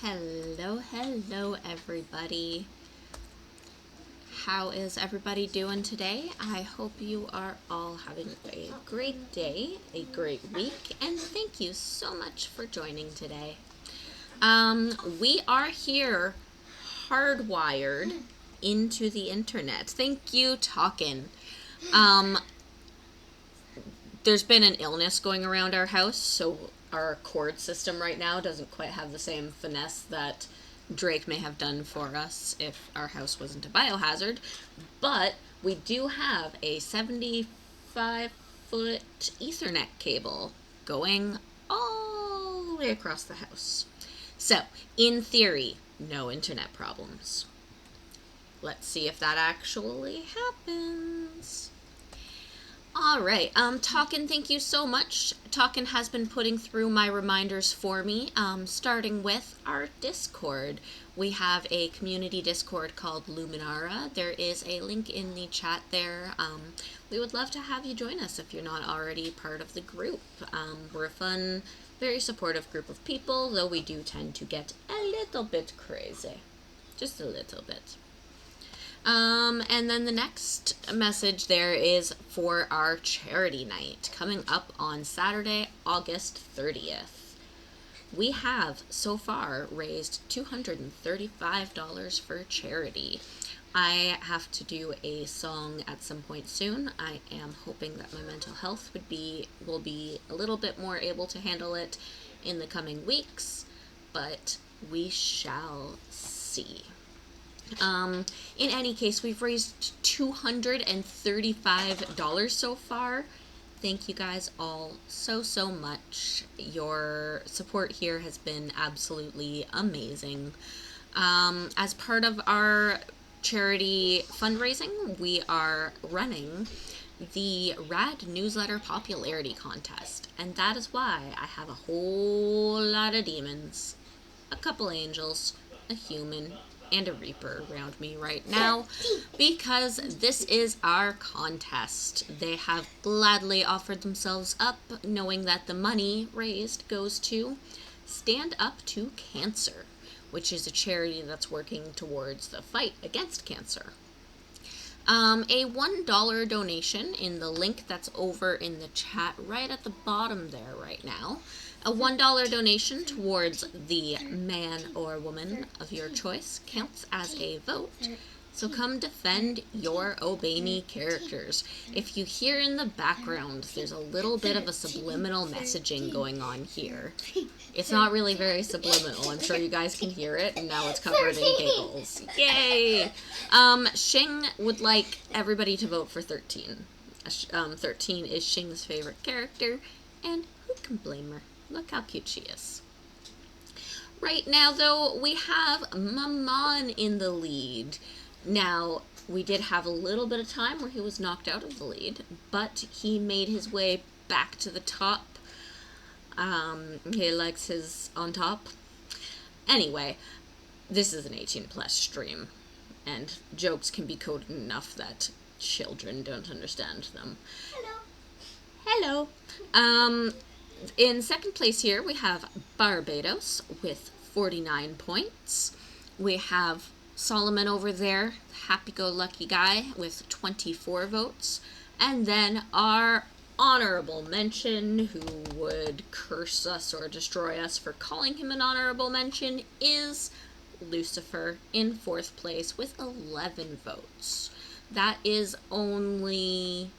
Hello everybody. How is everybody doing today? I hope you are all having a great day, a great week, and thank you so much for joining today. We are here hardwired into the internet. Thank you, Talkin'. There's been an illness going around our house, so our cord system right now doesn't quite have the same finesse that Drake may have done for us if our house wasn't a biohazard. But we do have a 75-foot Ethernet cable going all the way across the house. So, in theory, no internet problems. Let's see if that actually happens. All right, Talkin', thank you so much. Talkin' has been putting through my reminders for me, starting with our Discord. We have a community Discord called Luminara. There is a link in the chat there. We would love to have you join us if you're not already part of the group. We're a fun, very supportive group of people, though we do tend to get a little bit crazy. Just a little bit. And then the next message there is for our charity night coming up on Saturday, August 30th. We have so far raised $235 for charity. I have to do a song at some point soon. I am hoping that my mental health will be a little bit more able to handle it in the coming weeks, but we shall see. In any case, we've raised $235 so far. Thank you guys all so much. Your support here has been absolutely amazing. As part of our charity fundraising, we are running the Rad Newsletter Popularity Contest, and that is why I have a whole lot of demons, a couple angels, a human, and a reaper around me right now, because this is our contest. They have gladly offered themselves up, knowing that the money raised goes to Stand Up to Cancer, which is a charity that's working towards the fight against cancer. A $1 donation in the link that's over in the chat right at the bottom there right now. A $1 donation towards the man or woman of your choice counts as a vote. So come defend your Obey Me characters. If you hear in the background, there's a little bit of a subliminal messaging going on here. It's not really very subliminal. I'm sure you guys can hear it, and now it's covered in giggles. Yay! Shing would like everybody to vote for 13. 13 is Shing's favorite character, and who can blame her? Look how cute she is. Right now, though, we have Maman in the lead. Now, we did have a little bit of time where he was knocked out of the lead, but he made his way back to the top. He likes his on top. Anyway, this is an 18+ stream, and jokes can be coded enough that children don't understand them. Hello. In second place here, we have Barbados with 49 points. We have Solomon over there, happy-go-lucky guy, with 24 votes. And then our honorable mention, who would curse us or destroy us for calling him an honorable mention, is Lucifer in 4th place with 11 votes. That is only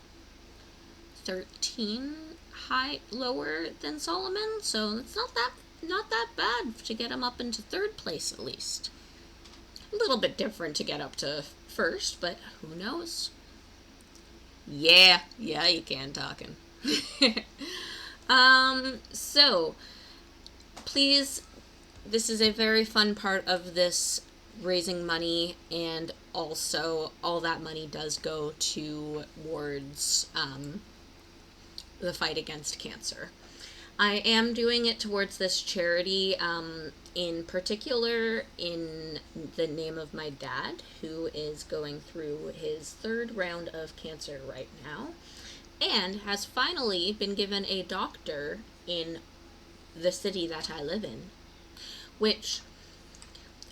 13 lower than Solomon, so it's not that bad to get him up into 3rd place at least. A little bit different to get up to 1st, but who knows? Yeah, you can, Talkin'. So, please, this is a very fun part of this raising money, and also all that money does go towards the fight against cancer. I am doing it towards this charity, in particular in the name of my dad, who is going through his 3rd round of cancer right now, and has finally been given a doctor in the city that I live in, which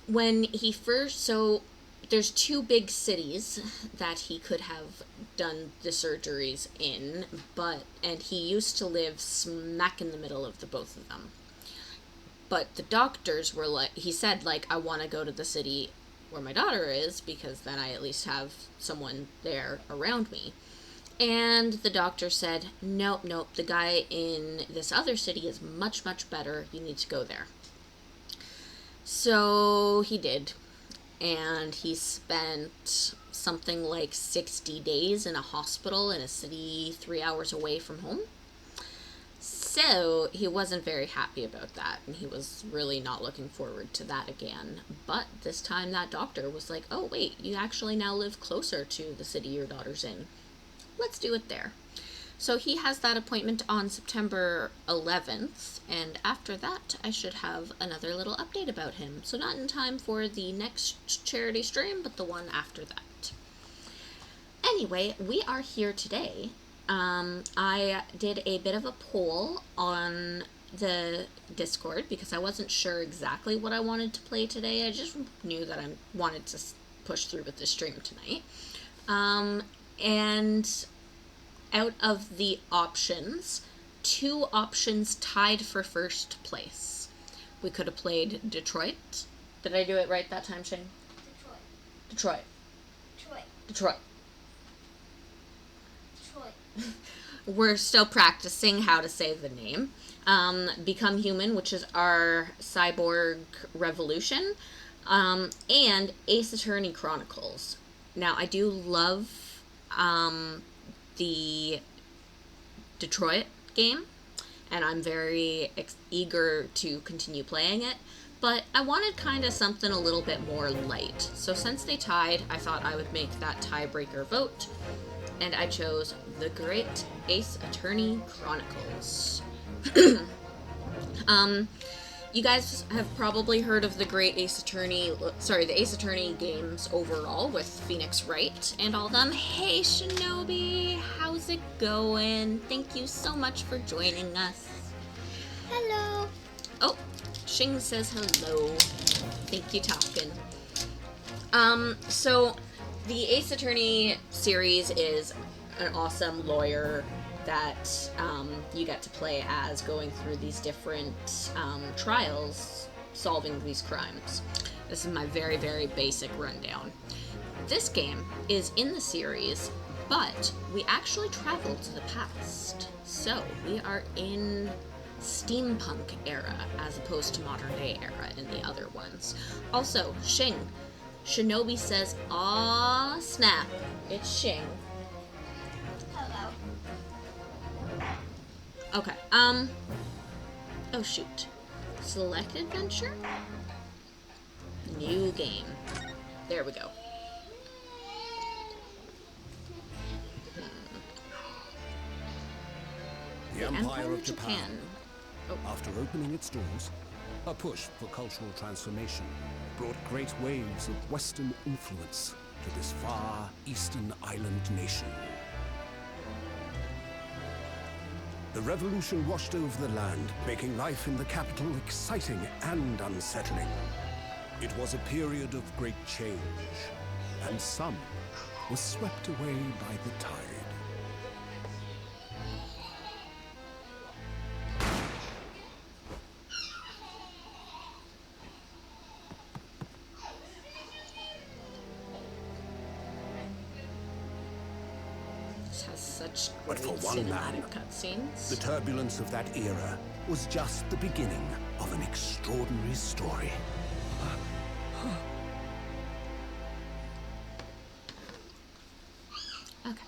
when he first, so there's two big cities that he could have done the surgeries in, and he used to live smack in the middle of the both of them. But the doctors were like, he said, like, I want to go to the city where my daughter is, because then I at least have someone there around me. And the doctor said, nope, the guy in this other city is much, much better. You need to go there. So he did. And he spent something like 60 days in a hospital in a city 3 hours away from home. So he wasn't very happy about that, and he was really not looking forward to that again. But this time that doctor was like, oh wait, you actually now live closer to the city your daughter's in. Let's do it there. So he has that appointment on September 11th, and after that I should have another little update about him. So not in time for the next charity stream, but the one after that. Anyway, we are here today. I did a bit of a poll on the Discord because I wasn't sure exactly what I wanted to play today. I just knew that I wanted to push through with the stream tonight. And out of the options, 2 options tied for first place. We could have played Detroit. Did I do it right that time, Shane? Detroit. We're still practicing how to say the name. Become Human, which is our cyborg revolution, and Ace Attorney Chronicles. Now, I do love the Detroit game, and I'm very eager to continue playing it, but I wanted kind of something a little bit more light. So since they tied, I thought I would make that tiebreaker vote, and I chose the Great Ace Attorney Chronicles. You guys have probably heard of the the Ace Attorney games overall with Phoenix Wright and all them. Hey Shinobi, how's it going? Thank you so much for joining us. Hello. Oh, Shing says hello. Think you talking. So the Ace Attorney series is an awesome lawyer that you get to play as, going through these different trials, solving these crimes. This is my very, very basic rundown. This game is in the series, but we actually traveled to the past. So we are in steampunk era as opposed to modern day era in the other ones. Also, Shinobi says, aw snap, it's Shing. Hello. Okay, oh shoot. Select adventure? New game. There we go. The Empire of Japan. Oh. After opening its doors, a push for cultural transformation brought great waves of Western influence to this far eastern island nation. The revolution washed over the land, making life in the capital exciting and unsettling. It was a period of great change, and some were swept away by the tide. Has such But great for one man, cinematic cutscenes. the turbulence of that era was just the beginning of an extraordinary story. Okay.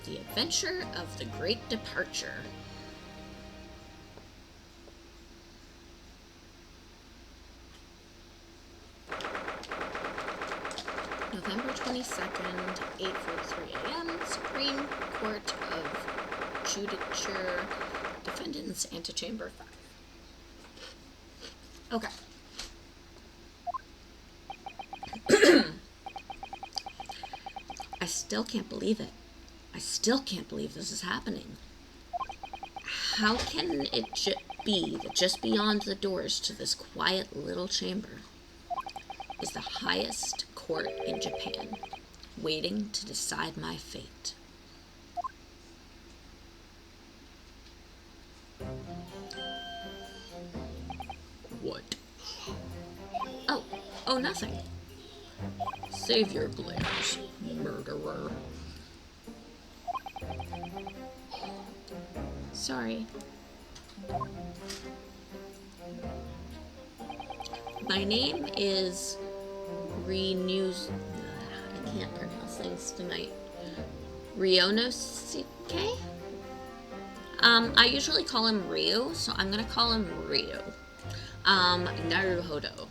The Adventure of the Great Departure. November 22nd, 8:43 a.m. Supreme Court of Judicature, Defendants, Antechamber 5. Okay. I still can't believe it. I still can't believe this is happening. How can it be that just beyond the doors to this quiet little chamber is the highest court in Japan, waiting to decide my fate. What? Oh, nothing. Save your glares, murderer. Sorry. My name is Renews. I can't pronounce things tonight. Ryonosuke? I usually call him Ryu, so I'm gonna call him Ryu. Naruhodo.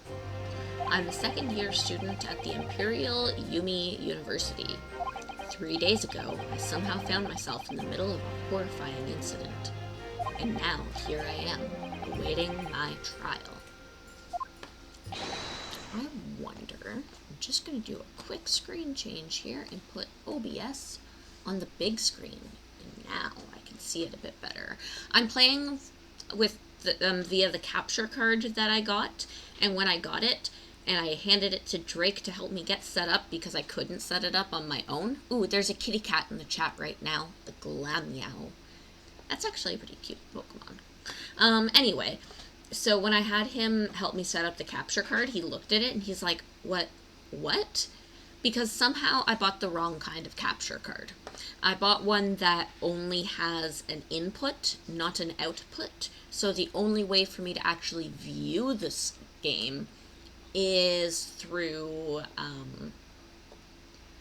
I'm a second-year student at the Imperial Yumi University. 3 days ago, I somehow found myself in the middle of a horrifying incident. And now, here I am, awaiting my trial. I wonder, I'm just going to do a quick screen change here and put OBS on the big screen. And now I can see it a bit better. I'm playing with via the capture card that I got, and when I got it, and I handed it to Drake to help me get set up because I couldn't set it up on my own. Ooh, there's a kitty cat in the chat right now, the Glammeow. That's actually a pretty cute Pokemon. Anyway, so when I had him help me set up the capture card, he looked at it and he's like, what? Because somehow I bought the wrong kind of capture card. I bought one that only has an input, not an output. So the only way for me to actually view this game is through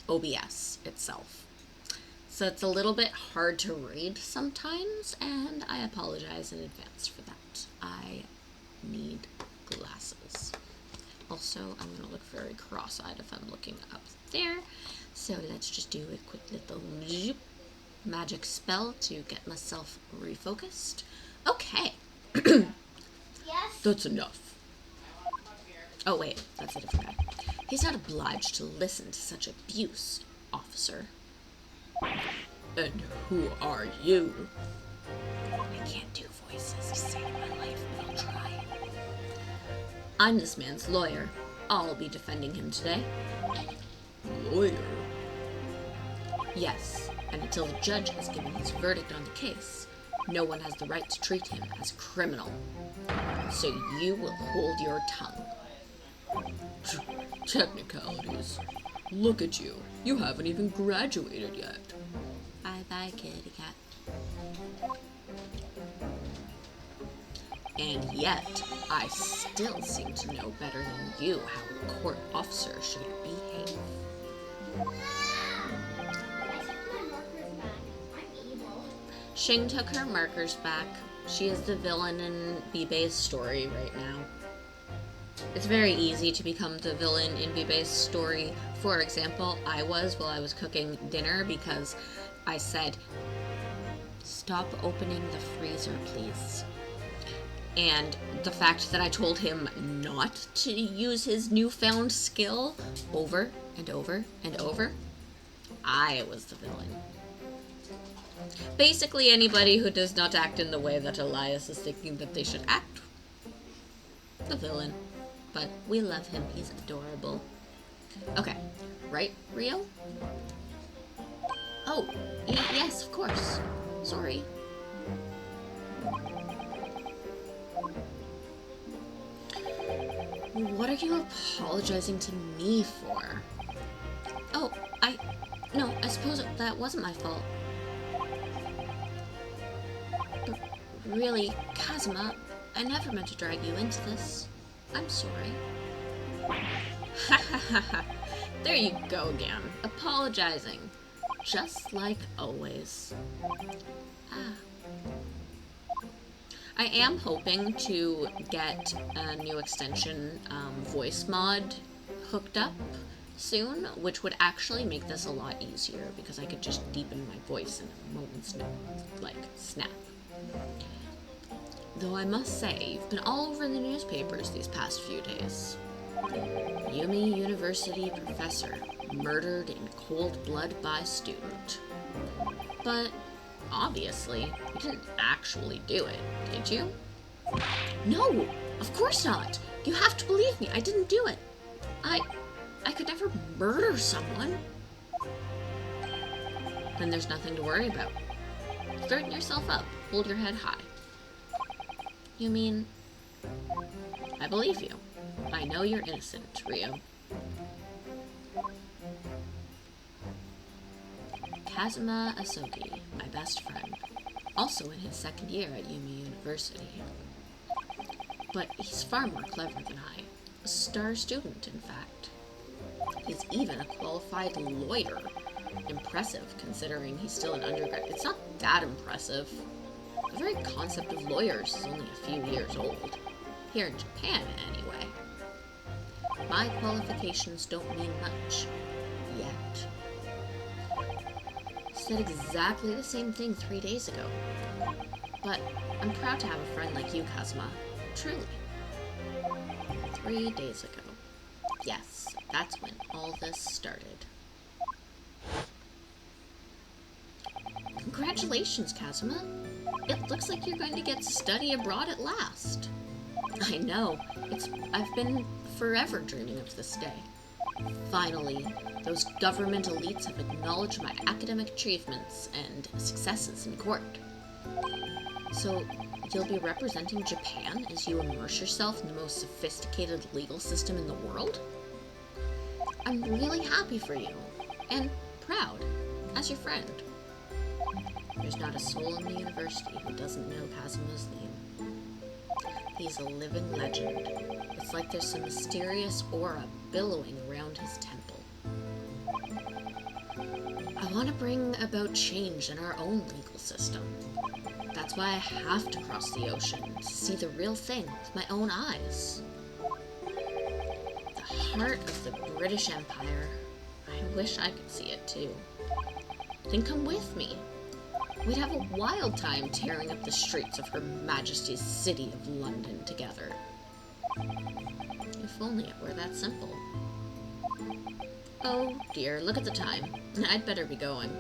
OBS itself. So it's a little bit hard to read sometimes, and I apologize in advance for that. I need glasses. Also, I'm going to look very cross-eyed if I'm looking up there. So let's just do a quick little magic spell to get myself refocused. Okay. Yes? That's enough. Oh, wait, that's a different guy. He's not obliged to listen to such abuse, officer. And who are you? I can't do voices to save my life, but I'll try. I'm this man's lawyer. I'll be defending him today. Lawyer? Yes, and until the judge has given his verdict on the case, no one has the right to treat him as a criminal. So you will hold your tongue. Technicalities. Look at you. You haven't even graduated yet. Bye-bye, kitty cat. And yet, I still seem to know better than you how a court officer should behave. Shing took her markers back. She is the villain in Bibe's story right now. It's very easy to become the villain in Bibe's story. For example, I was while I was cooking dinner because I said, "Stop opening the freezer, please." And the fact that I told him not to use his newfound skill over and over and over, I was the villain. Basically, anybody who does not act in the way that Elias is thinking that they should act, the villain. But we love him, he's adorable. Okay, right, Rio? Oh, yes, of course. Sorry. What are you apologizing to me for? Oh, no, I suppose that wasn't my fault. But really, Kazuma, I never meant to drag you into this. I'm sorry. Ha ha ha ha. There you go again. Apologizing. Just like always. I am hoping to get a new extension voice mod hooked up soon, which would actually make this a lot easier because I could just deepen my voice in a moment's snap. Though I must say, you've been all over the newspapers these past few days. Yumi University professor murdered in cold blood by student. But obviously, you didn't actually do it, did you? No, of course not. You have to believe me. I didn't do it. I could never murder someone. Then there's nothing to worry about. Straighten yourself up. Hold your head high. You mean... I believe you. I know you're innocent, Ryo. Kazuma Asogi, my best friend. Also in his second year at Yumi University. But he's far more clever than I. A star student, in fact. He's even a qualified lawyer. Impressive, considering he's still an undergrad. It's not that impressive. The very concept of lawyers is only a few years old. Here in Japan, anyway. My qualifications don't mean much. Yet. Said exactly the same thing 3 days ago. But I'm proud to have a friend like you, Kazuma. Truly. 3 days ago. Yes, that's when all this started. Congratulations, Kazuma. It looks like you're going to get to study abroad at last. I know. I've been forever dreaming of this day. Finally, those government elites have acknowledged my academic achievements and successes in court. So, you'll be representing Japan as you immerse yourself in the most sophisticated legal system in the world? I'm really happy for you, and proud, as your friend. There's not a soul in the university who doesn't know Kazuma's name. He's a living legend. It's like there's some mysterious aura billowing around his temple. I want to bring about change in our own legal system. That's why I have to cross the ocean to see the real thing with my own eyes. The heart of the British Empire. I wish I could see it too. Then come with me. We'd have a wild time tearing up the streets of Her Majesty's City of London together. If only it were that simple. Oh dear, look at the time. I'd better be going.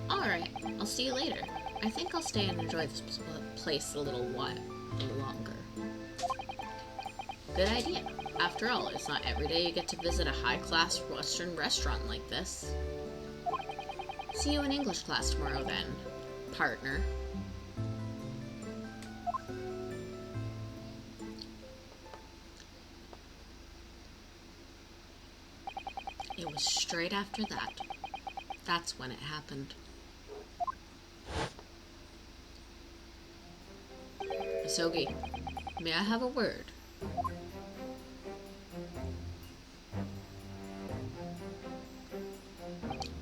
Alright, I'll see you later. I think I'll stay and enjoy this place a little longer. Good idea. After all, it's not every day you get to visit a high-class Western restaurant like this. See you in English class tomorrow then, partner. It was straight after that. That's when it happened. Asogi, may I have a word?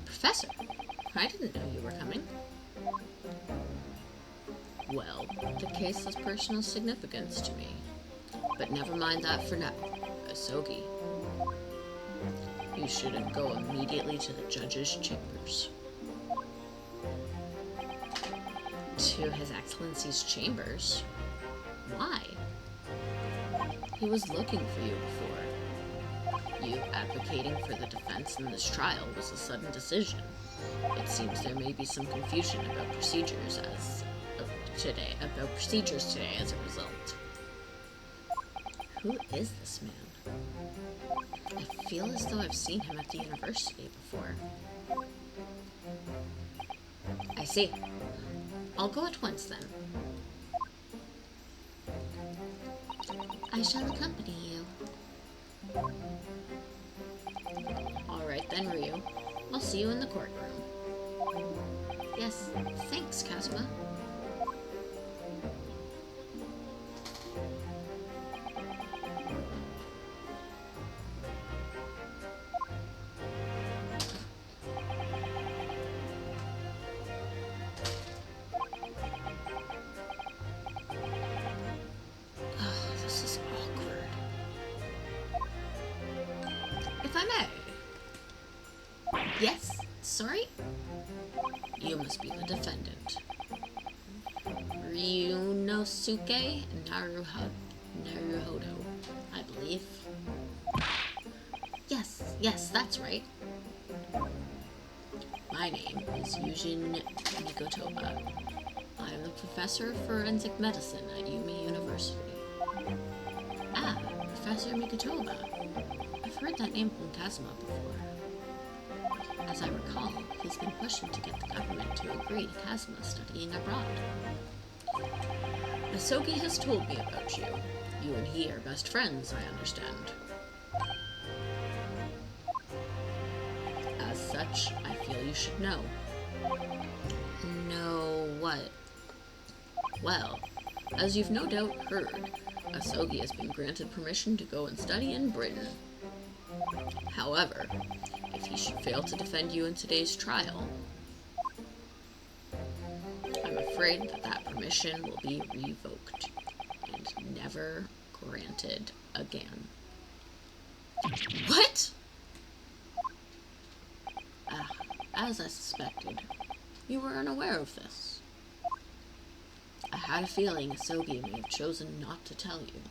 Professor, I didn't know you were coming. Well, the case has personal significance to me. But never mind that for now. Asogi, you shouldn't go immediately to the judge's chambers. To His Excellency's chambers? Why? He was looking for you before. You advocating for the defense in this trial was a sudden decision. It seems there may be some confusion about procedures today as a result. Who is this man? I feel as though I've seen him at the university before. I see. I'll go at once then. I shall accompany you. Alright then, Ryu. I'll see you in the courtroom. Yes, thanks, Kazuma. This is awkward. If I may. Yes, sorry? You must be the defendant. Ryunosuke Naruhodo, I believe. Yes, that's right. My name is Yujin Mikotoba. I am the Professor of Forensic Medicine at Yumi University. Ah, Professor Mikotoba. I've heard that name from Kazuma before. As I recall, he's been pushing to get the government to agree to Kazuma studying abroad. Asogi has told me about you. You and he are best friends, I understand. As such, I feel you should know. Know what? Well, as you've no doubt heard, Asogi has been granted permission to go and study in Britain. However, if he should fail to defend you in today's trial, I'm afraid that permission will be revoked and never granted again. What? As I suspected, you were unaware of this. I had a feeling Asogi may have chosen not to tell you.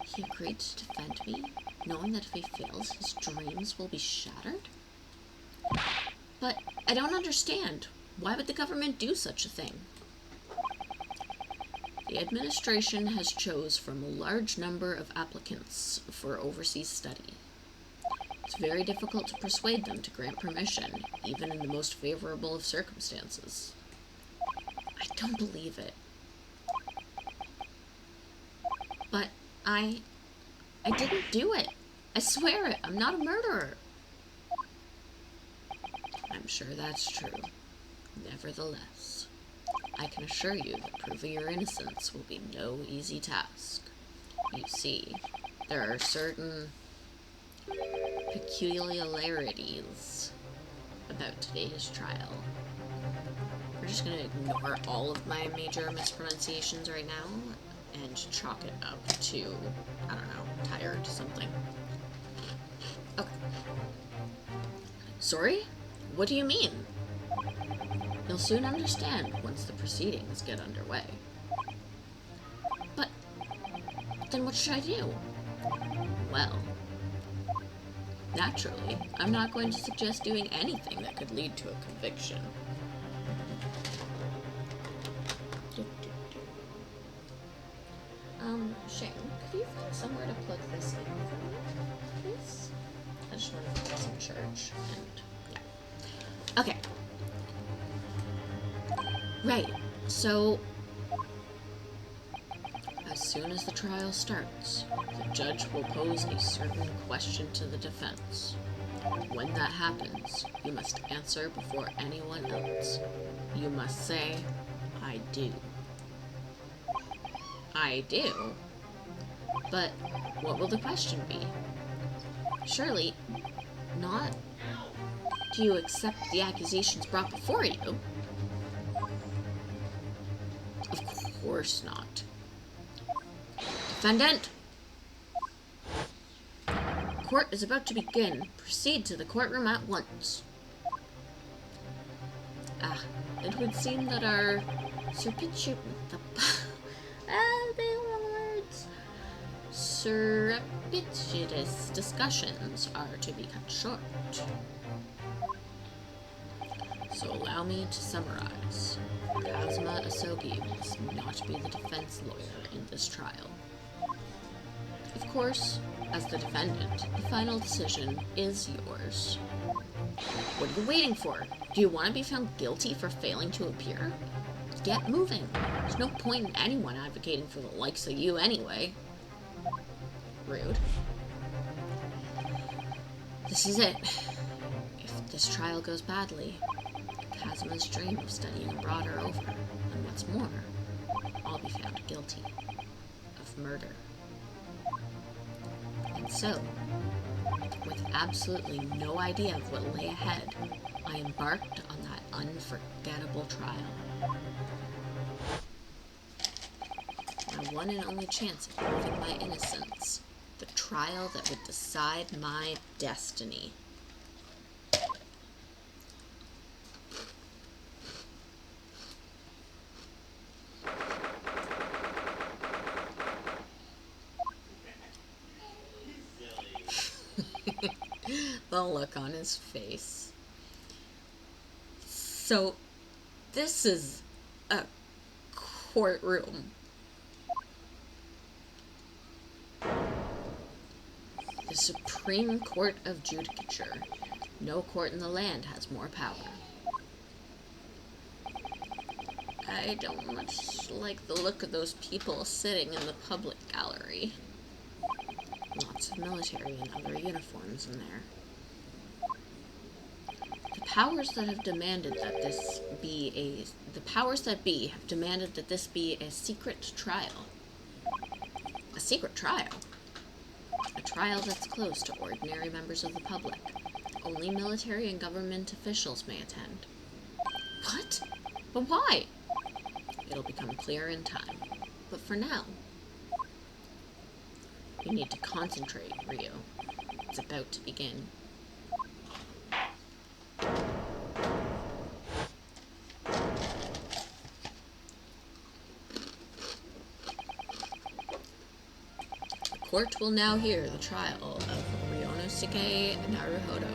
He agreed to defend me, knowing that if he fails, his dreams will be shattered? But I don't understand. Why would the government do such a thing? The administration has chose from a large number of applicants for overseas study. It's very difficult to persuade them to grant permission, even in the most favorable of circumstances. I don't believe it. But I didn't do it. I swear it. I'm not a murderer. I'm sure that's true. Nevertheless, I can assure you that proving your innocence will be no easy task. You see, there are certain peculiarities about today's trial. We're just going to ignore all of my major mispronunciations right now and chalk it up to, I don't know, tired something. Okay. Sorry? What do you mean? You'll soon understand once the proceedings get underway. But then what should I do? Well, naturally, I'm not going to suggest doing anything that could lead to a conviction. Shane, could you find somewhere to plug this in for me, please? I just want to put some church and yeah. Okay. Right, so as soon as the trial starts, the judge will pose a certain question to the defense. When that happens, you must answer before anyone else. You must say, I do. I do? But what will the question be? Surely not, do you accept the accusations brought before you? Of course not. Defendant! Court is about to begin. Proceed to the courtroom at once. It would seem that our surreptitious discussions are to be cut short. So allow me to summarize. Kazuma Asogi must not be the defense lawyer in this trial. Of course, as the defendant, the final decision is yours. What are you waiting for? Do you want to be found guilty for failing to appear? Get moving. There's no point in anyone advocating for the likes of you anyway. Rude. This is it. If this trial goes badly, Kazuma's dream of studying abroad are over, and what's more, I'll be found guilty of murder. And so, with absolutely no idea of what lay ahead, I embarked on that unforgettable trial. My one and only chance of proving my innocence, the trial that would decide my destiny. The look on his face. So, This is a courtroom. The Supreme Court of Judicature. No court in the land has more power. I don't much like the look of those people sitting in the public gallery. Lots of military and other uniforms in there. The powers that have demanded that this be the powers that be have demanded that this be a secret trial. A secret trial? A trial that's closed to ordinary members of the public. Only military and government officials may attend. What? But why? It'll become clear in time. But for now, you need to concentrate, Rio. It's about to begin. The court will now hear the trial of Ryonosuke Naruhodo.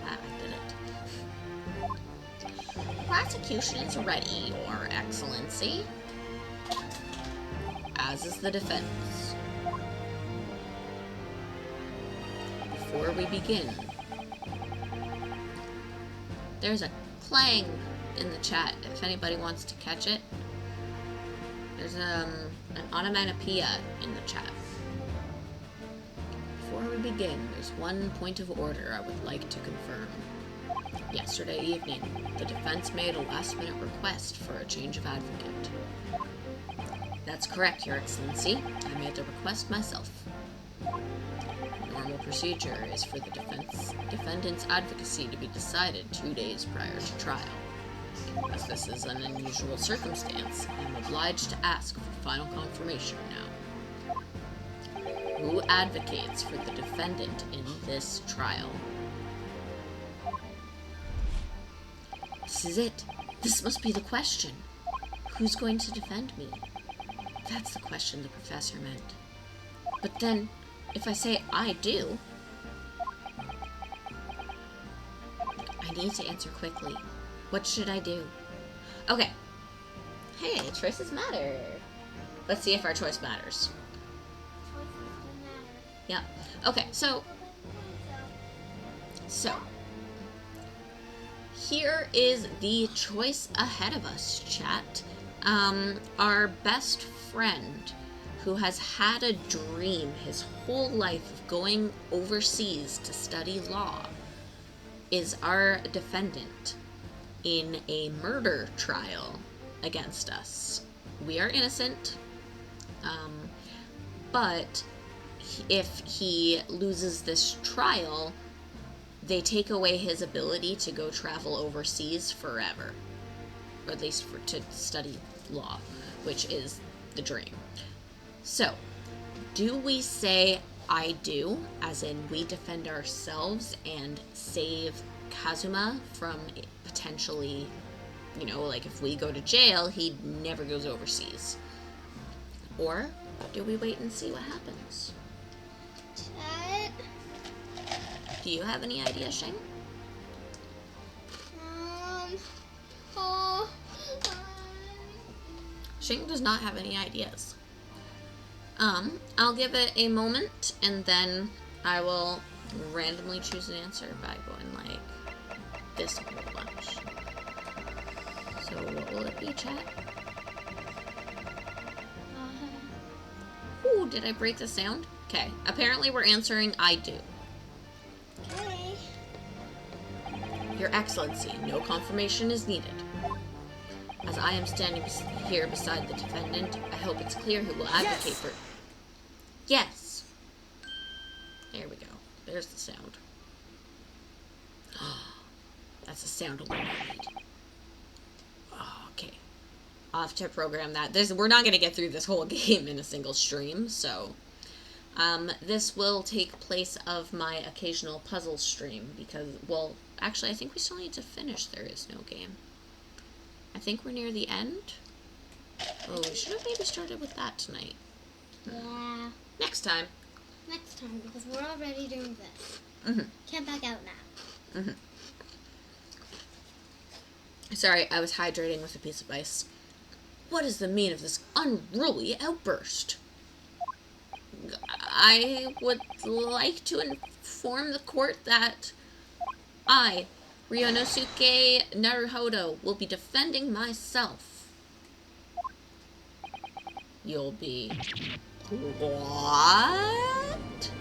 Ah, I did it. Prosecution is ready, Your Excellency. As is the defense. Before we begin, there's a clang in the chat if anybody wants to catch it. There's an onomatopoeia in the chat. Before we begin, there's one point of order I would like to confirm. Yesterday evening, the defense made a last-minute request for a change of advocate. That's correct, Your Excellency. I made the request myself. Normal procedure is for the defendant's advocacy to be decided 2 days prior to trial. As this is an unusual circumstance, I am obliged to ask for final confirmation now. Who advocates for the defendant in this trial? This is it. This must be the question. Who's going to defend me? That's the question the professor meant. But then, if I say I do, I need to answer quickly. What should I do? Okay. Hey, choices matter. Let's see if our choice matters. Yeah. Okay, so here is the choice ahead of us, chat. Our best friend, who has had a dream his whole life of going overseas to study law, is our defendant in a murder trial against us. We are innocent, but if he loses this trial, they take away his ability to go travel overseas forever, or at least to study law, which is the dream. So, do we say I do, as in we defend ourselves and save Kazuma from potentially, like if we go to jail, he never goes overseas? Or do we wait and see what happens? Chat. Do you have any idea, Shing? Shing does not have any ideas. I'll give it a moment, and then I will randomly choose an answer by going like this a whole bunch. So what will it be, chat? Ooh, did I break the sound? Okay, apparently we're answering I do. Okay. Your Excellency, no confirmation is needed. As I am standing here beside the defendant, I hope it's clear who will advocate for... Yes! There we go. There's the sound. That's the sound alone I need. Okay. I'll have to program that. We're not going to get through this whole game in a single stream, so... this will take place of my occasional puzzle stream, because, well, actually, I think we still need to finish There Is No Game. I think we're near the end. Oh, we should have maybe started with that tonight. Yeah. Next time. Next time, because we're already doing this. Mm-hmm. Can't back out now. Mm-hmm. Sorry, I was hydrating with a piece of ice. What is the mean of this unruly outburst? I would like to inform the court that I, Ryonosuke Naruhodo, will be defending myself. You'll be... What?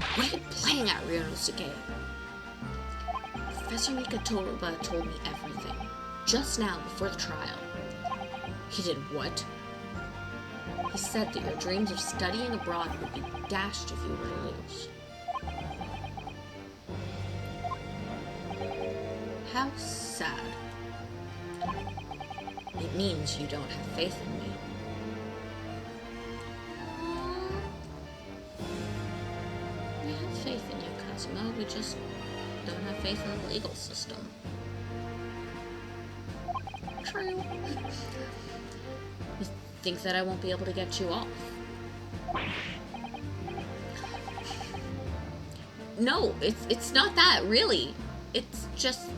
Quit playing at Ryonosuke. Professor Mikatoba told me everything, just now before the trial. He did what? He said that your dreams of studying abroad would be dashed if you were to lose. How sad. It means you don't have faith in me. We have faith in you, Kazuma. We just don't have faith in the legal system. True. You think that I won't be able to get you off? No, it's not that, really. It's just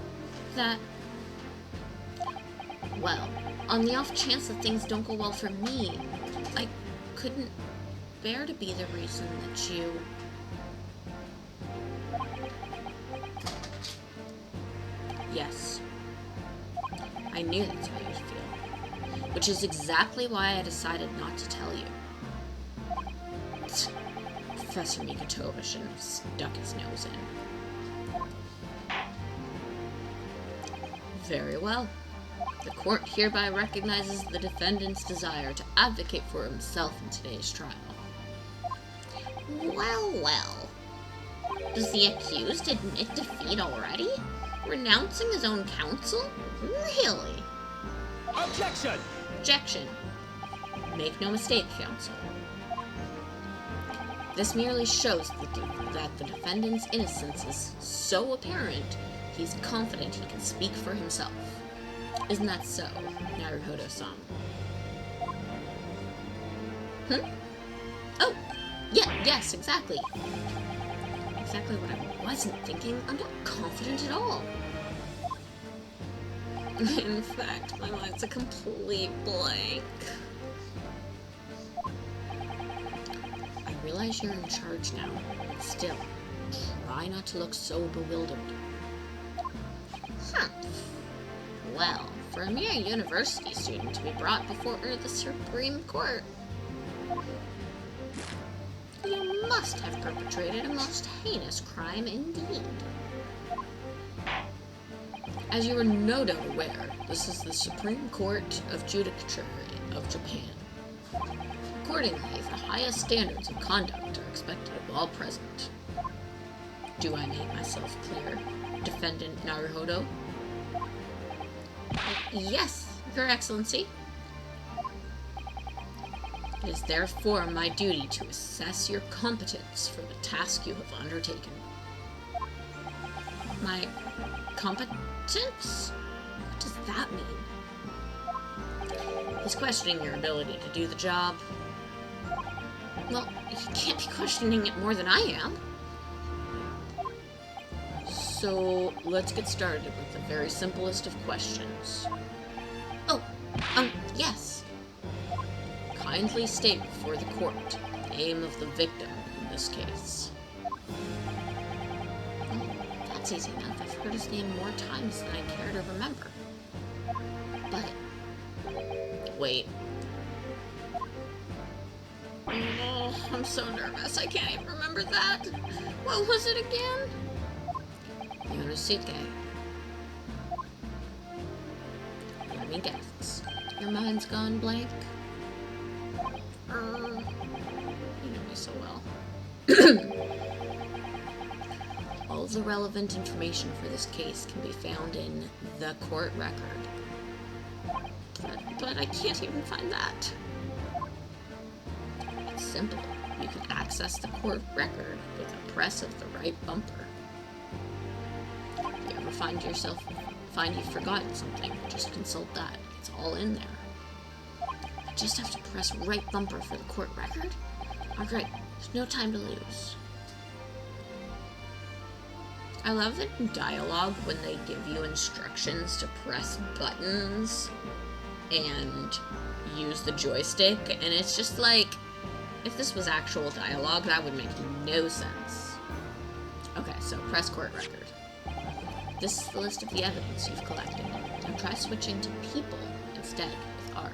that... Well, on the off chance that things don't go well for me, I couldn't bear to be the reason that you... Yes. I knew that's how you'd feel. Which is exactly why I decided not to tell you. Professor Mikatoba shouldn't have stuck his nose in. Very well. The court hereby recognizes the defendant's desire to advocate for himself in today's trial. Well, well. Does the accused admit defeat already? Renouncing his own counsel? Really? Objection! Objection. Make no mistake, counsel. This merely shows that the defendant's innocence is so apparent, he's confident he can speak for himself. Isn't that so, Naruhodo-san? Oh, yes, exactly. Exactly what I wasn't thinking. I'm not confident at all. In fact, my mind's a complete blank. I realize you're in charge now, but still, try not to look so bewildered. Well, for a mere university student to be brought before the Supreme Court, you must have perpetrated a most heinous crime indeed. As you are no doubt aware, this is the Supreme Court of Judicature of Japan. Accordingly, the highest standards of conduct are expected of all present. Do I make myself clear, Defendant Naruhodo? Yes, Your Excellency. It is therefore my duty to assess your competence for the task you have undertaken. My competence? What does that mean? He's questioning your ability to do the job. Well, he can't be questioning it more than I am. So, let's get started with the very simplest of questions. Oh, yes. Kindly state before the court the name of the victim in this case. Oh, that's easy enough. I've heard his name more times than I care to remember. But... wait. Oh, I'm so nervous. I can't even remember that. What was it again? Yonosuke. Let me guess. Your mind's gone blank? You know me so well. All of the relevant information for this case can be found in the court record. But I can't even find that. It's simple. You can access the court record with a press of the right bumper. If you ever find you've forgotten something, just consult that. It's all in there. I just have to press right bumper for the court record? Alright, there's no time to lose. I love the dialogue when they give you instructions to press buttons and use the joystick, and it's just like, if this was actual dialogue, that would make no sense. Okay, so press court record. This is the list of the evidence you've collected. Now try switching to people instead with R.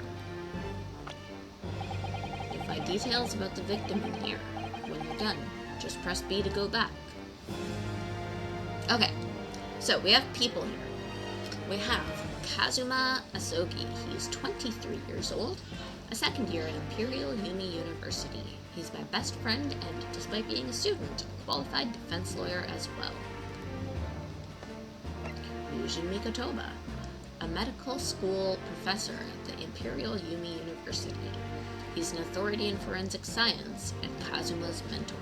You'll find details about the victim in here. When you're done, just press B to go back. Okay, so we have people here. We have Kazuma Asogi. He's 23 years old, a second year at Imperial Yumi University. He's my best friend and, despite being a student, a qualified defense lawyer as well. Yujin Mikotoba, a medical school professor at the Imperial Yumi University. He's an authority in forensic science and Kazuma's mentor.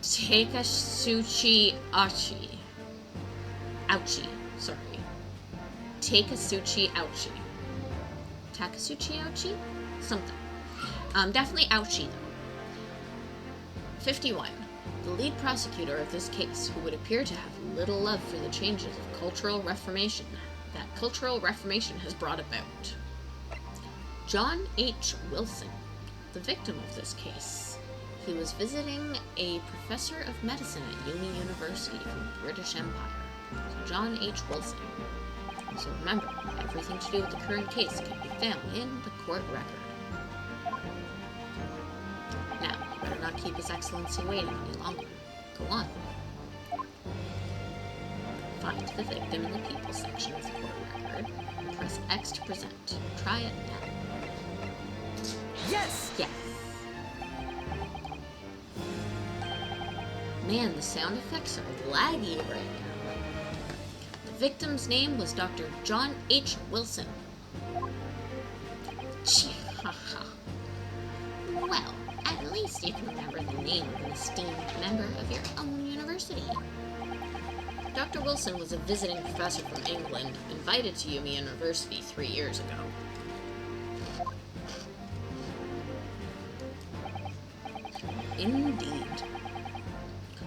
Takasuchi Auchi. Takasuchi Auchi. Takasuchi Auchi? Something. Definitely Auchi, though. 51. The lead prosecutor of this case, who would appear to have little love for the changes of cultural reformation that cultural reformation has brought about. John H. Wilson, the victim of this case. He was visiting a professor of medicine at Yumi University from the British Empire. So John H. Wilson. So remember, everything to do with the current case can be found in the court record. Now, you better not keep His Excellency waiting any longer. Go on. Find the victim in the people section of the court record and press X to present. Try it now. Yes! Yes. Man, the sound effects are laggy right now. The victim's name was Dr. John H. Wilson. Well, at least you can remember the name of an esteemed member of your own university. Dr. Wilson was a visiting professor from England, invited to Yumi University 3 years ago. Indeed.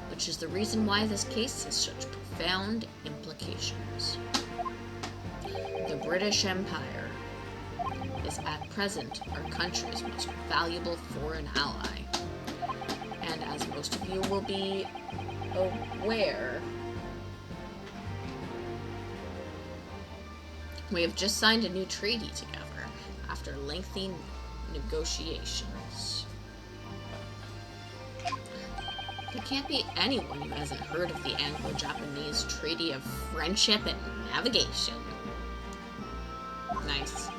Which is the reason why this case has such profound implications. The British Empire is at present our country's most valuable foreign ally. And as most of you will be aware, we have just signed a new treaty together after lengthy negotiations. There can't be anyone who hasn't heard of the Anglo-Japanese Treaty of Friendship and Navigation. Nice.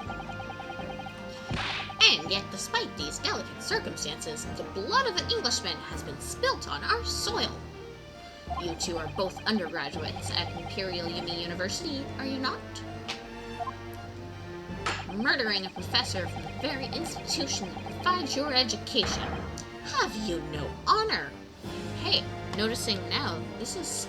And yet, despite these delicate circumstances, the blood of an Englishman has been spilt on our soil. You two are both undergraduates at Imperial Yumi University, are you not? Murdering a professor from the very institution that provides your education. Have you no honor? Hey, noticing now, this is,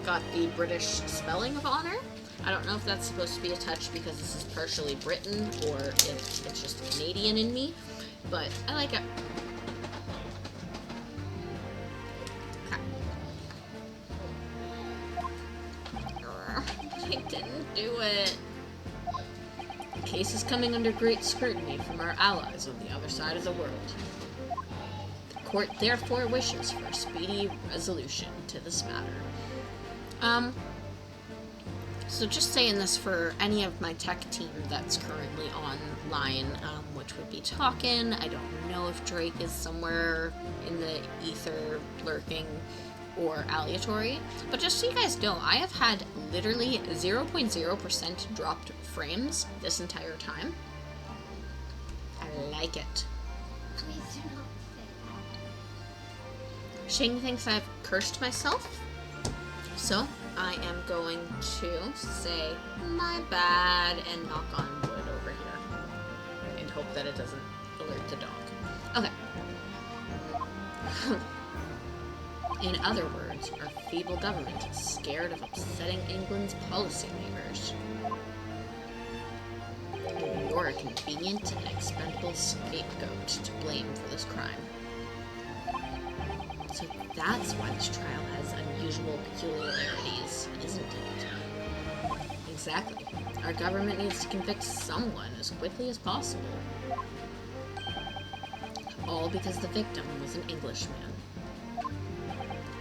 got the British spelling of honor. I don't know if that's supposed to be a touch because this is partially Britain or if it's just Canadian in me, but I like it. I didn't do it. The case is coming under great scrutiny from our allies on the other side of the world. Court therefore wishes for a speedy resolution to this matter. So just saying this for any of my tech team that's currently online, which would be talking. I don't know if Drake is somewhere in the ether lurking or aleatory, but just so you guys know, I have had literally 0.0% dropped frames this entire time. I like it. Please do not say Shing thinks I've cursed myself, so I am going to say my bad and knock on wood over here and hope that it doesn't alert the dog. Okay. In other words, our feeble government is scared of upsetting England's policymakers. And you're a convenient and expendable scapegoat to blame for this crime. So that's why this trial has unusual peculiarities, isn't it? Exactly. Our government needs to convict someone as quickly as possible. All because the victim was an Englishman.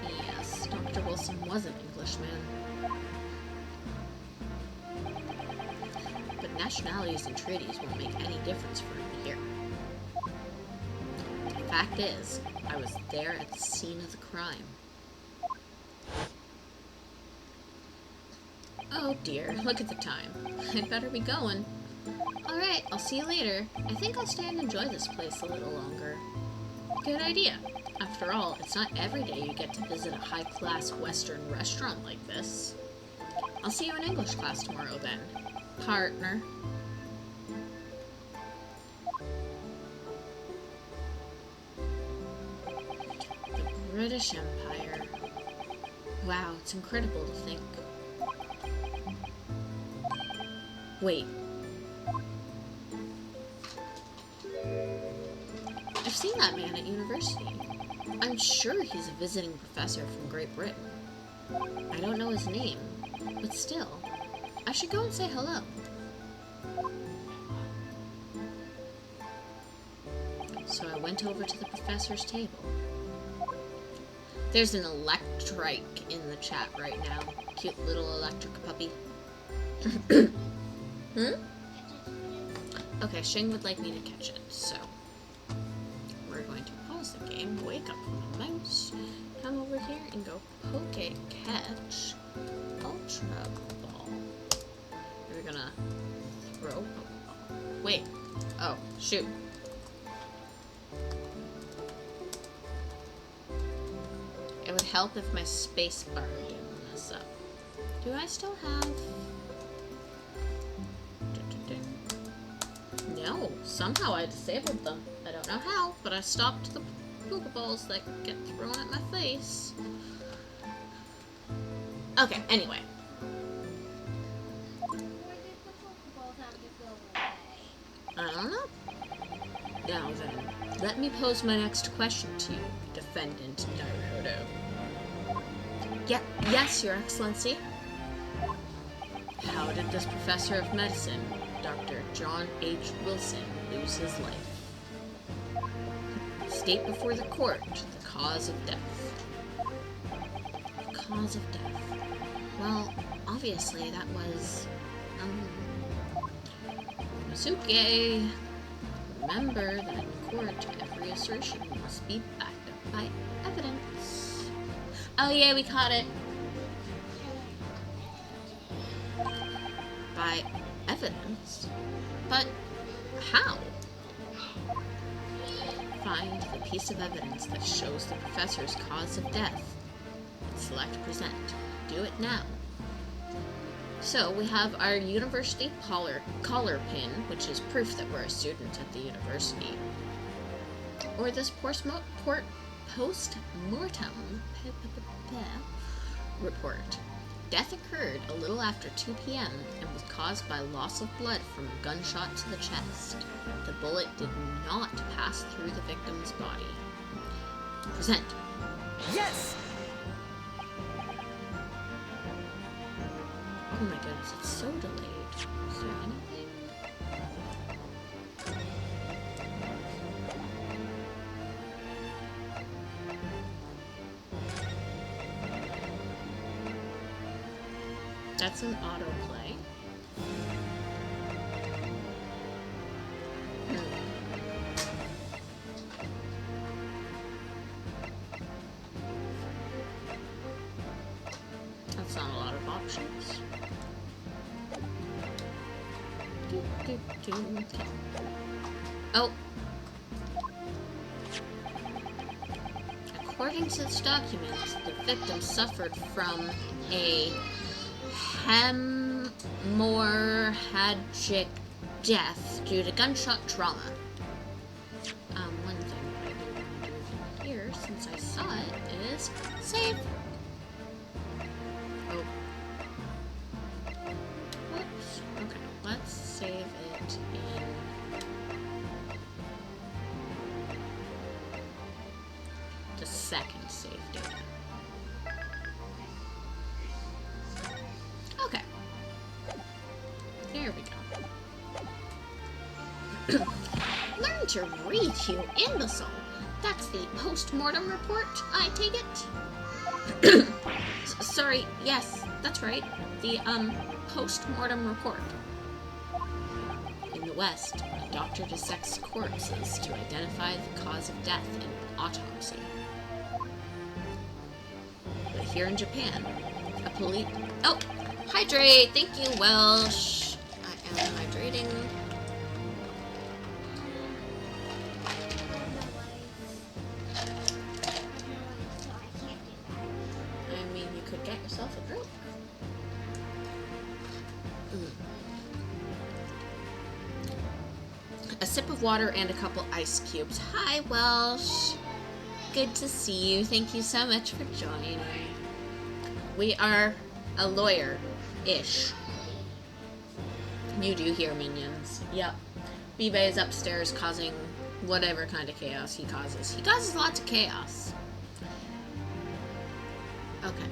Yes, Dr. Wilson was an Englishman. But nationalities and treaties won't make any difference for him here. The fact is, I was there at the scene of the crime. Oh dear, look at the time. I'd better be going. Alright, I'll see you later. I think I'll stay and enjoy this place a little longer. Good idea. After all, it's not every day you get to visit a high-class Western restaurant like this. I'll see you in English class tomorrow then, partner. The British Empire. Wow, it's incredible to think. Wait. I've seen that man at university. I'm sure he's a visiting professor from Great Britain. I don't know his name, but still, I should go and say hello. So I went over to the professor's table. There's an electric in the chat right now. Cute little electric puppy. Okay, Shing would like me to catch it, so we're going to pause the game, wake up from the mouse, come over here and go poke catch Ultra Ball. We're gonna throw Pokeball. Wait. Oh, shoot. It would help if my space bar didn't mess up. Do I still have... No, somehow I disabled them. I don't know how, but I stopped the Pokeballs that get thrown at my face. Okay, anyway. Where did the Pokeballs have to go away? I don't know. Now then, let me pose my next question to you, Defendant Naruto. Yes, Your Excellency. How did this professor of medicine, Dr. John H. Wilson, lose his life? State before the court the cause of death. The cause of death. Well, obviously that was, Masuke. Remember that in court, every assertion must be backed up by evidence. Oh yeah, we caught it. By evidence? But how? Find the piece of evidence that shows the professor's cause of death. Select present. Do it now. So we have our university collar pin, which is proof that we're a student at the university. Or this post-mortem report. Death occurred a little after 2 p.m. and was caused by loss of blood from a gunshot to the chest. The bullet did not pass through the victim's body. Present. Yes! Oh my goodness, it's so delayed. Is there anything? That's an autoplay. That's not a lot of options. Okay. Oh. According to this document, the victim suffered from a hemorrhagic death due to gunshot trauma. One thing that I do want to do here, since I saw it, is save. Oh. Whoops. Okay, let's save it in... the second safety. Okay. There we go. Learn to read, you imbecile. That's the post-mortem report, I take it? Sorry, yes, that's right. The, post-mortem report. In the West, a doctor dissects corpses to identify the cause of death in autopsy. But here in Japan, a police... Oh! Hydrate! Thank you, Welsh! I am hydrating. I mean, you could get yourself a drink. A sip of water and a couple ice cubes. Hi, Welsh. Good to see you. Thank you so much for joining. We are a lawyer-ish. You do hear minions. Yep. Bibe is upstairs causing whatever kind of chaos he causes. He causes lots of chaos. Okay,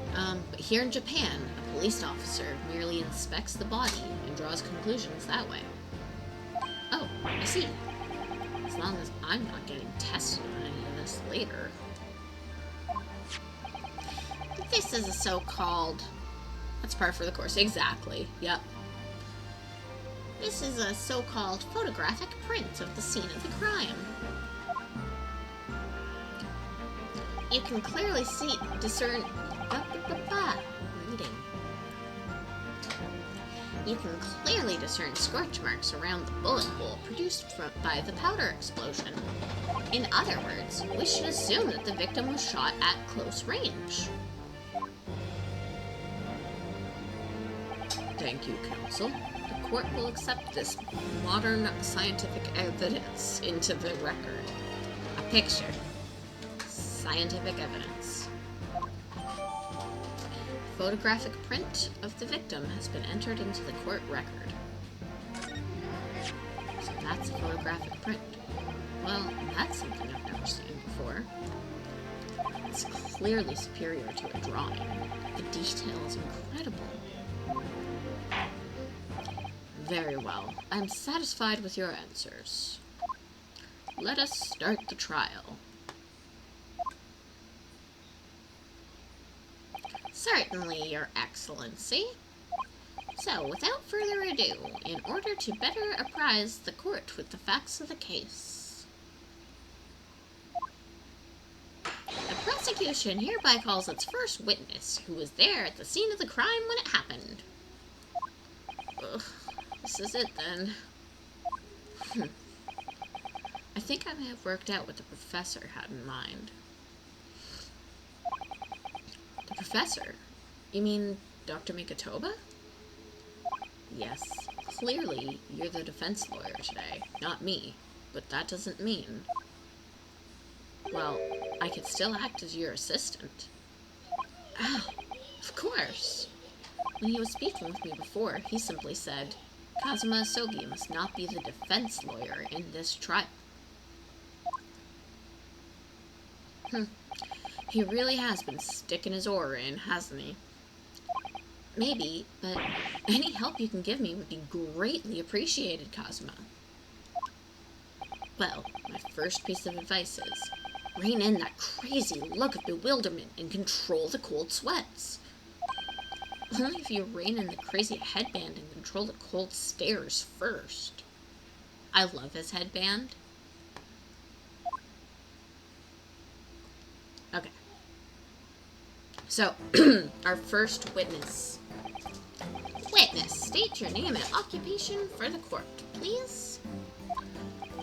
but here in Japan, a police officer merely inspects the body and draws conclusions that way. Oh, I see. As long as I'm not getting tested on any of this later. This is a so-called... That's par for the course. Exactly. Yep. This is a so-called photographic print of the scene of the crime. You can clearly discern... Reading. You can clearly discern scorch marks around the bullet hole produced by the powder explosion. In other words, we should assume that the victim was shot at close range. Thank you, counsel. The court will accept this modern scientific evidence into the record. A picture. Scientific evidence. Photographic print of the victim has been entered into the court record. So that's a photographic print. Well, that's something I've never seen before. It's clearly superior to a drawing. The detail is incredible. Very well. I'm satisfied with your answers. Let us start the trial. Certainly, Your Excellency. So, without further ado, in order to better apprise the court with the facts of the case, the prosecution hereby calls its first witness, who was there at the scene of the crime when it happened. Ugh, this is it then. I think I may have worked out what the professor had in mind. The professor? You mean Dr. Mikatoba? Yes, clearly you're the defense lawyer today, not me. But that doesn't mean... Well, I could still act as your assistant. Oh, of course. When he was speaking with me before, he simply said, Kazuma Asogi must not be the defense lawyer in this trial. He really has been sticking his oar in, hasn't he? Maybe, but any help you can give me would be greatly appreciated, Kazuma. Well, my first piece of advice is, rein in that crazy look of bewilderment and control the cold sweats. Only if you rein in the crazy headband and control the cold stares first. I love his headband. Okay. So, our first witness. Witness, state your name and occupation for the court, please.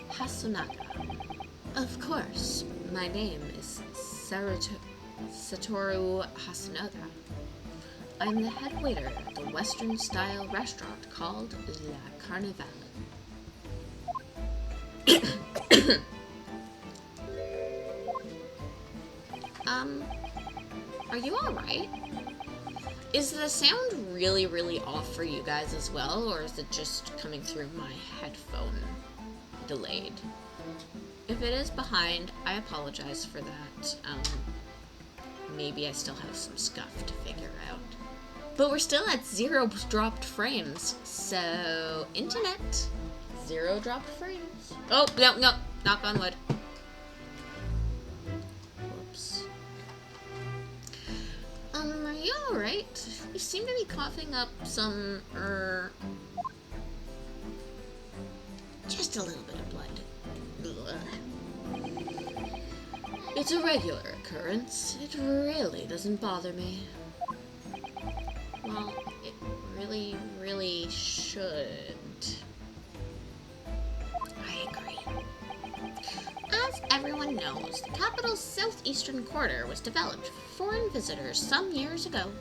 Hasunaga. Of course. My name is Satoru Hasunaga. I'm the head waiter at the Western-style restaurant called La Carnival. Are you alright? Is the sound really, really off for you guys as well, or is it just coming through my headphone delayed? If it is behind, I apologize for that. maybe I still have some stuff to figure out. But we're still at 0 dropped frames. So, internet, 0 dropped frames. Oh, no, knock on wood. Whoops. Are you alright? You seem to be coughing up some, just a little bit of blood. Ugh. It's a regular occurrence. It really doesn't bother me. Well, it really, really should. I agree. As everyone knows, the capital's southeastern quarter was developed for foreign visitors some years ago.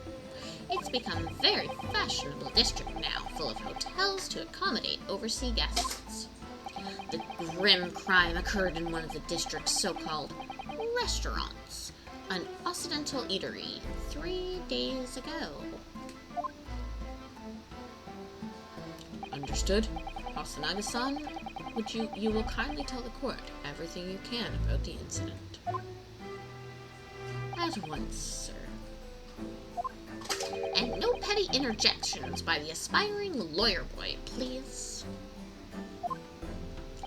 It's become a very fashionable district now, full of hotels to accommodate overseas guests. The grim crime occurred in one of the district's so-called restaurants, an occidental eatery, 3 days ago. Understood. Hasanaga-san, you will kindly tell the court everything you can about the incident. At once, sir. And no petty interjections by the aspiring lawyer boy, please.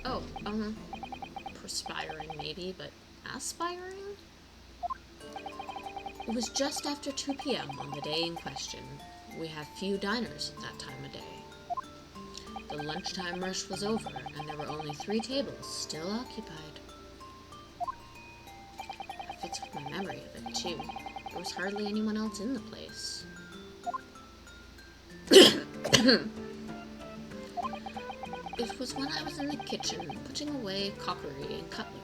Oh, perspiring maybe, but aspiring? It was just after 2 p.m. on the day in question. We have few diners at that time of day. The lunchtime rush was over, and there were only 3 tables still occupied. That fits with my memory of it, too. There was hardly anyone else in the place. It was when I was in the kitchen, putting away crockery and cutlery.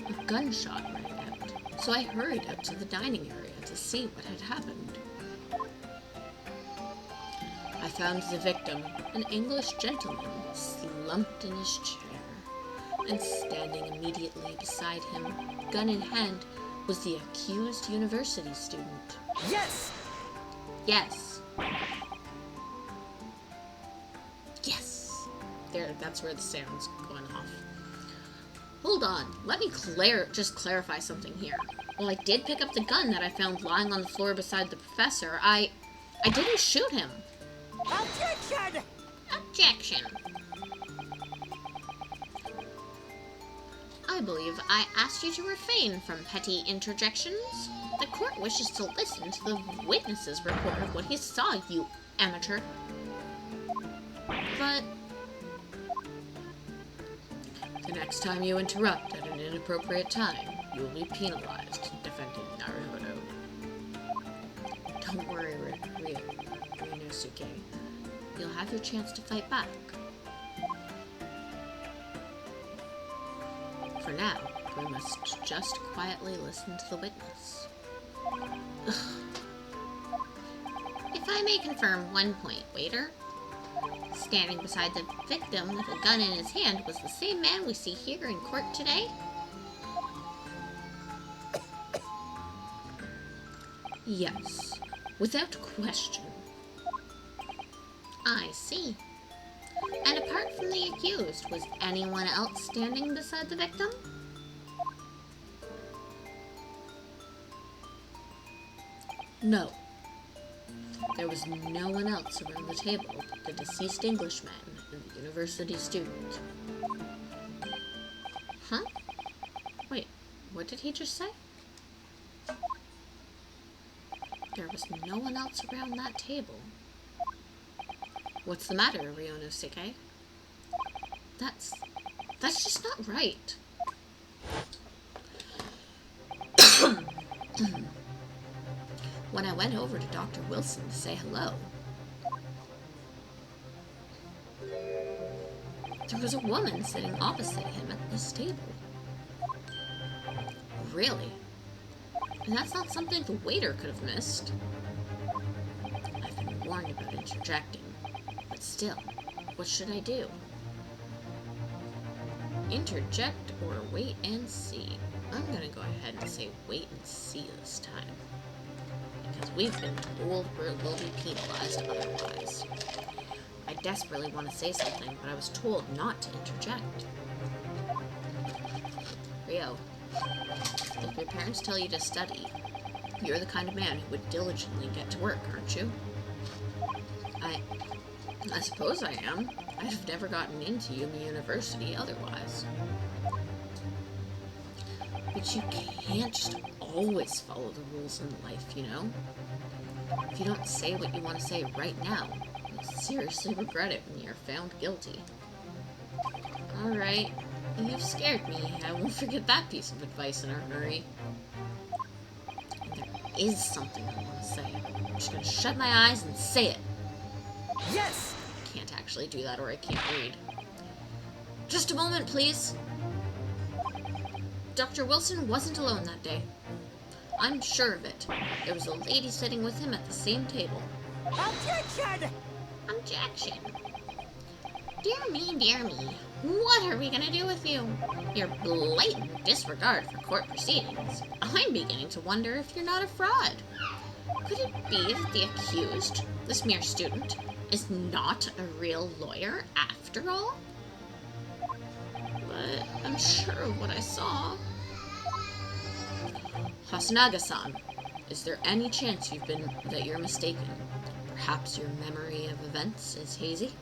A gunshot rang out, so I hurried out to the dining area to see what had happened. I found the victim, an English gentleman, slumped in his chair, and standing immediately beside him, gun in hand, was the accused university student. Yes! Yes. Yes! There, that's where the sound's going off. Hold on, let me just clarify something here. While I did pick up the gun that I found lying on the floor beside the professor, I didn't shoot him. Objection! Objection. I believe I asked you to refrain from petty interjections. The court wishes to listen to the witness's report of what he saw, you amateur. But the next time you interrupt at an inappropriate time, you will be penalized, defendant Naruhodo. Don't worry, Ryunosuke. You'll have your chance to fight back. For now, we must just quietly listen to the witness. Ugh. If I may confirm one point, waiter. Standing beside the victim with a gun in his hand was the same man we see here in court today? Yes, without question. I see. And apart from the accused, was anyone else standing beside the victim? No. There was no one else around the table but the deceased Englishman and the university student. Huh? Wait, what did he just say? There was no one else around that table. What's the matter, Ryunosuke? That's just not right. When I went over to Dr. Wilson to say hello, there was a woman sitting opposite him at this table. Really? And that's not something the waiter could have missed. I've been warned about interjecting, but still, what should I do? Interject or wait and see? I'm gonna go ahead and say wait and see this time. Because we've been told we'll be penalized otherwise. I desperately want to say something, but I was told not to interject. Rio, If your parents tell you to study, you're the kind of man who would diligently get to work, aren't you? I suppose I am. I'd have never gotten into university otherwise. But you can't just always follow the rules in life, you know? If you don't say what you want to say right now, you'll seriously regret it when you're found guilty. Alright, you've scared me. I won't forget that piece of advice in a hurry. And there is something I want to say. I'm just gonna shut my eyes and say it. Yes! I can't actually do that, or I can't read. Just a moment, please. Dr. Wilson wasn't alone that day. I'm sure of it. There was a lady sitting with him at the same table. Objection! Objection. Dear me. What are we gonna do with you? Your blatant disregard for court proceedings. I'm beginning to wonder if you're not a fraud. Could it be that the accused, this mere student, is not a real lawyer after all? But I'm sure of what I saw. Hasanaga-san, is there any chance that you're mistaken? Perhaps your memory of events is hazy?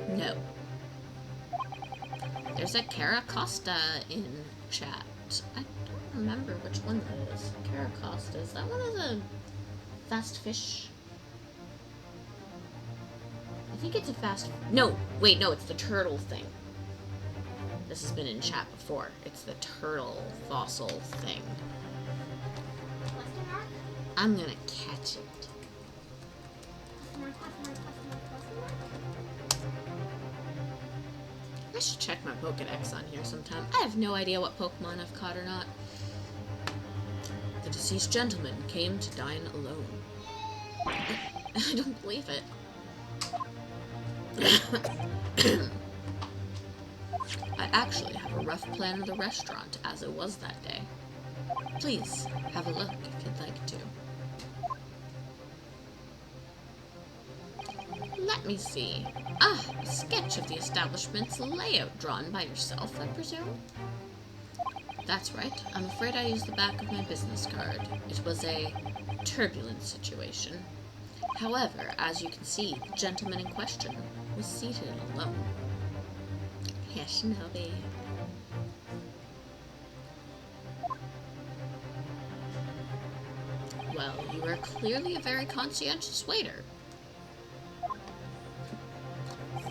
No. There's a Cara Costa in chat. I don't remember which one that is. Cara Costa, is that one of the fast fish? I think it's a fast... No, wait, no, it's the turtle thing. This has been in chat before. It's the turtle fossil thing. Question mark? I'm gonna catch it. Question mark? I should check my Pokedex on here sometime. I have no idea what Pokemon I've caught or not. The deceased gentleman came to dine alone. I don't believe it. I actually have a rough plan of the restaurant as it was that day. Please, have a look if you'd like to. Let me see. Ah, a sketch of the establishment's layout drawn by yourself, I presume? That's right. I'm afraid I used the back of my business card. It was a turbulent situation. However, as you can see, the gentleman in question was seated alone. Yes, Shinobi. Well, you are clearly a very conscientious waiter.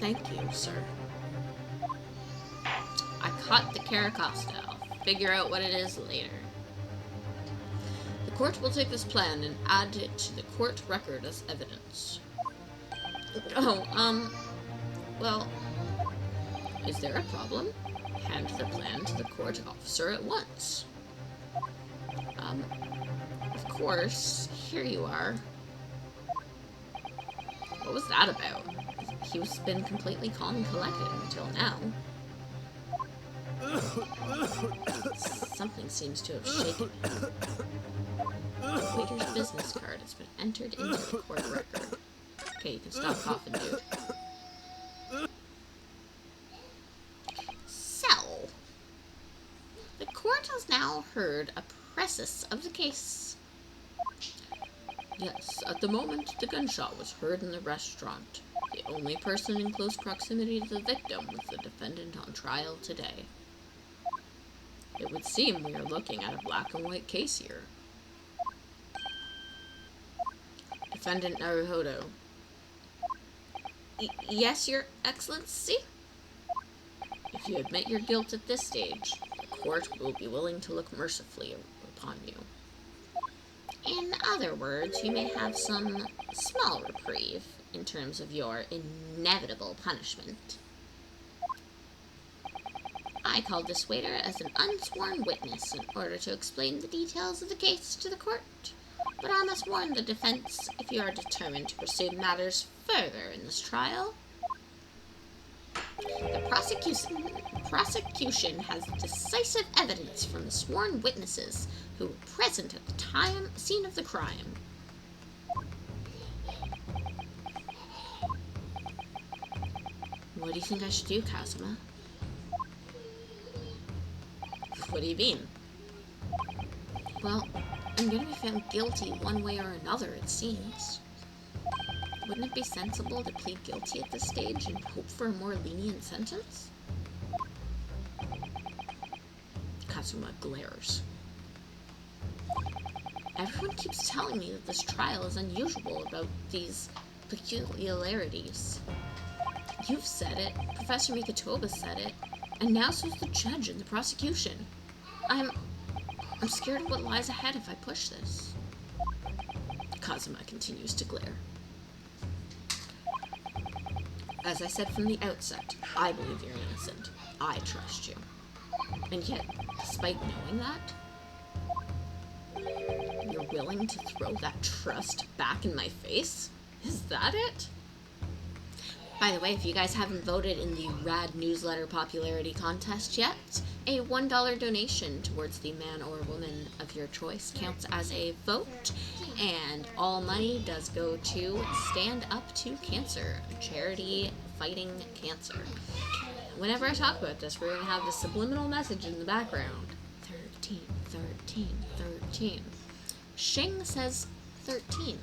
Thank you, sir. I caught the Cara Costa. I'll figure out what it is later. The court will take this plan and add it to the court record as evidence. Oh, well, is there a problem? Hand the plan to the court officer at once. Of course, here you are. What was that about? He's been completely calm and collected until now. Something seems to have shaken him. The waiter's business card has been entered into the court record. Okay, you can stop coughing, dude. So, the court has now heard a precis of the case. Yes, at the moment the gunshot was heard in the restaurant. The only person in close proximity to the victim was the defendant on trial today. It would seem we are looking at a black and white case here. Defendant Naruhodo. Yes, Your Excellency? If you admit your guilt at this stage, the court will be willing to look mercifully upon you. In other words, you may have some small reprieve in terms of your inevitable punishment. I called this waiter as an unsworn witness in order to explain the details of the case to the court, but I must warn the defense if you are determined to pursue matters further in this trial. The prosecution has decisive evidence from the sworn witnesses who were present at the scene of the crime. What do you think I should do, Kazuma? What do you mean? Well, I'm gonna be found guilty one way or another, it seems. Wouldn't it be sensible to plead guilty at this stage and hope for a more lenient sentence? Kazuma glares. Everyone keeps telling me that this trial is unusual about these peculiarities. You've said it, Professor Mikotoba said it, and now so's the judge and the prosecution. I'm scared of what lies ahead if I push this. Kazuma continues to glare. As I said from the outset, I believe you're innocent. I trust you. And yet, despite knowing that, you're willing to throw that trust back in my face? Is that it? By the way, if you guys haven't voted in the Rad Newsletter Popularity Contest yet, a $1 donation towards the man or woman of your choice counts as a vote, and all money does go to Stand Up to Cancer, a charity fighting cancer. Whenever I talk about this, we're going to have the subliminal message in the background. 13, 13, 13. Shing says 13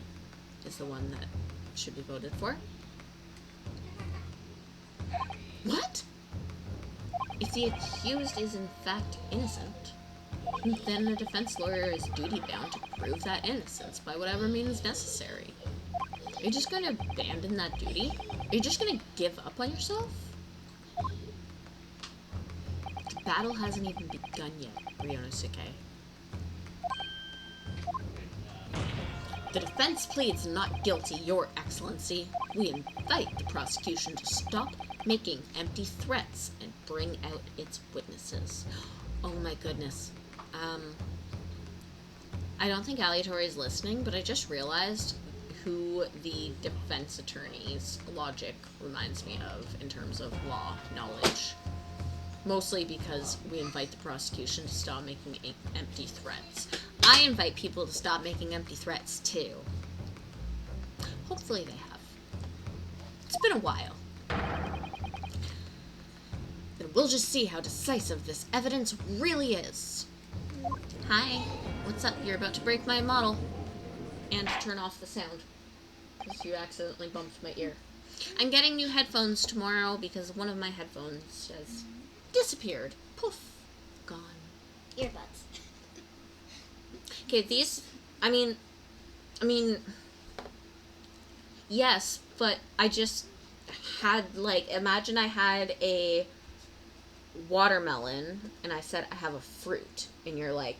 is the one that should be voted for. What? If the accused is in fact innocent, then a defense lawyer is duty-bound to prove that innocence by whatever means necessary. Are you just going to abandon that duty? Are you just going to give up on yourself? The battle hasn't even begun yet, Ryonosuke. The defense pleads not guilty, Your Excellency. We invite the prosecution to stop making empty threats and bring out its witnesses. Oh my goodness. I don't think Alliatori is listening, but I just realized who the defense attorney's logic reminds me of in terms of law knowledge. Mostly because we invite the prosecution to stop making empty threats. I invite people to stop making empty threats, too. Hopefully they have. It's been a while. Then we'll just see how decisive this evidence really is. Hi. What's up? You're about to break my model. And turn off the sound. Because you accidentally bumped my ear. I'm getting new headphones tomorrow because one of my headphones has disappeared. Poof. Gone. Earbuds. Okay, these, I mean, yes, but I just had, like, imagine I had a watermelon, and I said I have a fruit, and you're like,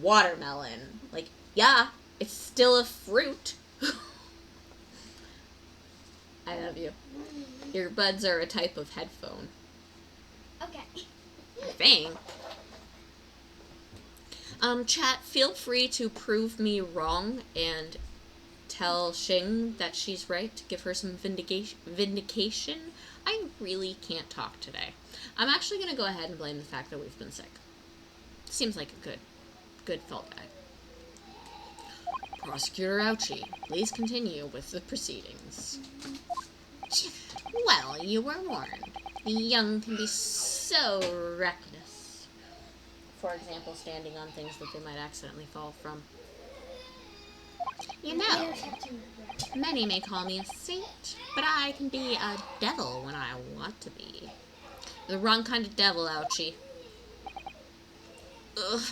watermelon. Like, yeah, it's still a fruit. I love you. Earbuds are a type of headphone. Okay. I think. Chat, feel free to prove me wrong and tell Shing that she's right to give her some vindication. I really can't talk today. I'm actually going to go ahead and blame the fact that we've been sick. Seems like a good fall guy. Prosecutor Ouchie, please continue with the proceedings. Well, you were warned. The young can be so reckless. For example, standing on things that they might accidentally fall from. You know, many may call me a saint, but I can be a devil when I want to be. The wrong kind of devil, Ouchie. Ugh.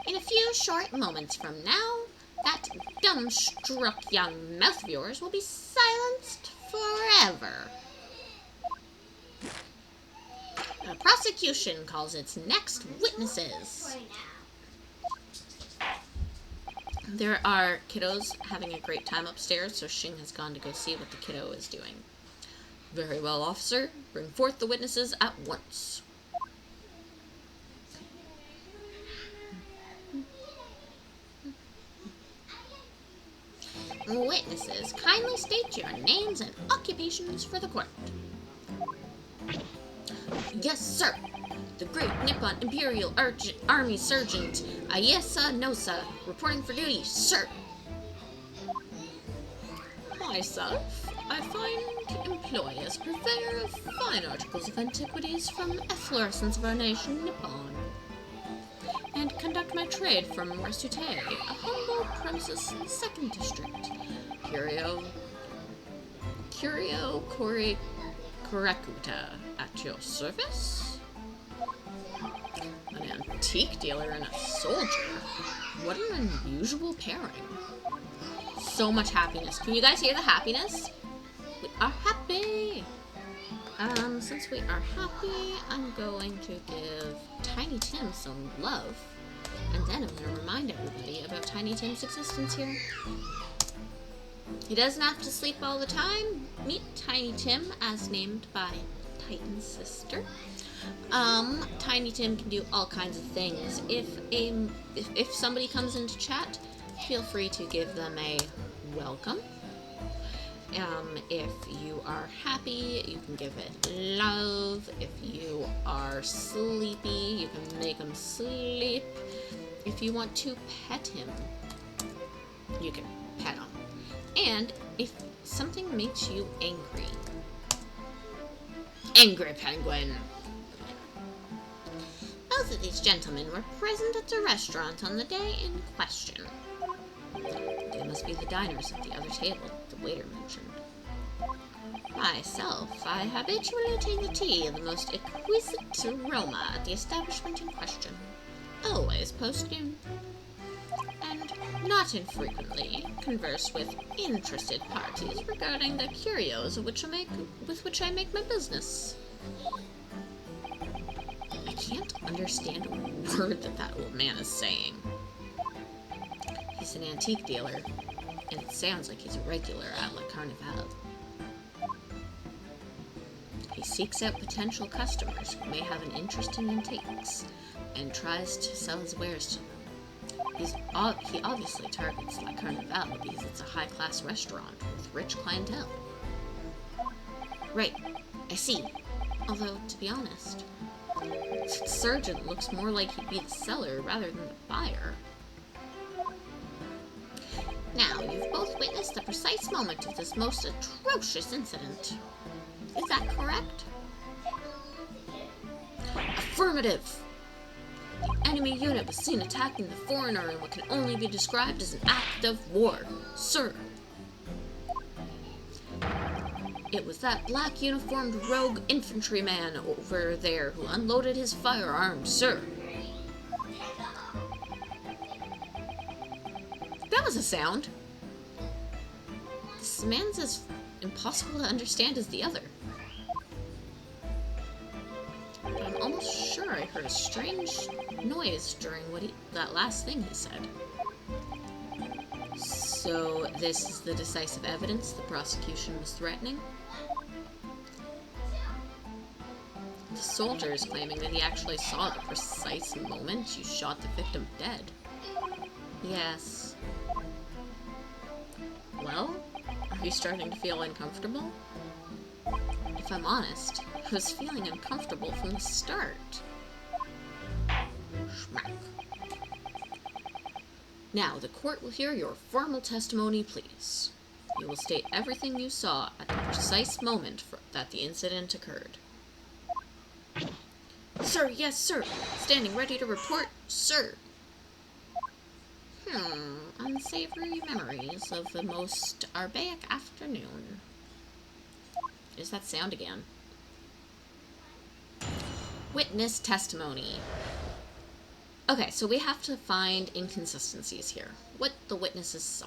In a few short moments from now, that dumbstruck young mouth of yours will be silenced forever. The prosecution calls its next witnesses. There are kiddos having a great time upstairs, so Shing has gone to go see what the kiddo is doing. Very well, officer. Bring forth the witnesses at once. Witnesses, kindly state your names and occupations for the court. Yes, sir. The Great Nippon Imperial Army Sergeant Ayesa Nosa, reporting for duty, sir. Myself, I find employ as purveyor of fine articles of antiquities from efflorescence of our nation, Nippon, and conduct my trade from Resute, a humble premises in the 2nd District. Curio Korekuta at your service? An antique dealer and a soldier? What an unusual pairing. So much happiness. Can you guys hear the happiness? We are happy! Since we are happy, I'm going to give Tiny Tim some love. And then I'm going to remind everybody about Tiny Tim's existence here. He doesn't have to sleep all the time. Meet Tiny Tim, as named by Titan's sister. Tiny Tim can do all kinds of things. If somebody comes into chat, feel free to give them a welcome. If you are happy, you can give it love. If you are sleepy, you can make him sleep. If you want to pet him, you can pet him. And if something makes you angry, Angry Penguin. Both of these gentlemen were present at the restaurant on the day in question. They must be the diners at the other table, the waiter mentioned. Myself, I habitually take the tea in the most exquisite aroma at the establishment in question, always post-noon, and not infrequently converse with interested parties regarding the curios with which I make my business. I can't understand a word that old man is saying. He's an antique dealer, and it sounds like he's a regular at La Carnival. He seeks out potential customers who may have an interest in antiques, and tries to sell his wares to them. He obviously targets La Carnival because it's a high-class restaurant with rich clientele. Right, I see. Although, to be honest, Sergeant looks more like he'd be the seller rather than the buyer. Now, you've both witnessed the precise moment of this most atrocious incident. Is that correct? Affirmative! The enemy unit was seen attacking the foreigner in what can only be described as an act of war, sir. It was that black uniformed rogue infantryman over there who unloaded his firearm, sir. That was a sound. This man's as impossible to understand as the other. But I'm almost sure I heard a strange noise during that last thing he said. So this is the decisive evidence the prosecution was threatening? The soldier is claiming that he actually saw the precise moment you shot the victim dead. Yes. Well, are you starting to feel uncomfortable? If I'm honest, I was feeling uncomfortable from the start. Schmack. Now, the court will hear your formal testimony, please. You will state everything you saw at the precise moment that the incident occurred. Sir, yes, sir. Standing ready to report, sir. Unsavory memories of the most archaic afternoon. There's that sound again. Witness testimony. Okay, so we have to find inconsistencies here. What the witnesses saw.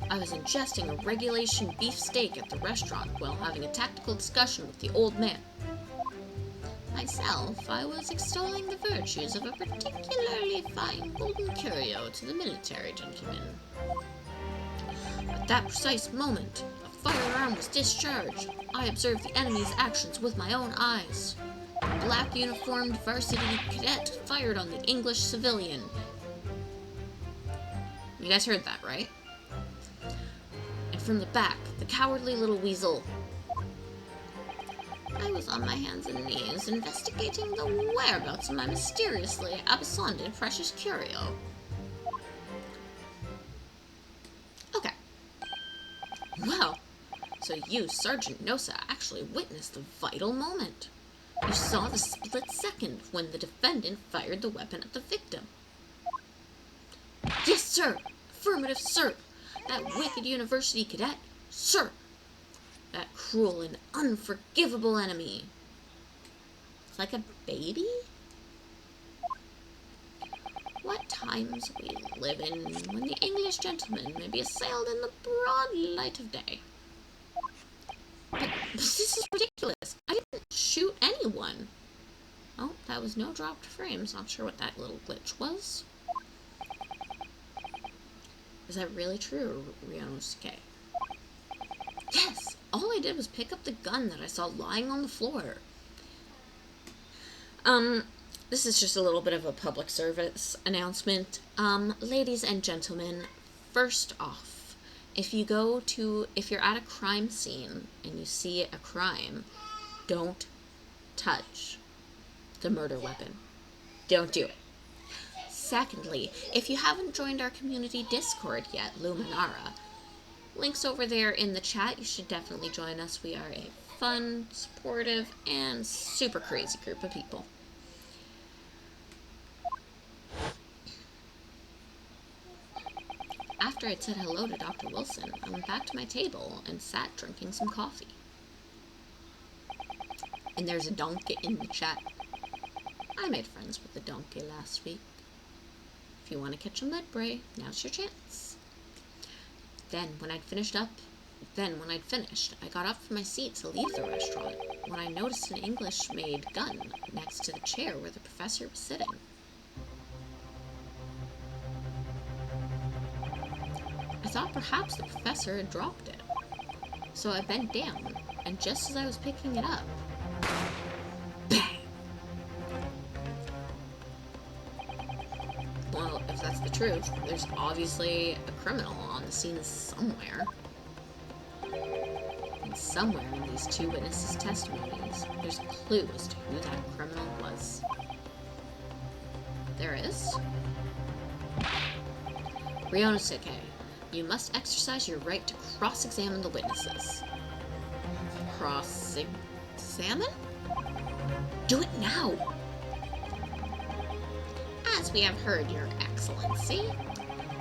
I was ingesting a regulation beef steak at the restaurant while having a tactical discussion with the old man. Myself, I was extolling the virtues of a particularly fine golden curio to the military gentleman. At that precise moment, a firearm was discharged. I observed the enemy's actions with my own eyes. A black uniformed varsity cadet fired on the English civilian. You guys heard that, right? And from the back, the cowardly little weasel. I was on my hands and knees investigating the whereabouts of my mysteriously absconded precious curio. Okay. Well, so you, Sergeant Nosa, actually witnessed the vital moment. You saw the split second when the defendant fired the weapon at the victim. Yes, sir! Affirmative, sir! That wicked university cadet, sir! That cruel and unforgivable enemy. Like a baby? What times we live in when the English gentleman may be assailed in the broad light of day. But this is ridiculous. I didn't shoot anyone. Oh, that was no dropped frames. Not sure what that little glitch was. Is that really true, Ryanosuke? Yes! All I did was pick up the gun that I saw lying on the floor. This is just a little bit of a public service announcement. Ladies and gentlemen, first off, if you're at a crime scene and you see a crime, don't touch the murder weapon. Don't do it. Secondly, if you haven't joined our community Discord yet, Luminara, links over there in the chat. You should definitely join us. We are a fun, supportive, and super crazy group of people. After I'd said hello to Dr. Wilson, I went back to my table and sat drinking some coffee. And there's a donkey in the chat. I made friends with the donkey last week. If you want to catch a mudbray, now's your chance. Then, when I'd finished, I got up from my seat to leave the restaurant when I noticed an English-made gun next to the chair where the professor was sitting. I thought perhaps the professor had dropped it. So I bent down, and just as I was picking it up, bang! Well, if that's the truth, there's obviously a criminal on the scene somewhere. And somewhere in these two witnesses' testimonies, there's a clue as to who that criminal was. There is? Ryanosuke, you must exercise your right to cross-examine the witnesses. Cross-examine? Do it now! As we have heard, Your Excellency,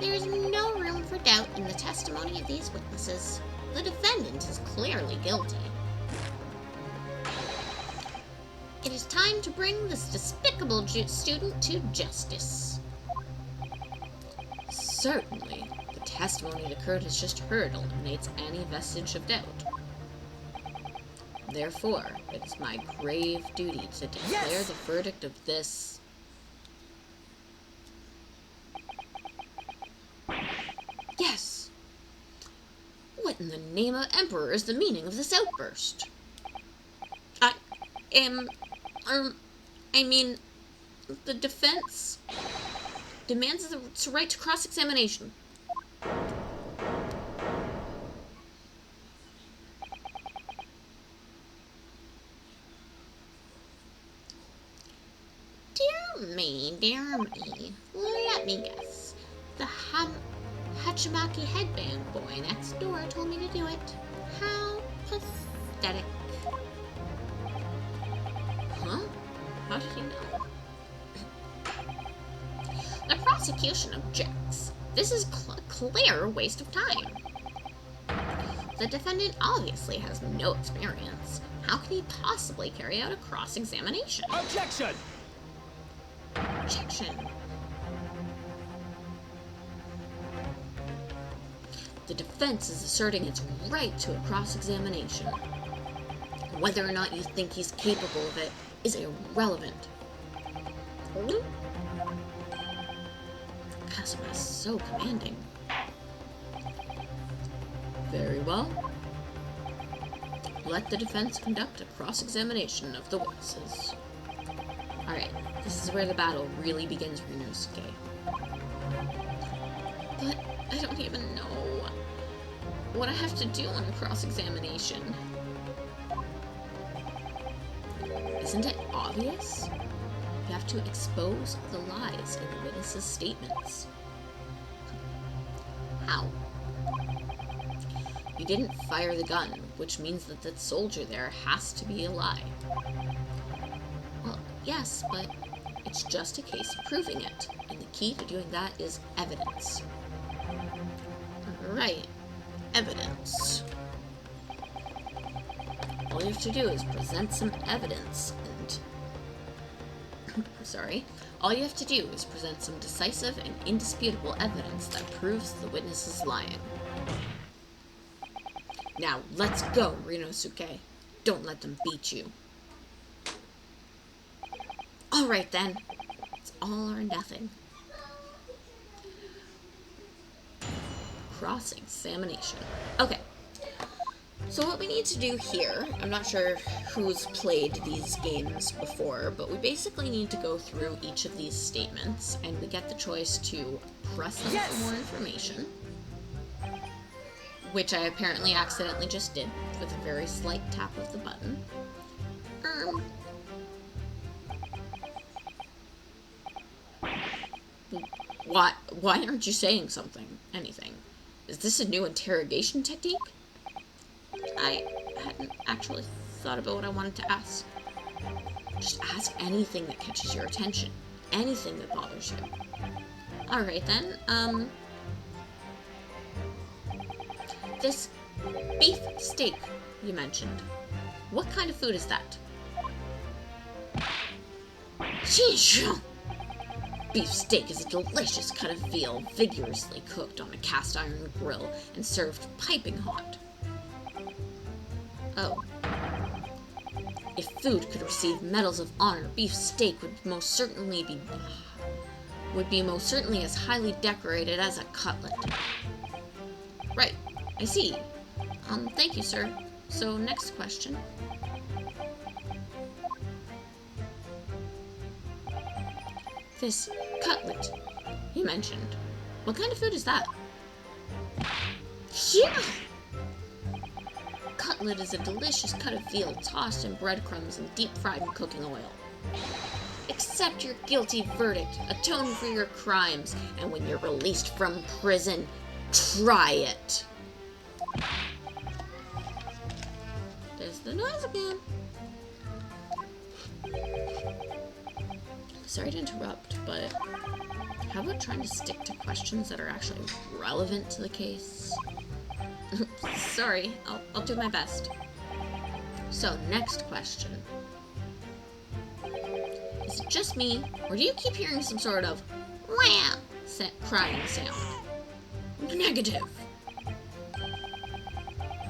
there is no room for doubt in the testimony of these witnesses. The defendant is clearly guilty. It is time to bring this despicable student to justice. Certainly, the testimony that Kurt has just heard eliminates any vestige of doubt. Therefore, it is my grave duty to declare the verdict of this... Yes! What in the name of Emperor is the meaning of this outburst? The defense demands the right to cross-examination. Dear me. Let me guess. The Hachimaki headband boy next door told me to do it. How pathetic. Huh? How did he know? The prosecution objects. This is a clear waste of time. The defendant obviously has no experience. How can he possibly carry out a cross-examination? Objection! Objection. The defense is asserting its right to a cross-examination. Whether or not you think he's capable of it is irrelevant. Kazuma is so commanding. Very well. Let the defense conduct a cross-examination of the witnesses. Alright, this is where the battle really begins, Ryanosuke. But I don't even know what I have to do on a cross-examination. Isn't it obvious? You have to expose the lies in the witnesses' statements. How? You didn't fire the gun, which means that that soldier there has to be a lie. Well, yes, but it's just a case of proving it, and the key to doing that is evidence. Right, evidence. All you have to do is present some evidence, and... sorry. All you have to do is present some decisive and indisputable evidence that proves the witness is lying. Now, let's go, Rinosuke. Don't let them beat you. Alright then. It's all or nothing. Cross-examination. Okay. So what we need to do here, I'm not sure who's played these games before, but we basically need to go through each of these statements, and we get the choice to press them for more information, which I apparently accidentally just did with a very slight tap of the button. Why aren't you saying anything? Is this a new interrogation technique? I hadn't actually thought about what I wanted to ask. Just ask anything that catches your attention. Anything that bothers you. Alright then, this beef steak you mentioned. What kind of food is that? Sheesh! Beef steak is a delicious cut of veal, vigorously cooked on a cast iron grill and served piping hot. Oh. If food could receive medals of honor, beef steak would most certainly be as highly decorated as a cutlet. Right, I see. Thank you, sir. So, next question. This cutlet you mentioned. What kind of food is that? Yeah! Cutlet is a delicious cut of veal tossed in breadcrumbs and deep fried in cooking oil. Accept your guilty verdict, atone for your crimes, and when you're released from prison, try it. There's the noise again. Sorry to interrupt, but how about trying to stick to questions that are actually relevant to the case? Sorry, I'll do my best. So, next question. Is it just me, or do you keep hearing some sort of wham crying sound? Negative.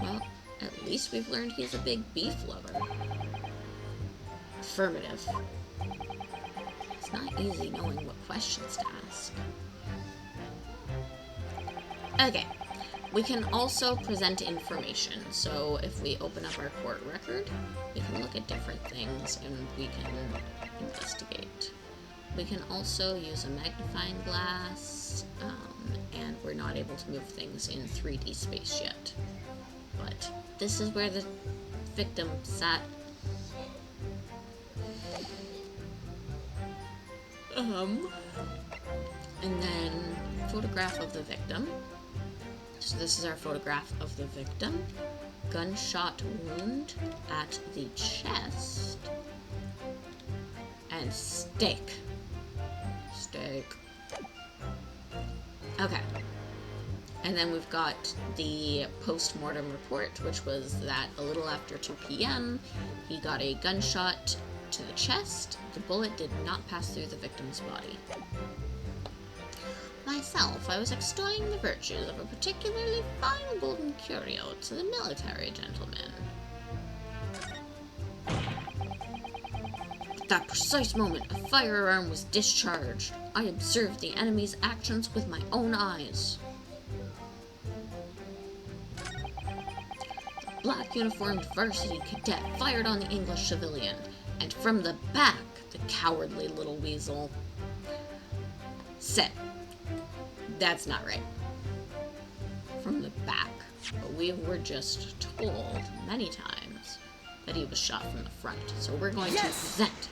Well, at least we've learned he's a big beef lover. Affirmative. It's not easy knowing what questions to ask. Okay. We can also present information, so if we open up our court record, we can look at different things and we can investigate. We can also use a magnifying glass, and we're not able to move things in 3D space yet. But this is where the victim sat. And then photograph of the victim. So this is our photograph of the victim. Gunshot wound at the chest. And steak. Steak. Okay. And then we've got the post-mortem report, which was that a little after 2 p.m., he got a gunshot to the chest. The bullet did not pass through the victim's body. Myself, I was extolling the virtues of a particularly fine golden curio to the military gentleman. At that precise moment, a firearm was discharged. I observed the enemy's actions with my own eyes. The black-uniformed varsity cadet fired on the English civilian, and from the back, the cowardly little weasel said, "That's not right." From the back. But we were just told many times that he was shot from the front. So we're going to present.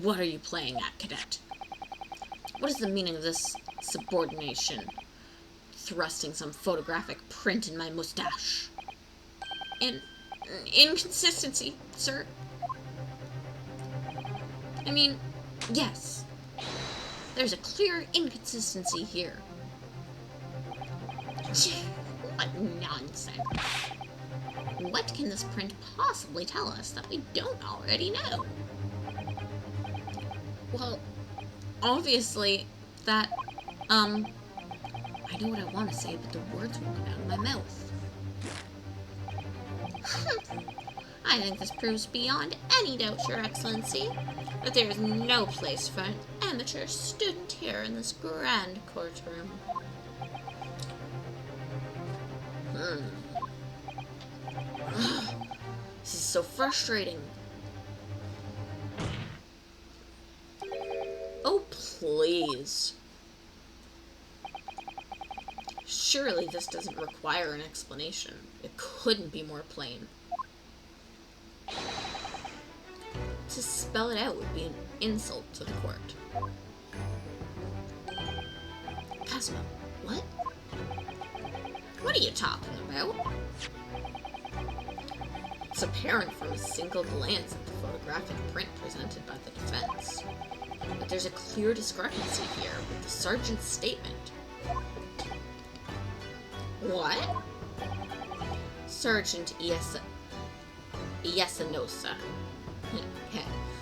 What are you playing at, Cadet? What is the meaning of this subordination? Thrusting some photographic print in my mustache. Inconsistency, sir. I mean, yes. There's a clear inconsistency here. What nonsense. What can this print possibly tell us that we don't already know? Well, obviously, that, I know what I want to say, but the words won't come out of my mouth. I think this proves beyond any doubt, Your Excellency, that there is no place for an amateur student here in this grand courtroom. This is so frustrating. Oh, please. Surely this doesn't require an explanation. It couldn't be more plain. To spell it out would be an insult to the court. Kazuma, what? What are you talking about? It's apparent from a single glance at the photographic print presented by the defense. But there's a clear discrepancy here with the sergeant's statement. What? Sergeant Iesanosa.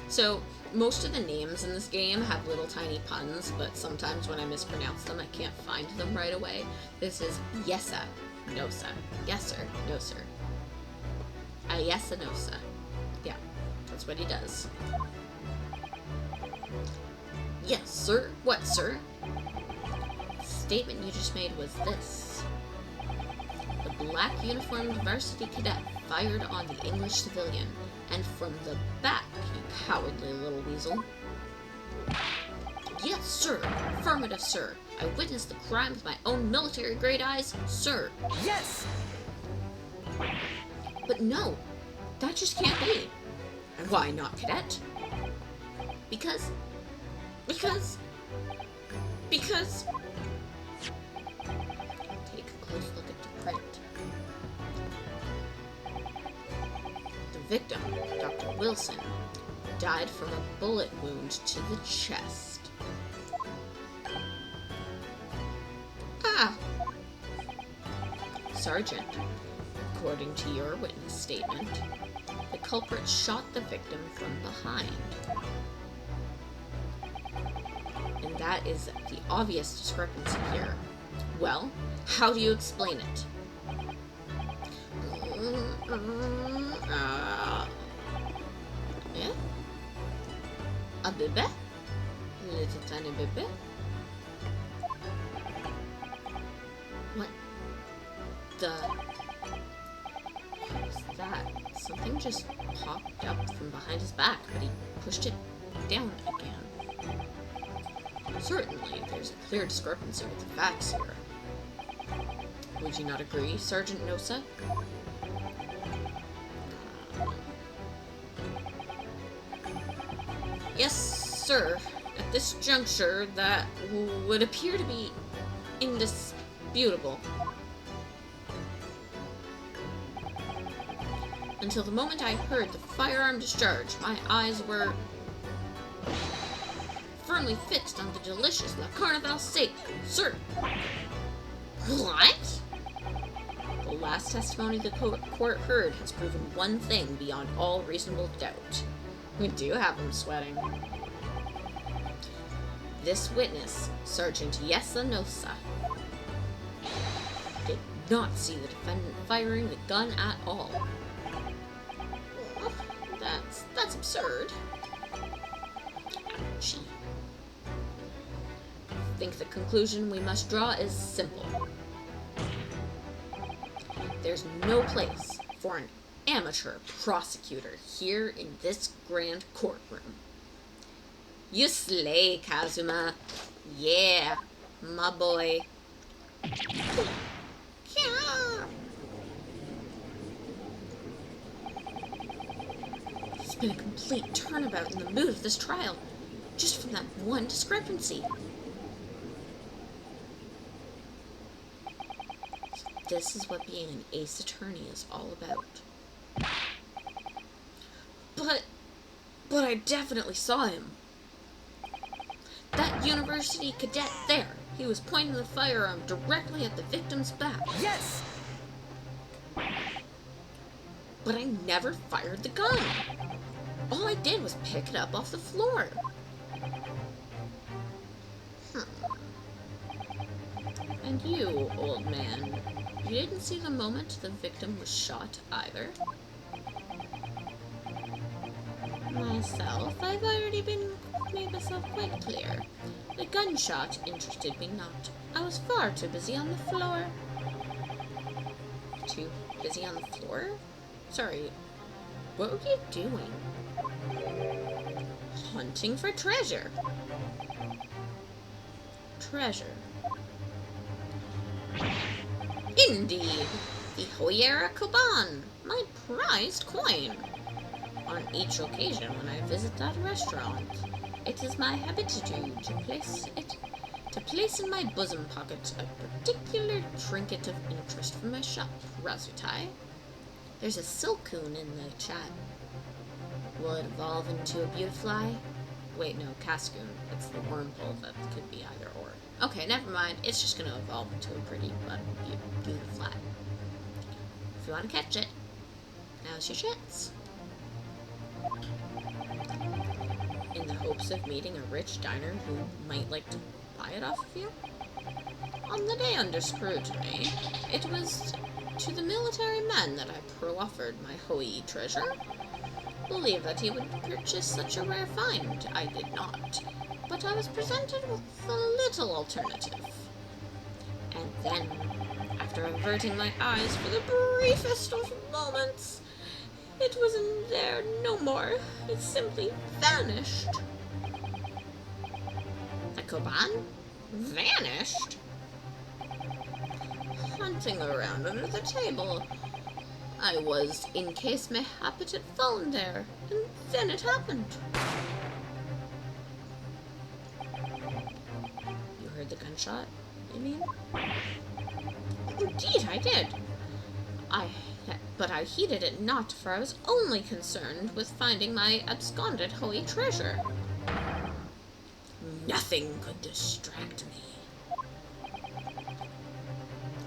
So, most of the names in this game have little tiny puns, but sometimes when I mispronounce them, I can't find them right away. This is Yesa Nosa. Yes, sir. No, sir. Iesanosa. Yeah, that's what he does. Yes, sir. What, sir? The statement you just made was this. The black uniformed varsity cadet fired on the English civilian, and from the back, you cowardly little weasel. Yes, sir. Affirmative, sir. I witnessed the crime with my own military-grade eyes, sir. Yes! But no, that just can't be. And why not, cadet? Because... Take a close look at the print. The victim, Dr. Wilson, died from a bullet wound to the chest. Ah! Sergeant, according to your witness statement, the culprit shot the victim from behind. And that is the obvious discrepancy here. Well, how do you explain it? Yeah? A bébé? Little tiny bébé? What the... What was that? Something just popped up from behind his back, but he pushed it down again. Certainly, there's a clear discrepancy with the facts here. Would you not agree, Sergeant Nosa? Yes, sir. At this juncture, that would appear to be indisputable. Until the moment I heard the firearm discharge, my eyes were firmly fixed on the delicious La Carnival steak, sir. What? The last testimony the court heard has proven one thing beyond all reasonable doubt. We do have him sweating. This witness, Sergeant Yesanosa, did not see the defendant firing the gun at all. That's absurd. Ouchie. I think the conclusion we must draw is simple. There's no place for an amateur prosecutor here in this grand courtroom. You slay, Kazuma. Yeah, my boy. This been a complete turnabout in the mood of this trial, just from that one discrepancy. This is what being an ace attorney is all about. But I definitely saw him. That university cadet there. He was pointing the firearm directly at the victim's back. Yes! But I never fired the gun. All I did was pick it up off the floor. And you, old man, you didn't see the moment the victim was shot either? Myself, I've already made myself quite clear. The gunshot interested me not. I was far too busy on the floor. Too busy on the floor? Sorry, what were you doing? Hunting for treasure. Treasure. Indeed, the Hoyera Koban, my prized coin. On each occasion when I visit that restaurant, it is my habitude to place in my bosom pocket a particular trinket of interest from my shop, Razutai. There's a silcoon in the chat. Will it evolve into a beautifly? Wait, no, cascoon. It's the wormhole that could be either or. Okay, never mind. It's just gonna evolve into a pretty beautifly. If you want to catch it, now's your chance. In the hopes of meeting a rich diner who might like to buy it off of you? On the day under scrutiny, it was to the military man that I proffered my Hoi treasure. Believe that he would purchase such a rare find. I did not, but I was presented with a little alternative. And then, after averting my eyes for the briefest of moments, it wasn't there no more. It simply vanished. The Koban? Vanished? Hunting around under the table. I was, in case mayhap it had fallen there, and then it happened. You heard the gunshot, you mean? Indeed, I did. But I heeded it not, for I was only concerned with finding my absconded Hoi treasure. Nothing could distract me.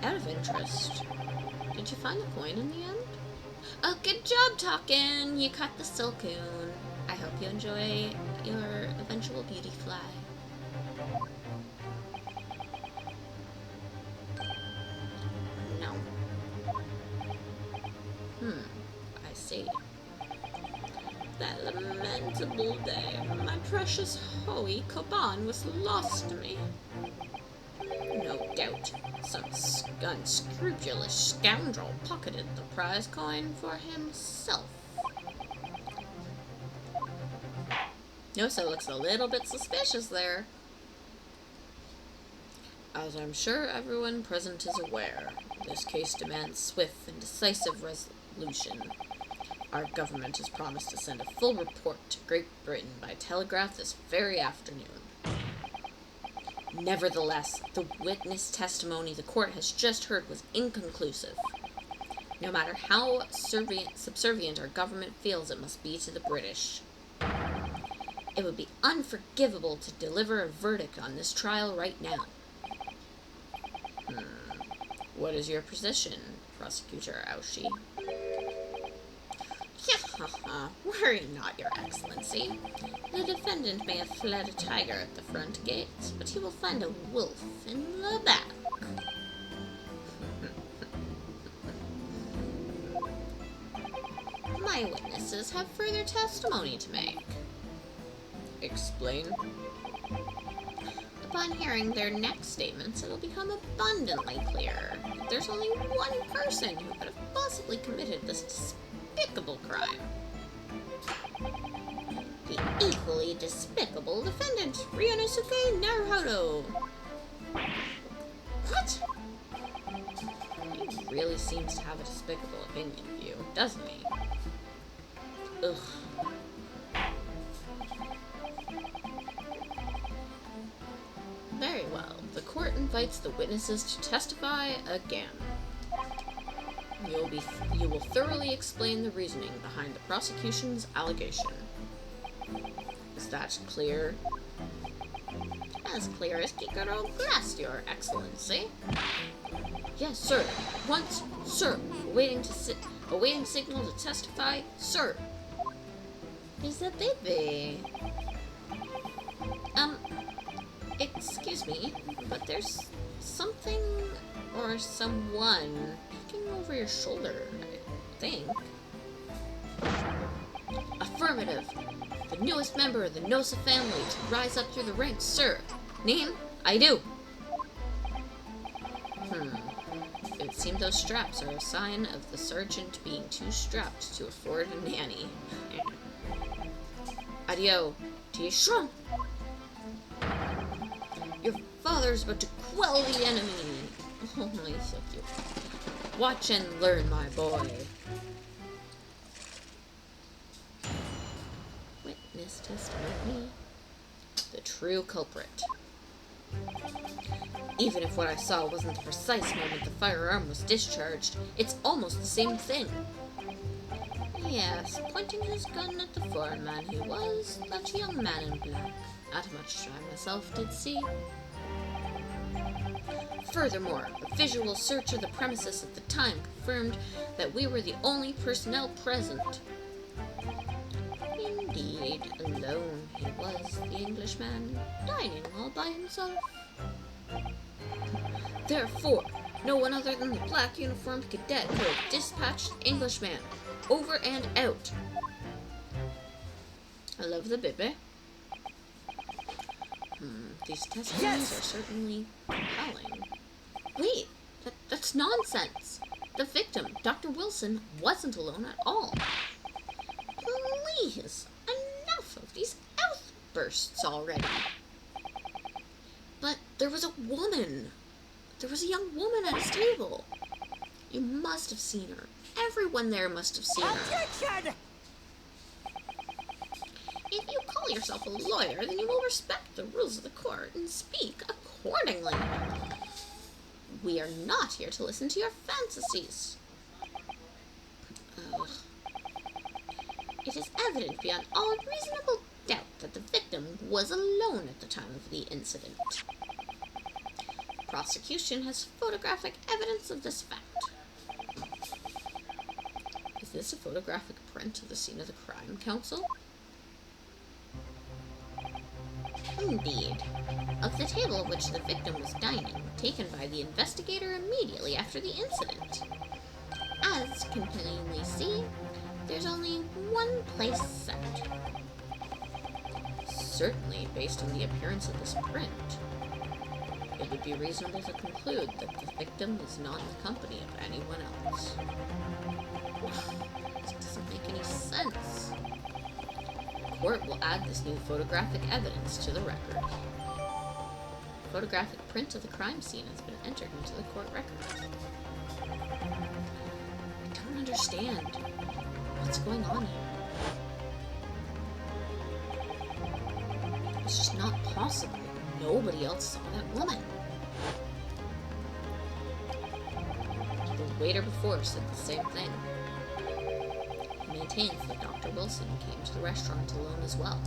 Out of interest, did you find the coin in the end? Oh, good job, Talkin'. You caught the silcoon. I hope you enjoy your eventual beauty fly. No. I see. That lamentable day, my precious Hoi Koban was lost to me. No doubt, some unscrupulous scoundrel pocketed the prize coin for himself. Nosa looks a little bit suspicious there. As I'm sure everyone present is aware, this case demands swift and decisive resolution. Our government has promised to send a full report to Great Britain by telegraph this very afternoon. Nevertheless, the witness testimony the court has just heard was inconclusive. No matter how subservient our government feels it must be to the British, it would be unforgivable to deliver a verdict on this trial right now. What is your position, Prosecutor Aoshi? Worry not, Your Excellency. The defendant may have fled a tiger at the front gate, but he will find a wolf in the back. My witnesses have further testimony to make. Explain. Upon hearing their next statements, it will become abundantly clear that there's only one person who could have possibly committed this despicable crime. The equally despicable defendant, Ryunosuke Naruhodo. What? He really seems to have a despicable opinion of you, doesn't he? Ugh. The court invites the witnesses to testify again. You will thoroughly explain the reasoning behind the prosecution's allegation. Is that clear? As clear as Kikaro glass, Your Excellency. Yes, sir. Once, sir. Awaiting signal to testify, sir. Is that baby? Excuse me, but there's something or someone peeking over your shoulder, I think. Affirmative. The newest member of the Nosa family to rise up through the ranks, sir. Name? I do. It would seem those straps are a sign of the sergeant being too strapped to afford a nanny. Adio, Tishron. Your father's about to quell the enemy. Oh, my, so cute. Watch and learn, my boy. Witness testimony. The true culprit. Even if what I saw wasn't the precise moment the firearm was discharged, it's almost the same thing. Yes, pointing his gun at the foreman he was, that young man in black. Not much I myself did see. Furthermore, a visual search of the premises at the time confirmed that we were the only personnel present. Indeed, alone he was, the Englishman, dining all by himself. Therefore, no one other than the black uniformed cadet could have dispatched the Englishman. Over and out. I love the baby. These testimonies are certainly compelling. Wait, that's nonsense. The victim, Dr. Wilson, wasn't alone at all. Please, enough of these outbursts already. But there was a woman. There was a young woman at his table. You must have seen her. Everyone there must have seen her. Objection! If you call yourself a lawyer, then you will respect the rules of the court and speak accordingly. We are not here to listen to your fantasies. Ugh. It is evident beyond all reasonable doubt that the victim was alone at the time of the incident. The prosecution has photographic evidence of this fact. Is this a photographic print of the scene of the crime, Counsel? Indeed. Of the table at which the victim was dining, taken by the investigator immediately after the incident. As can plainly see, there's only one place set. Certainly, based on the appearance of this print, it would be reasonable to conclude that the victim was not in the company of anyone else. This doesn't make any sense. The court will add this new photographic evidence to the record. A photographic print of the crime scene has been entered into the court record. I don't understand. What's going on here? It's just not possible. Nobody else saw that woman. The waiter before said the same thing. He maintains that Dr. Wilson came to the restaurant alone as well.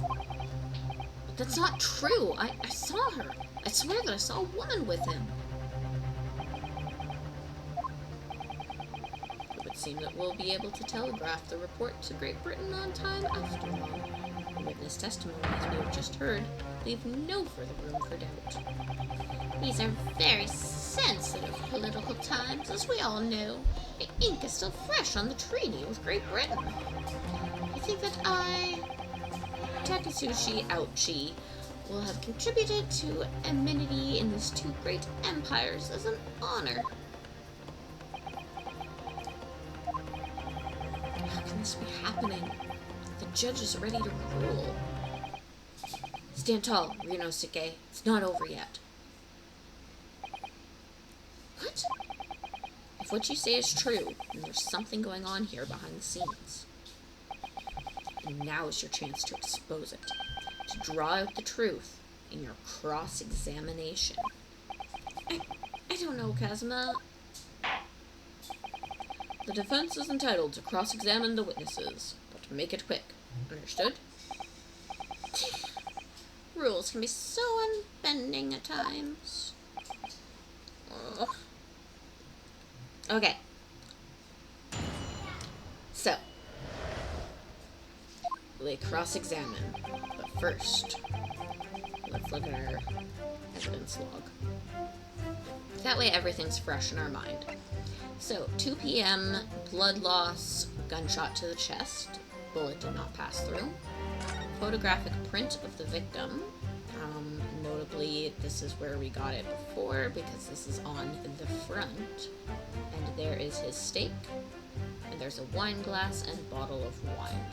But that's not true. I saw her. I swear that I saw a woman with him. It would seem that we'll be able to telegraph the report to Great Britain on time after all. The witness testimony, as we have just heard, leave no further room for doubt. These are very sensitive political times, as we all know. The ink is still fresh on the treaty with Great Britain. I think that I, Takasushi Ouchi, will have contributed to amenity in these two great empires as an honor. How can this be happening? The judge is ready to rule. Stand tall, Ryunosuke. It's not over yet. What? If what you say is true, then there's something going on here behind the scenes. And now is your chance to expose it, to draw out the truth in your cross-examination. I don't know, Kazuma. The defense is entitled to cross-examine the witnesses, but make it quick. Understood? Rules can be so unbending at times. Ugh. Okay. So, we cross-examine, but first, let's look at our evidence log. That way everything's fresh in our mind. So, 2 p.m., blood loss, gunshot to the chest, bullet did not pass through. Photographic print of the victim. Notably, this is where we got it before, because this is on the front. And there is his stake, and there's a wine glass and bottle of wine.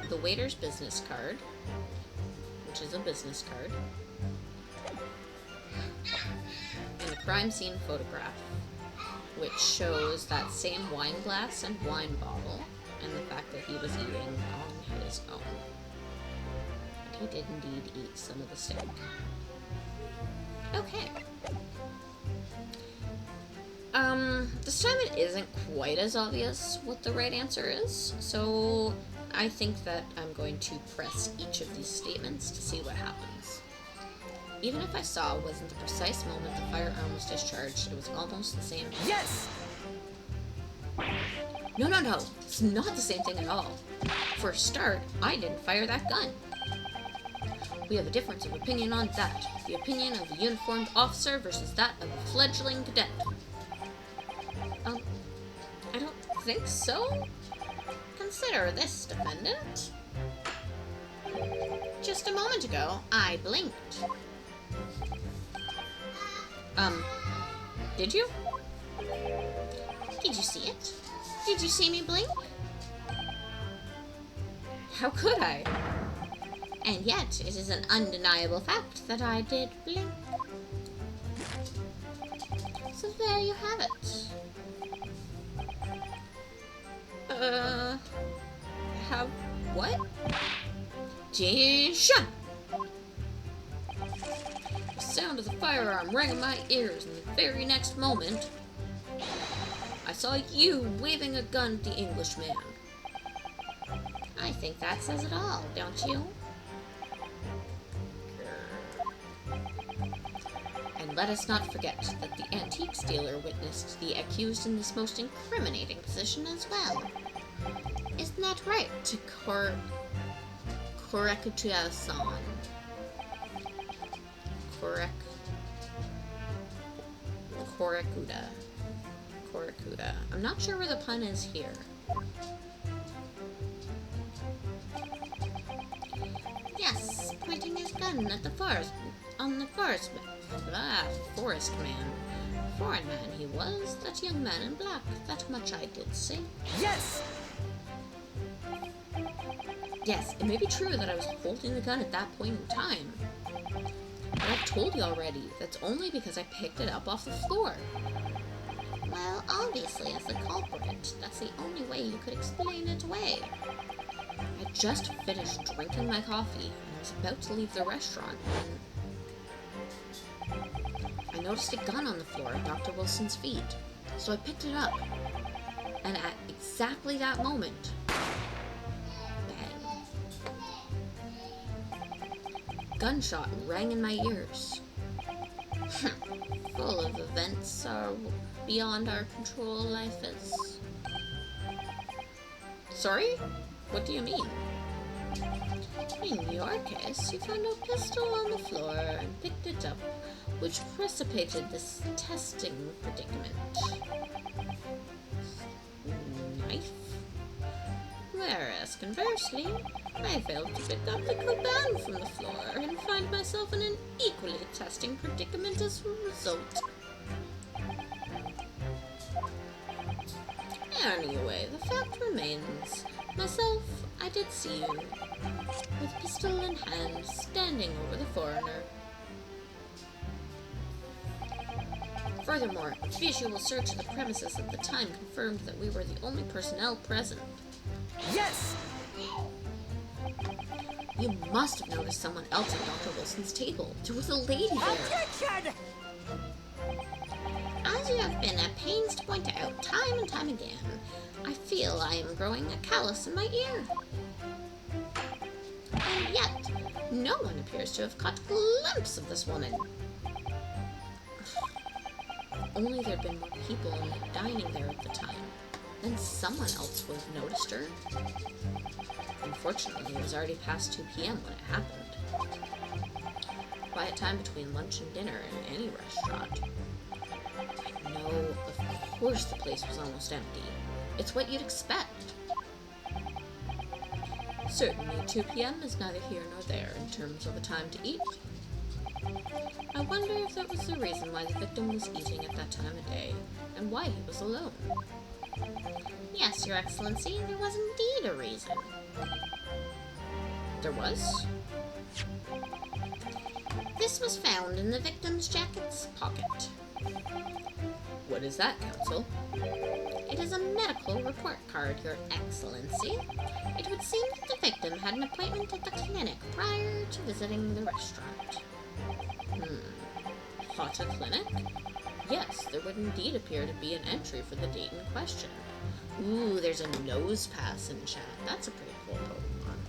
The waiter's business card, which is a business card. And a crime scene photograph, which shows that same wine glass and wine bottle, and the fact that he was eating on his own. And he did indeed eat some of the steak. Okay. This time it isn't quite as obvious what the right answer is, so I think that I'm going to press each of these statements to see what happens. Even if I saw it wasn't the precise moment the firearm was discharged, it was almost the same. Yes! No. It's not the same thing at all. For a start, I didn't fire that gun. We have a difference of opinion on that. The opinion of the uniformed officer versus that of a fledgling cadet. I don't think so. Consider this, defendant. Just a moment ago, I blinked. Did you? Did you see it? Did you see me blink? How could I? And yet, it is an undeniable fact that I did blink. So there you have it. Have what? Jinsha! The sound of the firearm rang in my ears, and the very next moment, I saw you waving a gun at the Englishman. I think that says it all, don't you? And let us not forget that the antiques dealer witnessed the accused in this most incriminating position as well. Isn't that right, Korekutia-san? Korekuda. I'm not sure where the pun is here. Yes, pointing his gun at the forest, forest man. Foreign man he was, that young man in black, that much I did see. Yes! Yes, it may be true that I was holding the gun at that point in time. But I've told you already, that's only because I picked it up off the floor. Well, obviously, as the culprit, that's the only way you could explain it away. I just finished drinking my coffee, and I was about to leave the restaurant when I noticed a gun on the floor at Dr. Wilson's feet. So I picked it up, and at exactly that moment, bang. Gunshot rang in my ears. Full of events are beyond our control, life is. Sorry? What do you mean? In your case, you found a pistol on the floor and picked it up, which precipitated this testing predicament. Knife? Whereas, conversely, I failed to pick up the Kuban from the floor and find myself in an equally testing predicament as a result. Anyway, the fact remains. Myself, I did see you, with pistol in hand, standing over the foreigner. Furthermore, a visual search of the premises at the time confirmed that we were the only personnel present. Yes! You must have noticed someone else at Dr. Wilson's table. There was a lady there. Objection! As you have been at pains to point out time and time again, I feel I am growing a callus in my ear. And yet, no one appears to have caught a glimpse of this woman. Only there'd been more people dining there at the time. Then someone else would have noticed her. Unfortunately, it was already past 2 p.m. when it happened. Quiet time between lunch and dinner in any restaurant. I know, of course the place was almost empty. It's what you'd expect. Certainly, 2 p.m. is neither here nor there in terms of a time to eat. I wonder if that was the reason why the victim was eating at that time of day, and why he was alone. Yes, Your Excellency, there was indeed a reason. There was? This was found in the victim's jacket's pocket. What is that, Counsel? It is a medical report card, Your Excellency. It would seem that the victim had an appointment at the clinic prior to visiting the restaurant. Thought a clinic? Yes, there would indeed appear to be an entry for the date in question. Ooh, there's a nose pass in chat. That's a pretty cool Pokemon.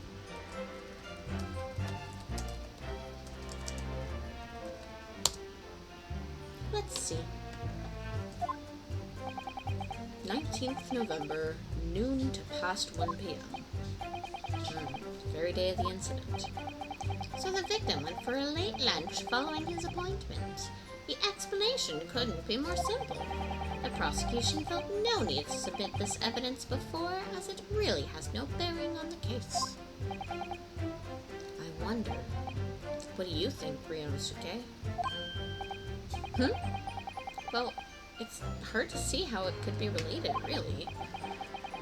Let's see. 19th November, noon to past 1 p.m. Very day of the incident. So the victim went for a late lunch following his appointment. The explanation couldn't be more simple. The prosecution felt no need to submit this evidence before, as it really has no bearing on the case. I wonder, what do you think, Ryonosuke? Well, it's hard to see how it could be related, really.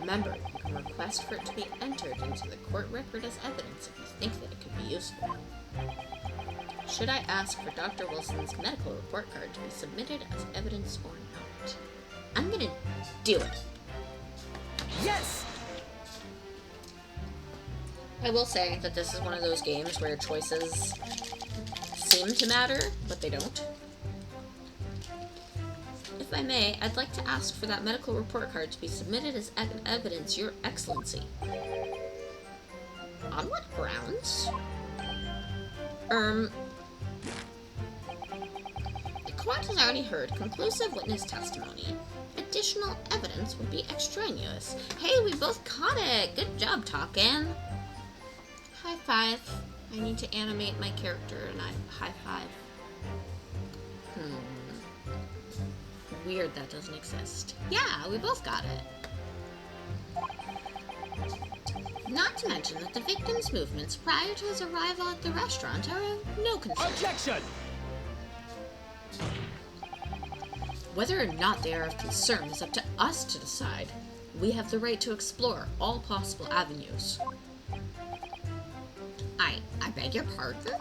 Remember, you can request for it to be entered into the court record as evidence if you think that it could be useful. Should I ask for Dr. Wilson's medical report card to be submitted as evidence or not? I'm gonna do it. Yes! I will say that this is one of those games where choices seem to matter, but they don't. If I may, I'd like to ask for that medical report card to be submitted as evidence, Your Excellency. On what grounds? The court has already heard conclusive witness testimony. Additional evidence would be extraneous. Hey, we both caught it! Good job, Talkin'. High five. I need to animate my character and I high five. Weird that doesn't exist. Yeah, we both got it. Not to mention that the victim's movements prior to his arrival at the restaurant are of no concern. Objection! Whether or not they are of concern is up to us to decide. We have the right to explore all possible avenues. I beg your pardon?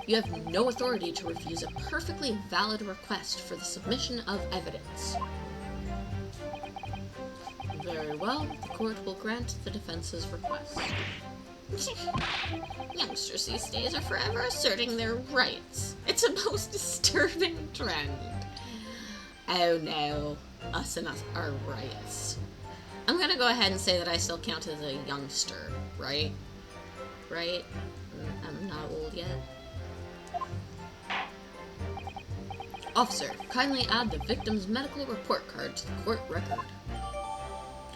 You have no authority to refuse a perfectly valid request for the submission of evidence. Very well, the court will grant the defense's request. Youngsters these days are forever asserting their rights. It's a most disturbing trend. Oh no, us and our rights. I'm gonna go ahead and say that I still count as a youngster, right? Right? I'm not old yet. Officer, kindly add the victim's medical report card to the court record.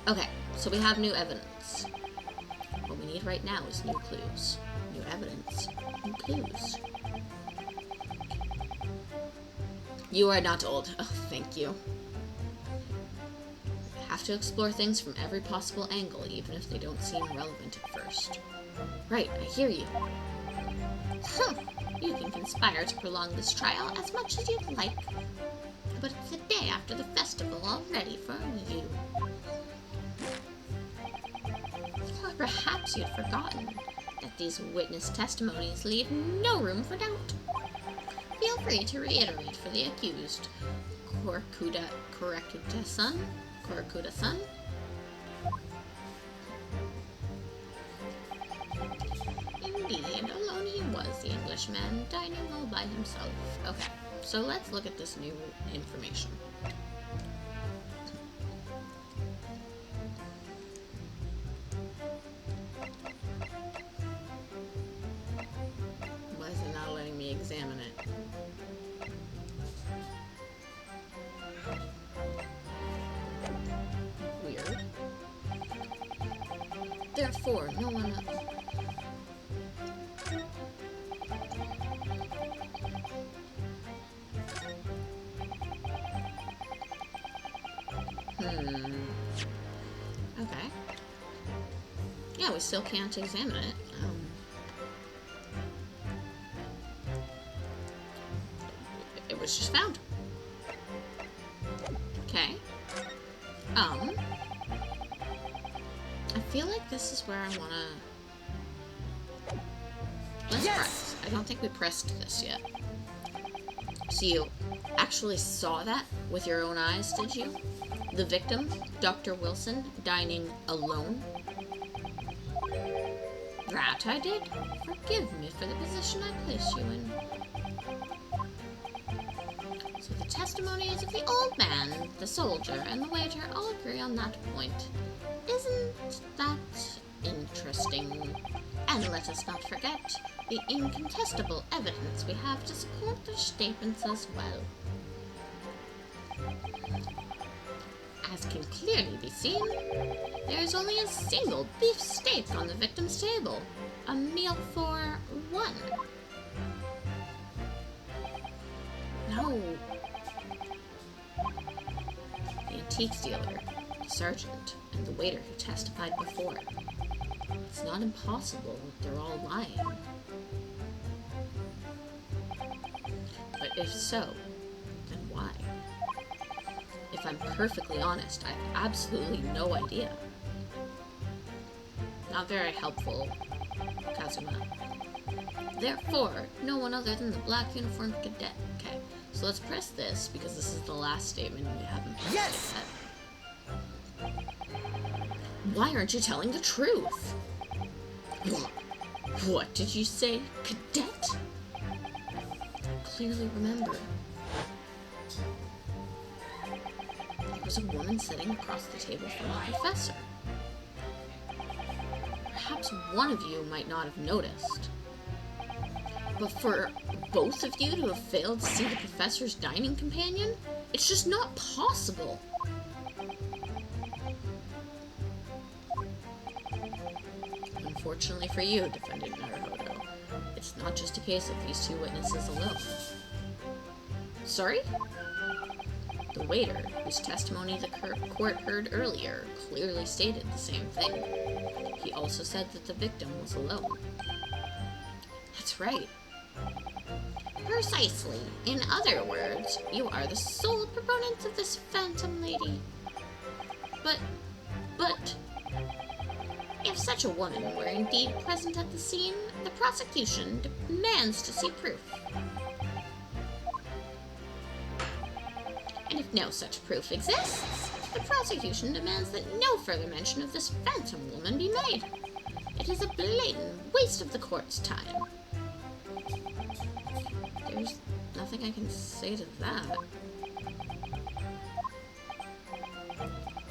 Okay, so we have new evidence. What we need right now is new clues. New evidence. New clues. You are not old. Oh, thank you. Have to explore things from every possible angle, even if they don't seem relevant at first. Right, I hear you. Huh. You can conspire to prolong this trial as much as you'd like. But it's the day after the festival already for you. Or perhaps you'd forgotten that these witness testimonies leave no room for doubt. Feel free to reiterate for the accused. Korakuda-san? English man dining all by himself. Okay, so let's look at this new information. Why is it not letting me examine it? Weird. Therefore, no one... Okay. Yeah, we still can't examine it. It was just found. Okay. I feel like this is where I wanna... Let's press. I don't think we pressed this yet. So you actually saw that with your own eyes, did you? The victim, Dr. Wilson, dining alone? That I did? Forgive me for the position I placed you in. So the testimonies of the old man, the soldier, and the waiter all agree on that point. Isn't that interesting? And let us not forget the incontestable evidence we have to support their statements as well. As can clearly be seen, there is only a single beef steak on the victim's table. A meal for one. No. The antiques dealer, the sergeant, and the waiter who testified before. It's not impossible. They're all lying. But if so, then why? If I'm perfectly honest, I have absolutely no idea. Not very helpful, Kazuma. Therefore, no one other than the black uniformed cadet. Okay, so let's press this, because this is the last statement we haven't pressed yet. Why aren't you telling the truth? What did you say, cadet? I clearly remember. There was a woman sitting across the table from the professor. Perhaps one of you might not have noticed. But for both of you to have failed to see the professor's dining companion, it's just not possible. Unfortunately for you, Defendant Naruhodo, it's not just a case of these two witnesses alone. Sorry? The waiter, whose testimony the court heard earlier, clearly stated the same thing. He also said that the victim was alone. That's right. Precisely. In other words, you are the sole proponent of this phantom lady. But, if such a woman were indeed present at the scene, the prosecution demands to see proof. And if no such proof exists, the prosecution demands that no further mention of this phantom woman be made. It is a blatant waste of the court's time. There's nothing I can say to that.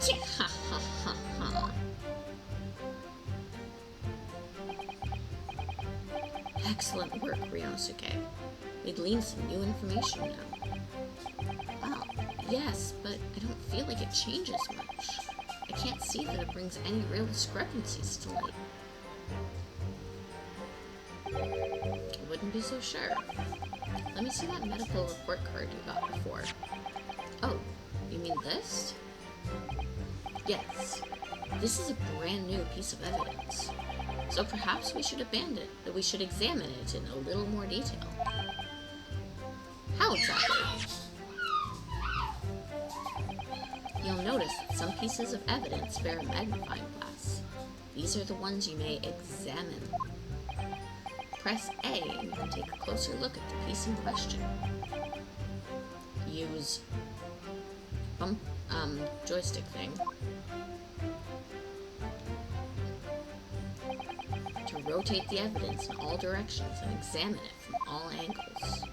Ha ha ha ha. Excellent work, Ryonosuke. We've gleaned some new information now. Wow, yes, but I don't feel like it changes much. I can't see that it brings any real discrepancies to light. I wouldn't be so sure. Let me see that medical report card you got before. Oh, you mean this? Yes. This is a brand new piece of evidence. So perhaps we should examine it in a little more detail. How exactly? You'll notice that some pieces of evidence bear a magnifying glass. These are the ones you may examine. Press A and you can take a closer look at the piece in question. Use joystick thing to to rotate the evidence in all directions and examine it from all angles.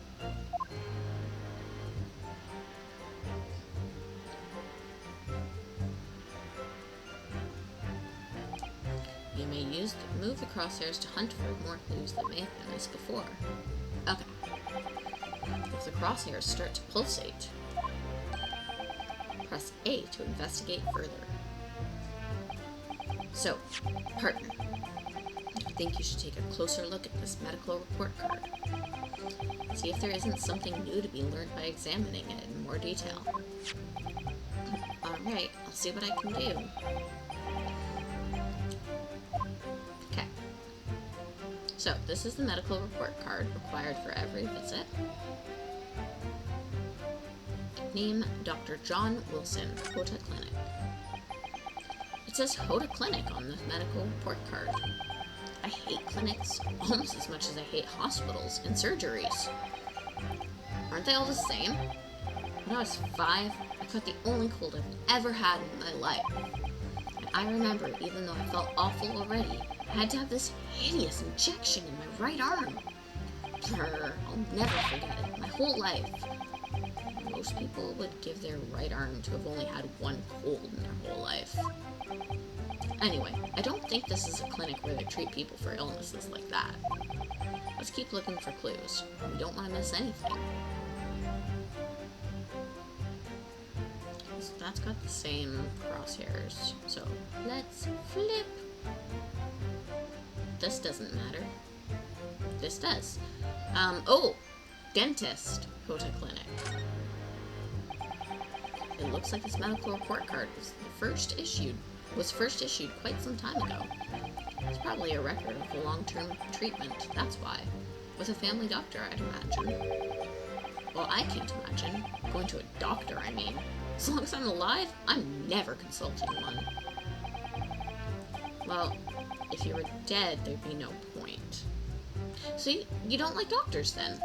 You may move the crosshairs to hunt for more clues that may have been missed before. Okay. If the crosshairs start to pulsate, press A to investigate further. So, partner, I think you should take a closer look at this medical report card. See if there isn't something new to be learned by examining it in more detail. Alright, I'll see what I can do. Okay. So, this is the medical report card required for every visit. Name, Dr. John Wilson, Hota Clinic. It says Hota Clinic on the medical report card. I hate clinics almost as much as I hate hospitals and surgeries. Aren't they all the same? When I was 5, I caught the only cold I've ever had in my life. And I remember, even though I felt awful already, I had to have this hideous injection in my right arm. Brr, I'll never forget it, my whole life. Most people would give their right arm to have only had one cold in their whole life. Anyway, I don't think this is a clinic where they treat people for illnesses like that. Let's keep looking for clues. We don't want to miss anything. So that's got the same crosshairs. So let's flip. This doesn't matter. This does. Oh! Dentist. Hota Clinic. It looks like this medical report card was first issued quite some time ago. It's probably a record of a long-term treatment, that's why. With a family doctor, I'd imagine. Well, I can't imagine. Going to a doctor, I mean. As long as I'm alive, I'm never consulting one. Well, if you were dead, there'd be no point. So you don't like doctors, then?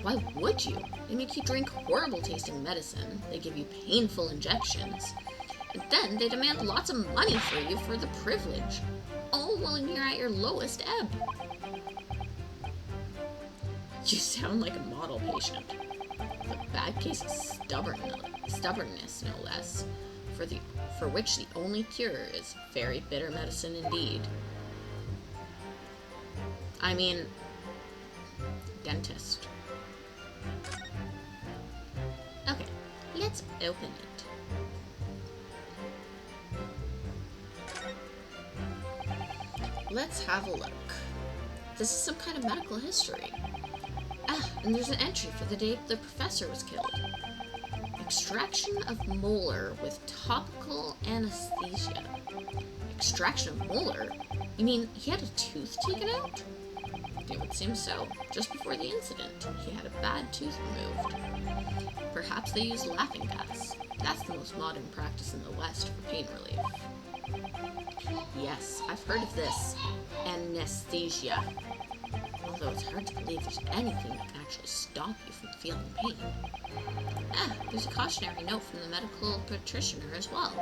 Why would you? They make you drink horrible-tasting medicine, they give you painful injections, and then they demand lots of money for you for the privilege, all while you're at your lowest ebb. You sound like a model patient. A bad case of stubbornness, no less, for which the only cure is very bitter medicine indeed. I mean, dentist. Okay, let's open it. Let's have a look. This is some kind of medical history. Ah, and there's an entry for the day the professor was killed. Extraction of molar with topical anesthesia. Extraction of molar? You mean he had a tooth taken out? It would seem so. Just before the incident, he had a bad tooth removed. Perhaps they used laughing gas. That's the most modern practice in the West for pain relief. Yes, I've heard of this. Anesthesia. Although it's hard to believe there's anything that can actually stop you from feeling pain. Ah, there's a cautionary note from the medical practitioner as well.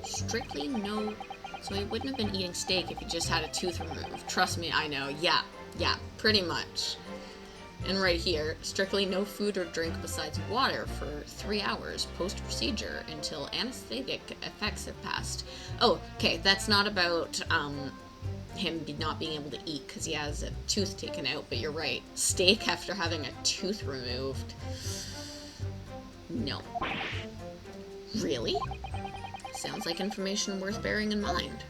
Strictly no... So he wouldn't have been eating steak if he just had a tooth removed. Trust me, I know. Yeah, pretty much. And right here, strictly no food or drink besides water for 3 hours post-procedure until anesthetic effects have passed. Oh, okay, that's not about him not being able to eat because he has a tooth taken out, but you're right. Steak after having a tooth removed. No. Really? Sounds like information worth bearing in mind.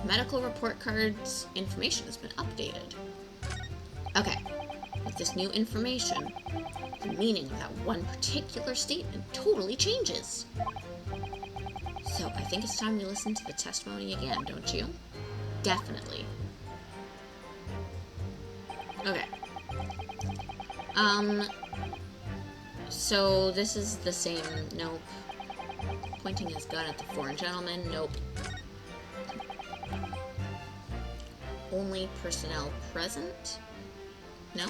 Medical report card's information has been updated. Okay, with this new information, the meaning of that one particular statement totally changes. So I think it's time we listen to the testimony again, don't you? Definitely. Okay. So this is the same, nope. Pointing his gun at the foreign gentleman, nope. Only personnel present? No?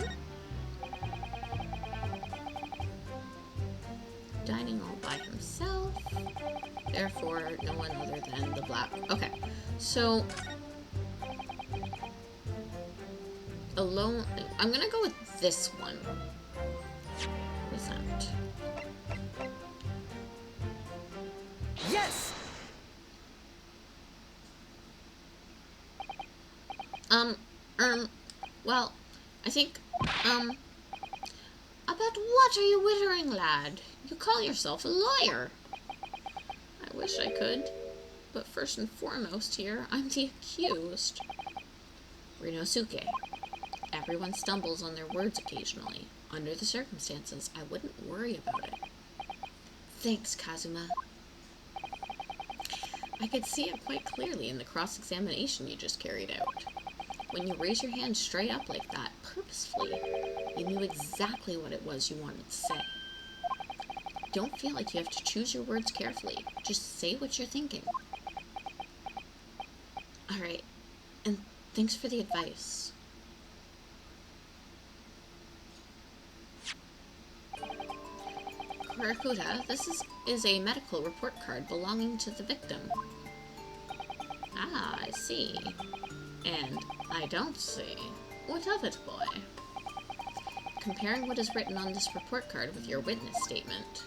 Dining all by himself. Therefore, no one other than the black. Okay, so alone. I'm gonna go with this one. What's that? Yes! Well, I think, about what are you wittering, lad? You call yourself a lawyer. I wish I could, but first and foremost here, I'm the accused. Rinosuke. Everyone stumbles on their words occasionally. Under the circumstances, I wouldn't worry about it. Thanks, Kazuma. I could see it quite clearly in the cross-examination you just carried out. When you raise your hand straight up like that, purposefully, you knew exactly what it was you wanted to say. Don't feel like you have to choose your words carefully. Just say what you're thinking. Alright, and thanks for the advice. Kurakuta, this is a medical report card belonging to the victim. Ah, I see. And I don't see. What of it, boy? Comparing what is written on this report card with your witness statement.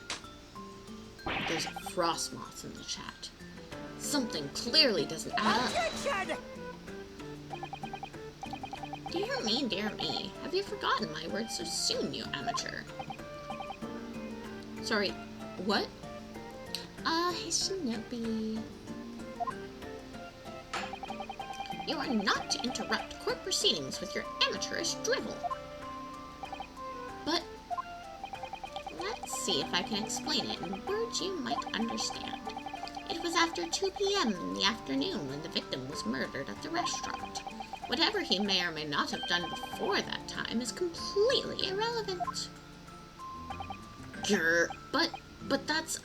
There's a frost moth in the chat. Something clearly doesn't add up. Objection! Dear me. Have you forgotten my words so soon, you amateur? Sorry, what? Shinobi. You are not to interrupt court proceedings with your amateurish drivel. But, let's see if I can explain it in words you might understand. It was after 2 p.m. in the afternoon when the victim was murdered at the restaurant. Whatever he may or may not have done before that time is completely irrelevant. Grr, but that's,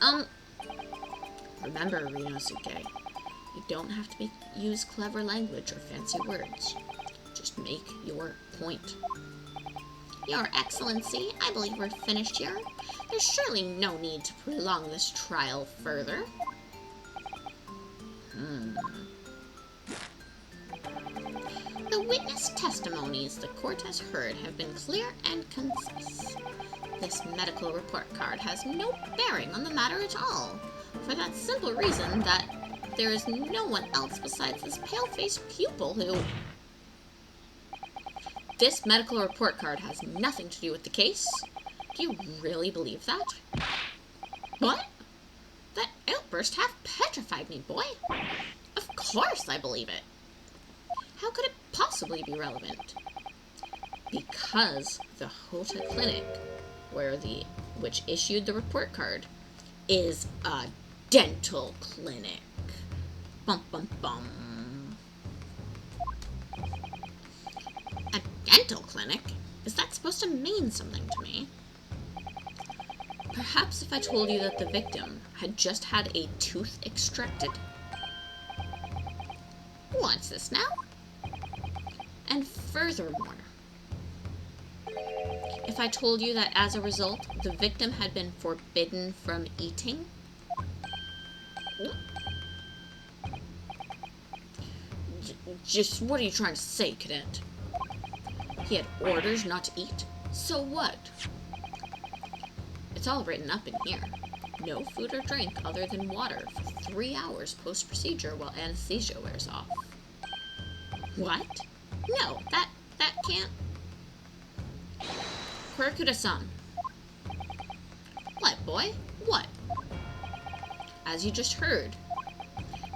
Remember, Rinosuke, you don't have to use clever language or fancy words. Just make your point. Your Excellency, I believe we're finished here. There's surely no need to prolong this trial further. The witness testimonies the court has heard have been clear and concise. This medical report card has no bearing on the matter at all, for that simple reason that there is no one else besides this pale-faced pupil who... This medical report card has nothing to do with the case? Do you really believe that? What? That outburst half petrified me, boy. Of course I believe it. How could it possibly be relevant? Because the Hota Clinic, which issued the report card, is a dental clinic. Bum bum bum. A dental clinic? Is that supposed to mean something to me? Perhaps if I told you that the victim had just had a tooth extracted. What's this now? And furthermore, if I told you that as a result, the victim had been forbidden from eating. Just what are you trying to say, cadet? He had orders not to eat? So what? It's all written up in here. No food or drink other than water for 3 hours post-procedure while anesthesia wears off. What? No, that can't... Kurakuta-san. What, boy? What? As you just heard,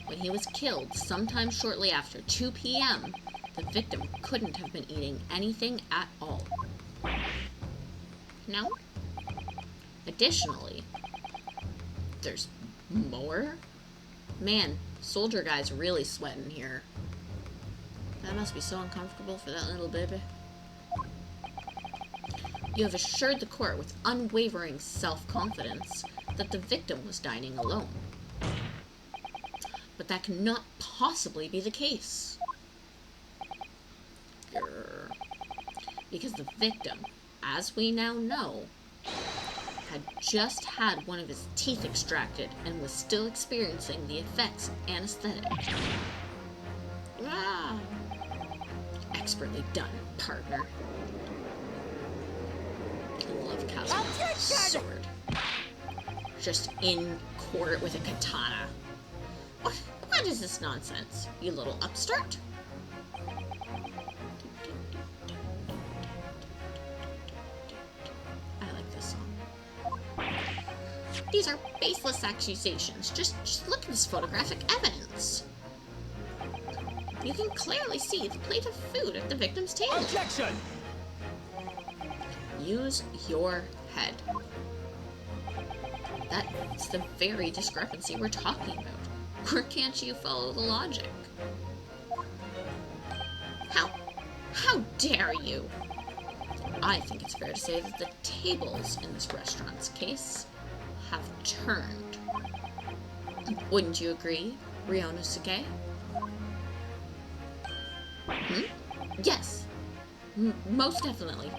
when he was killed sometime shortly after 2 p.m., the victim couldn't have been eating anything at all. No? Additionally, there's more? Man, soldier guy's really sweating here. That must be so uncomfortable for that little baby. You have assured the court with unwavering self-confidence that the victim was dining alone. But that cannot possibly be the case. Grr. Because the victim, as we now know, had just had one of his teeth extracted and was still experiencing the effects of anesthetic. Ah. Expertly done, partner. I love Kazuma's Objection! sword. Just in court with a katana. What is this nonsense, you little upstart? I like this song. These are baseless accusations. Just look at this photographic evidence. You can clearly see the plate of food at the victim's table. Objection! Use your head. That's the very discrepancy we're talking about. Or can't you follow the logic? How dare you? I think it's fair to say that the tables in this restaurant's case have turned. Wouldn't you agree, Ryonosuke? Yes, most definitely.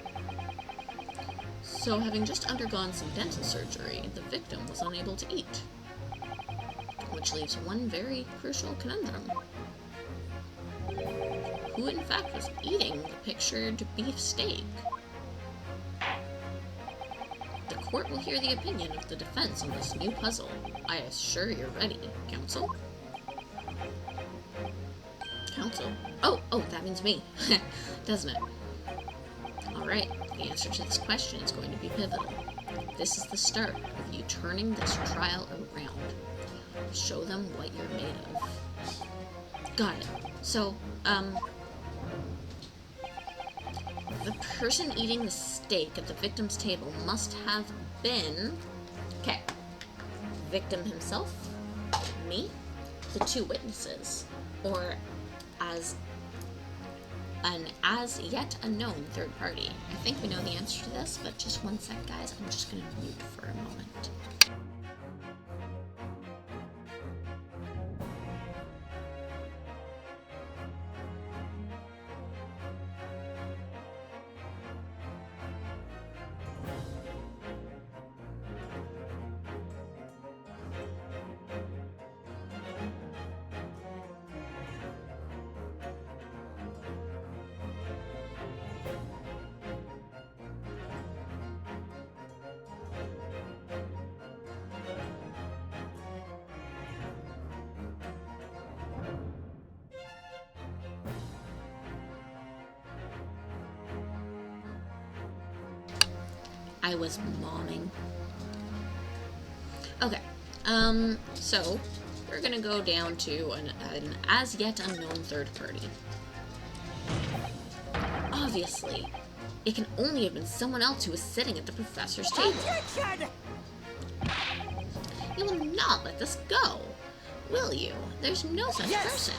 So, having just undergone some dental surgery, the victim was unable to eat. Which leaves one very crucial conundrum. Who in fact was eating the pictured beef steak? The court will hear the opinion of the defense on this new puzzle. I assure you're ready, counsel. Counsel? Oh, that means me, doesn't it? Alright, the answer to this question is going to be pivotal. This is the start of you turning this trial around. Show them what you're made of. Got it. So, the person eating the steak at the victim's table must have been... Okay. Victim himself, me, the two witnesses, or as an as yet unknown third party. I think we know the answer to this, but just one sec, guys. I'm just gonna mute for a moment. I was momming. Okay, so we're gonna go down to an as yet unknown third party. Obviously, it can only have been someone else who was sitting at the professor's table. Objection! You will not let this go, will you? There's no such Yes! person.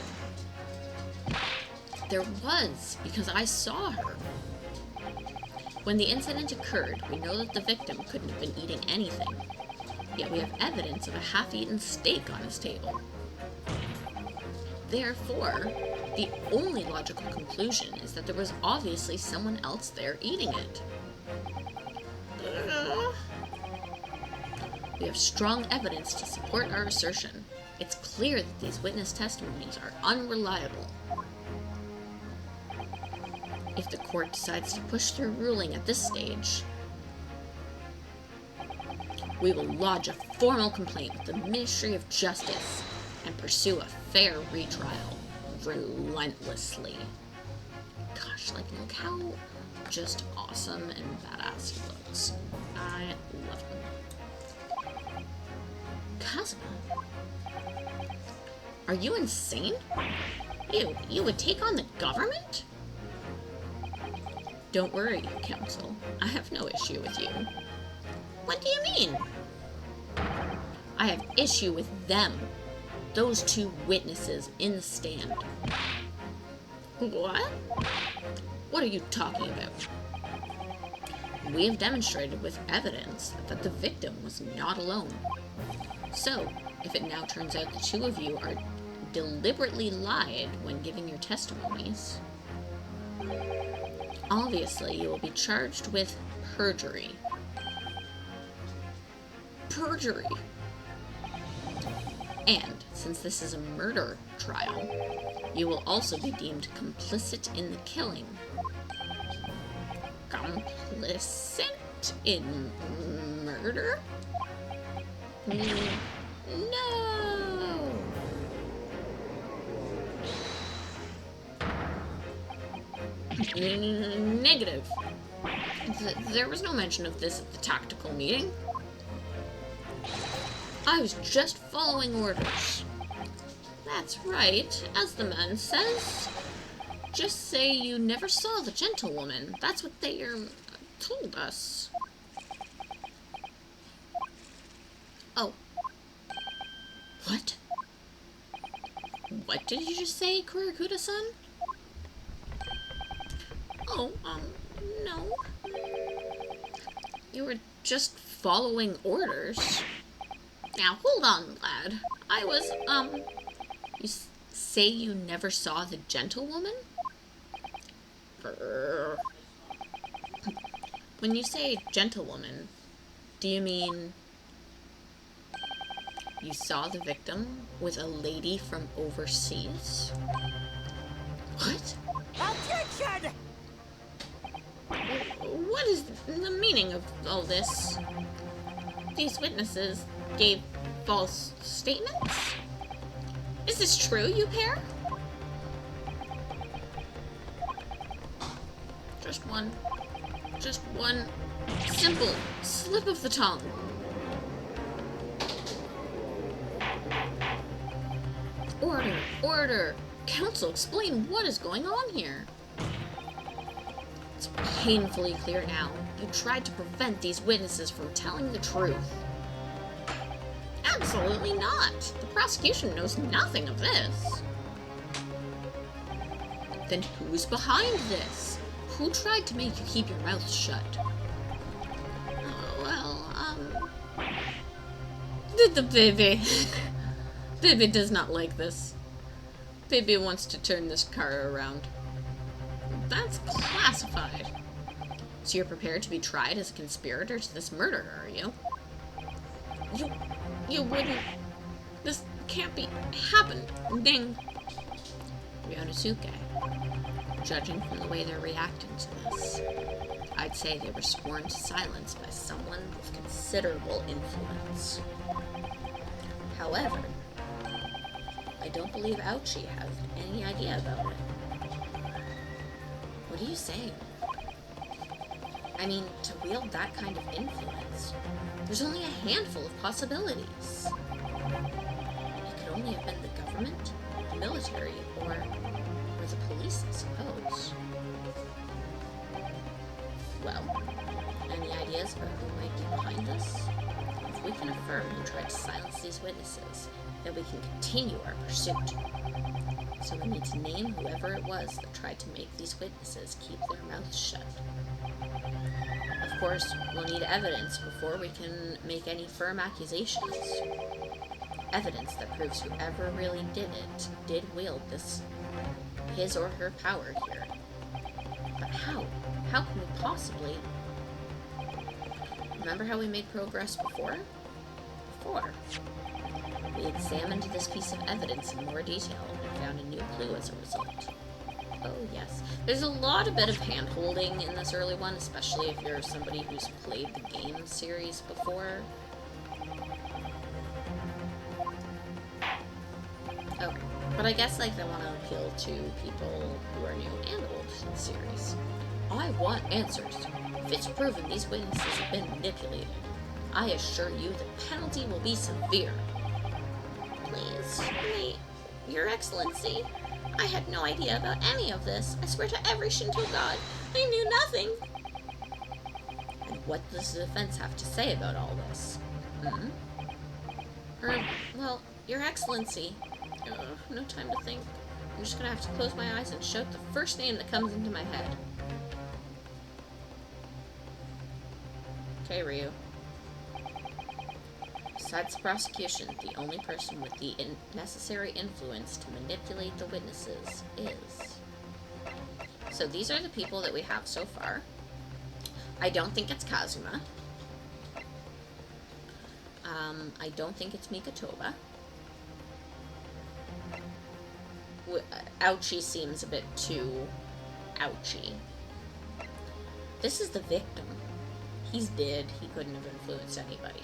There was, because I saw her. When the incident occurred, we know that the victim couldn't have been eating anything. Yet we have evidence of a half-eaten steak on his table. Therefore, the only logical conclusion is that there was obviously someone else there eating it. We have strong evidence to support our assertion. It's clear that these witness testimonies are unreliable. If the court decides to push through ruling at this stage, we will lodge a formal complaint with the Ministry of Justice and pursue a fair retrial relentlessly. Gosh, like, look how just awesome and badass he looks. I love him. Kazuma? Are you insane? You would take on the government? Don't worry, counsel. I have no issue with you. What do you mean? I have issue with them. Those two witnesses in the stand. What? What are you talking about? We have demonstrated with evidence that the victim was not alone. So, if it now turns out the two of you are deliberately lied when giving your testimonies, obviously you will be charged with perjury. Perjury! And, Since this is a murder trial, you will also be deemed complicit in the killing. Complicit in murder? No! Negative. There was no mention of this at the tactical meeting. I was just following orders. That's right, as the man says. Just say you never saw the gentlewoman. That's what they told us. Oh. What? What did you just say, Kurakuda-san? Oh, no. You were just following orders. Now, hold on, lad. I was, you say you never saw the gentlewoman? When you say gentlewoman, do you mean you saw the victim with a lady from overseas? What? Objection! What is the meaning of all this? These witnesses gave false statements? Is this true, you pair? Just one simple slip of the tongue. Order! Counsel, explain what is going on here. It's painfully clear now. You tried to prevent these witnesses from telling the truth. Absolutely not. The prosecution knows nothing of this. Then who's behind this? Who tried to make you keep your mouth shut? Oh, well, the baby. Baby does not like this. Baby wants to turn this car around. That's classified. So you're prepared to be tried as a conspirator to this murder, are you? You wouldn't... This can't be... happening. Ryonosuke. Judging from the way they're reacting to this, I'd say they were sworn to silence by someone with considerable influence. However, I don't believe Ouchie has any idea about it. What are you saying? I mean, to wield that kind of influence, there's only a handful of possibilities. It could only have been the government, the military, or the police, I suppose. Well, any ideas about who might be behind this? If we can affirm who tried to silence these witnesses, then we can continue our pursuit. So we need to name whoever it was that tried to make these witnesses keep their mouths shut. Of course, we'll need evidence before we can make any firm accusations. Evidence that proves whoever really did it did wield his or her power here. But how? How can we possibly... Remember how we made progress before? We examined this piece of evidence in more detail and found a new clue as a result. Oh yes. There's a bit of hand-holding in this early one, especially if you're somebody who's played the game series before. Oh, but I guess, like, they want to appeal to people who are new and old in the series. I want answers. If it's proven these witnesses have been manipulated, I assure you the penalty will be severe. Please, wait, Your Excellency, I had no idea about any of this. I swear to every Shinto god, I knew nothing. And what does the defense have to say about all this? Well, Your Excellency, no time to think. I'm just gonna have to close my eyes and shout the first name that comes into my head. Okay, Ryu. Besides the prosecution, the only person with the necessary influence to manipulate the witnesses is... So these are the people that we have so far. I don't think it's Kazuma. I don't think it's Mikatoba. ouchie seems a bit too ouchie. This is the victim. He's dead. He couldn't have influenced anybody.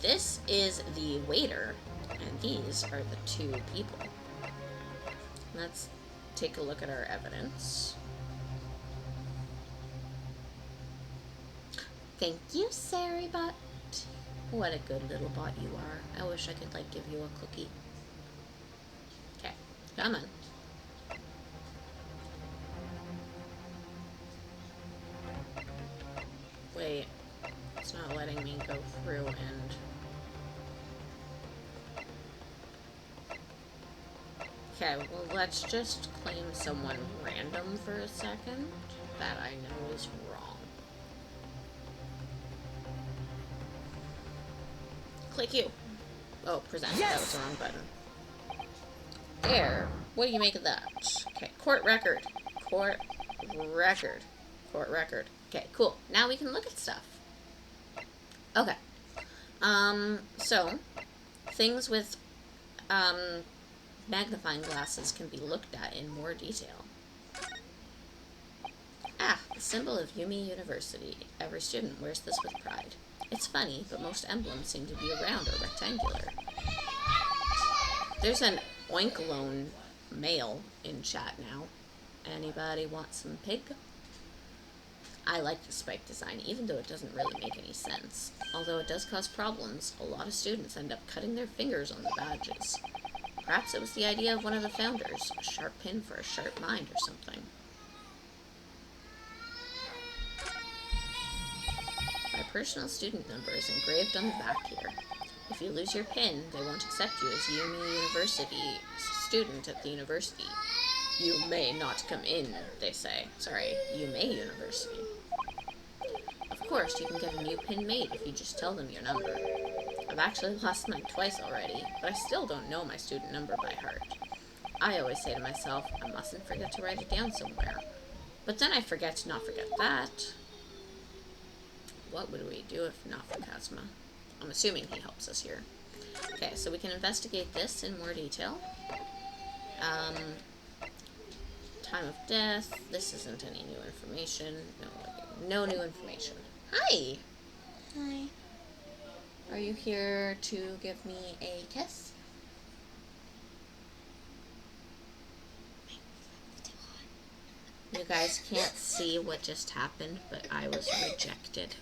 This is the waiter, and these are the two people. Let's take a look at our evidence. Thank you, Sarybot. What a good little bot you are. I wish I could, like, give you a cookie. Okay, come on. Wait, it's not letting me go through and... Okay, well, let's just claim someone random for a second that I know is wrong. Click you. Oh, present. Yes! That was the wrong button. There. What do you make of that? Okay, court record. Court record. Court record. Okay, cool. Now we can look at stuff. Okay. So, things with, magnifying glasses can be looked at in more detail. Ah, the symbol of Yumi University. Every student wears this with pride. It's funny, but most emblems seem to be round or rectangular. There's an oinkalone male in chat now. Anybody want some pig? I like the spike design, even though it doesn't really make any sense. Although it does cause problems, a lot of students end up cutting their fingers on the badges. Perhaps it was the idea of one of the founders, a sharp pin for a sharp mind or something. My personal student number is engraved on the back here. If you lose your pin, they won't accept you as Yumi University student at the university. You may not come in, they say. Sorry, Yume University. Of course, you can get a new pin made if you just tell them your number. I've actually lost mine twice already, but I still don't know my student number by heart. I always say to myself, I mustn't forget to write it down somewhere. But then I forget to not forget that. What would we do if not for Kazuma? I'm assuming he helps us here. Okay, so we can investigate this in more detail. Time of death. This isn't any new information. No new information. Hi! Hi. Are you here to give me a kiss? You guys can't see what just happened, but I was rejected.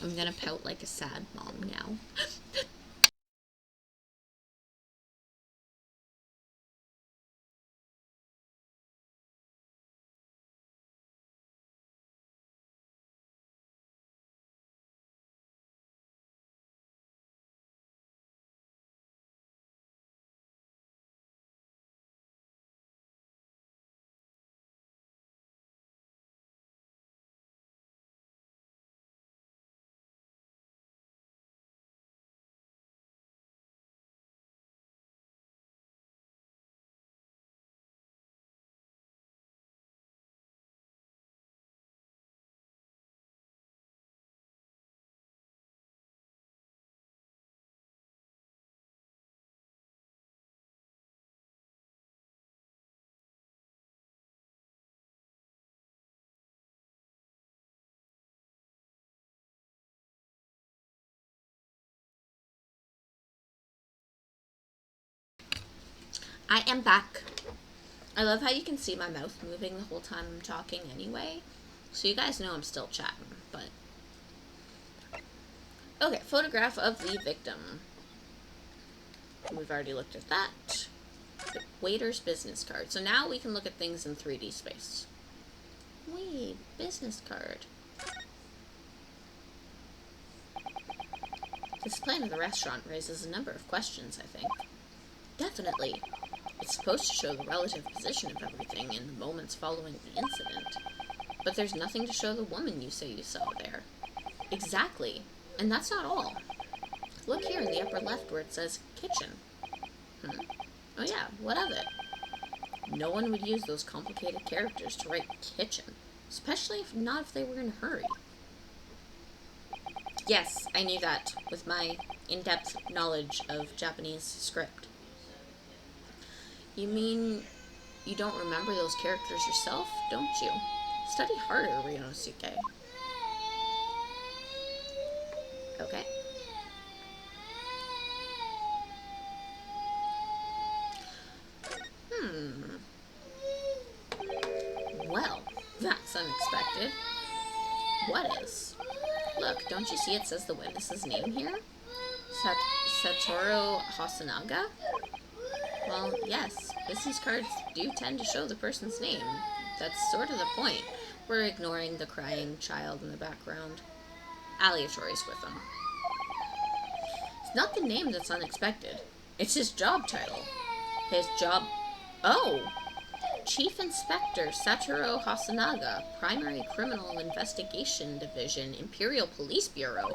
I'm gonna pout like a sad mom now. I am back. I love how you can see my mouth moving the whole time I'm talking anyway. So you guys know I'm still chatting, but... Okay, photograph of the victim. We've already looked at that. The waiter's business card. So now we can look at things in 3D space. Wait, business card. This plan of the restaurant raises a number of questions, I think. Definitely. It's supposed to show the relative position of everything in the moments following the incident. But there's nothing to show the woman you say you saw there. Exactly. And that's not all. Look here in the upper left where it says kitchen. Oh yeah, what of it? No one would use those complicated characters to write kitchen. Especially if not if they were in a hurry. Yes, I knew that with my in-depth knowledge of Japanese script. You mean you don't remember those characters yourself, don't you? Study harder, Ryunosuke. Okay. Well, that's unexpected. What is? Look, don't you see it says the witness's name here? Satoru Hasanaga? Well, yes, business cards do tend to show the person's name. That's sort of the point. We're ignoring the crying child in the background. Aleatori's with him. It's not the name that's unexpected. It's his job title. His job... Oh! Chief Inspector Satoru Hasanaga, Primary Criminal Investigation Division, Imperial Police Bureau.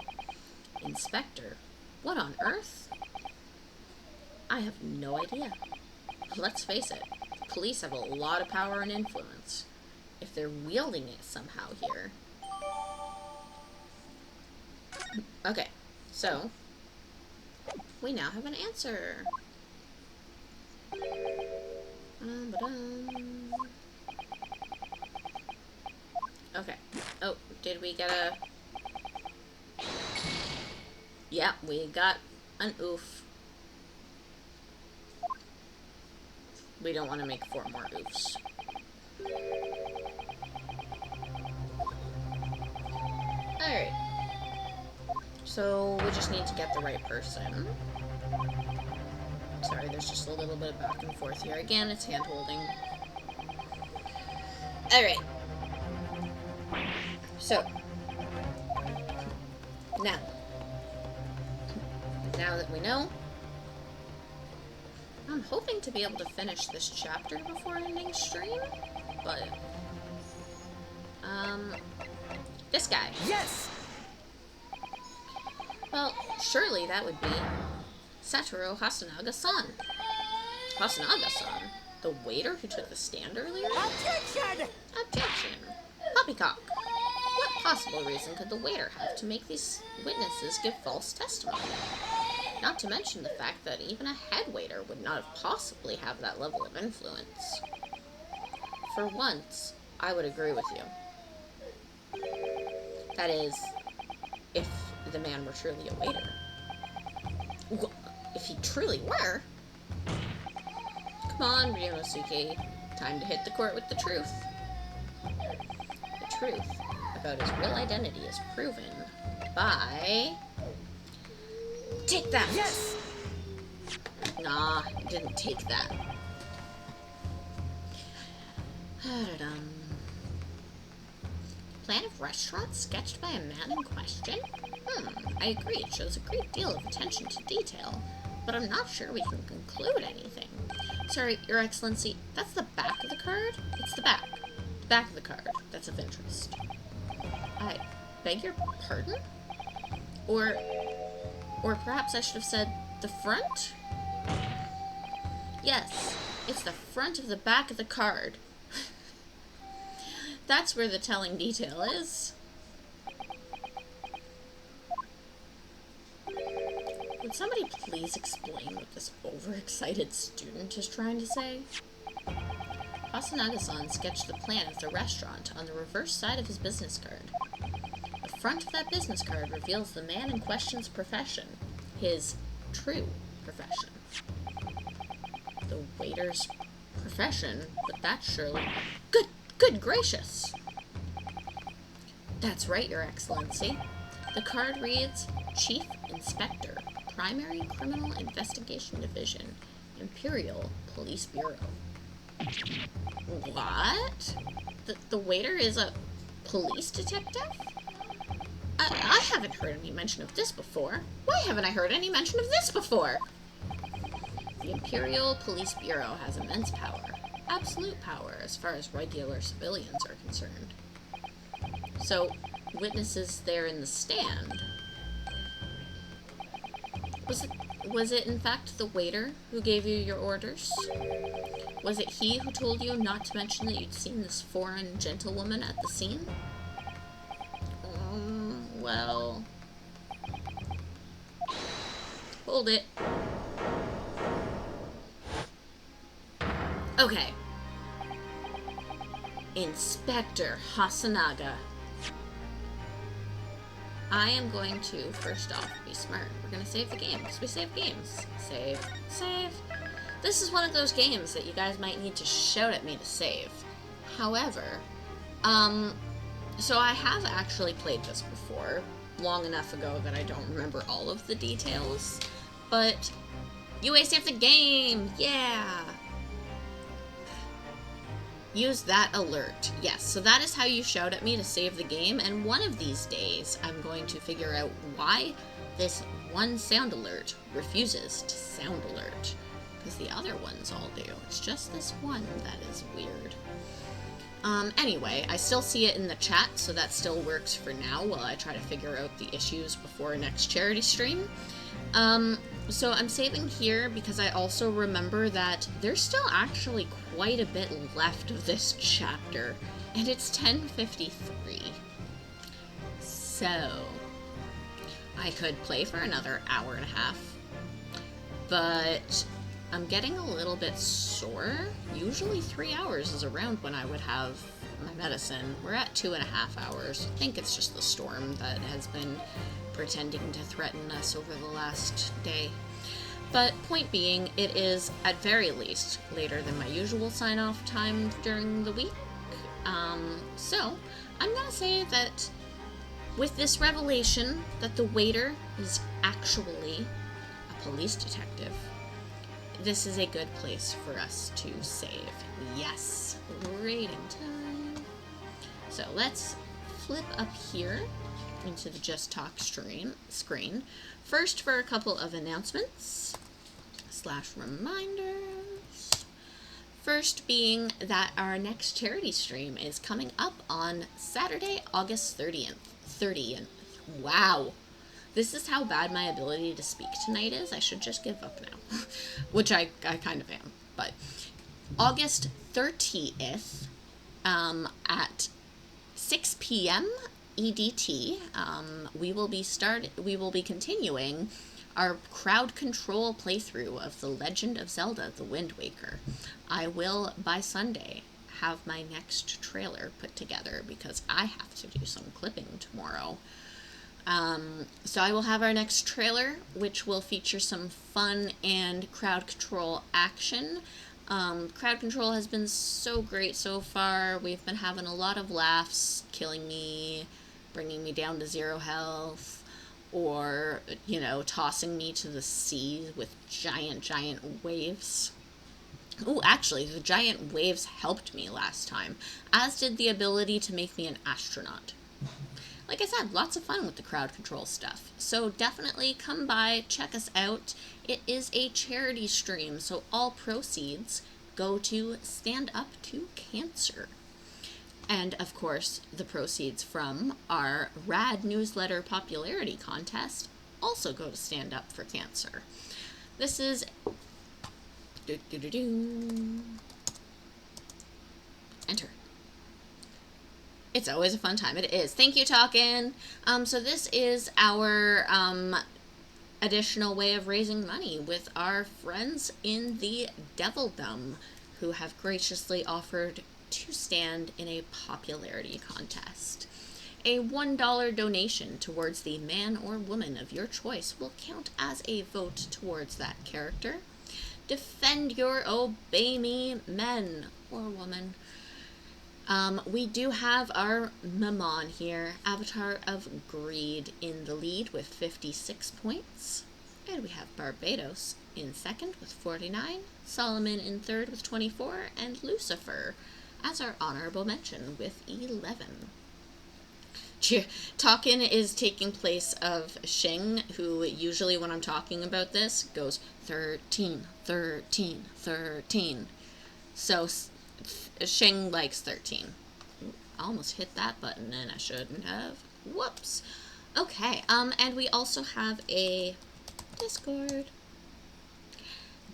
Inspector? What on earth? I have no idea. Let's face it, police have a lot of power and influence. If they're wielding it somehow here. Okay, so we now have an answer. Okay. Oh, did we get a... Yeah, we got an oof. We don't want to make 4 more oofs. Alright. So, we just need to get the right person. Sorry, there's just a little bit of back and forth here. Again, it's hand-holding. Alright. So. Now that we know, I'm hoping to be able to finish this chapter before ending stream, but, this guy. Yes! Well, surely that would be Satoru Hasanaga-san. Hasanaga-san? The waiter who took the stand earlier? Objection! Objection. Poppycock. What possible reason could the waiter have to make these witnesses give false testimony? Not to mention the fact that even a head waiter would not have possibly have that level of influence. For once, I would agree with you. That is, if the man were truly a waiter. If he truly were? Come on, Ryunosuke. Time to hit the court with the truth. The truth about his real identity is proven by... Take that! Yes! Nah, it didn't take that. Plan of restaurant sketched by a man in question? I agree, it shows a great deal of attention to detail, but I'm not sure we can conclude anything. Sorry, Your Excellency, that's the back of the card? It's the back. The back of the card that's of interest. I beg your pardon? Or perhaps I should have said the front? Yes, it's the front of the back of the card. That's where the telling detail is. Would somebody please explain what this overexcited student is trying to say? Hasanaga-san sketched the plan of the restaurant on the reverse side of his business card. The front of that business card reveals the man in question's profession, his true profession. The waiter's profession, but that's surely... Good gracious! That's right, Your Excellency. The card reads, Chief Inspector, Primary Criminal Investigation Division, Imperial Police Bureau. What? The waiter is a police detective? I haven't heard any mention of this before. Why haven't I heard any mention of this before? The Imperial Police Bureau has immense power. Absolute power as far as regular civilians are concerned. So, witnesses there in the stand. Was it in fact the waiter who gave you your orders? Was it he who told you not to mention that you'd seen this foreign gentlewoman at the scene? Well... Hold it. Okay. Inspector Hasanaga. I am going to, first off, be smart. We're going to save the game, because we save games. Save. Save. This is one of those games that you guys might need to shout at me to save. However, so I have actually played this before, long enough ago that I don't remember all of the details, but you saved the game! Yeah! Use that alert. Yes, so that is how you shout at me to save the game, and one of these days I'm going to figure out why this one sound alert refuses to sound alert, because the other ones all do. It's just this one that is weird. Anyway, I still see it in the chat, so that still works for now while I try to figure out the issues before next charity stream. So I'm saving here because I also remember that there's still actually quite a bit left of this chapter, and it's 10:53. So I could play for another hour and a half, but I'm getting a little bit sore. Usually 3 hours is around when I would have my medicine. We're at 2.5 hours. I think it's just the storm that has been pretending to threaten us over the last day. But point being, it is at very least later than my usual sign-off time during the week. So I'm gonna say that with this revelation that the waiter is actually a police detective, this is a good place for us to save. Yes, rating time. So let's flip up here into the Just Talk screen. First, for a couple of announcements / reminders. First being that our next charity stream is coming up on Saturday, August 30th. Wow. This is how bad my ability to speak tonight is. I should just give up now. Which I kind of am. But August 30th at 6 p.m. EDT, we will be continuing our crowd control playthrough of The Legend of Zelda: The Wind Waker. I will, by Sunday, have my next trailer put together because I have to do some clipping tomorrow. So I will have our next trailer, which will feature some fun and crowd control action. Crowd control has been so great so far. We've been having a lot of laughs, killing me, bringing me down to 0 health, or, tossing me to the sea with giant waves. Ooh, actually, the giant waves helped me last time, as did the ability to make me an astronaut. Like I said, lots of fun with the crowd control stuff. So definitely come by, check us out. It is a charity stream, so all proceeds go to Stand Up to Cancer. And of course, the proceeds from our rad newsletter popularity contest also go to Stand Up for Cancer. This is... Enter. It's always a fun time. It is. Thank you, Talkin'. So this is our additional way of raising money with our friends in the Devildom, who have graciously offered to stand in a popularity contest. A $1 donation towards the man or woman of your choice will count as a vote towards that character. Defend your obey me men or woman. We do have our Mammon here, Avatar of Greed, in the lead with 56 points. And we have Barbados in second with 49, Solomon in third with 24, and Lucifer as our honorable mention with 11. Talkin' is taking place of Shing, who usually when I'm talking about this goes 13, 13, 13. So Shing likes 13. I almost hit that button and I shouldn't have. Whoops. Okay, and we also have a Discord.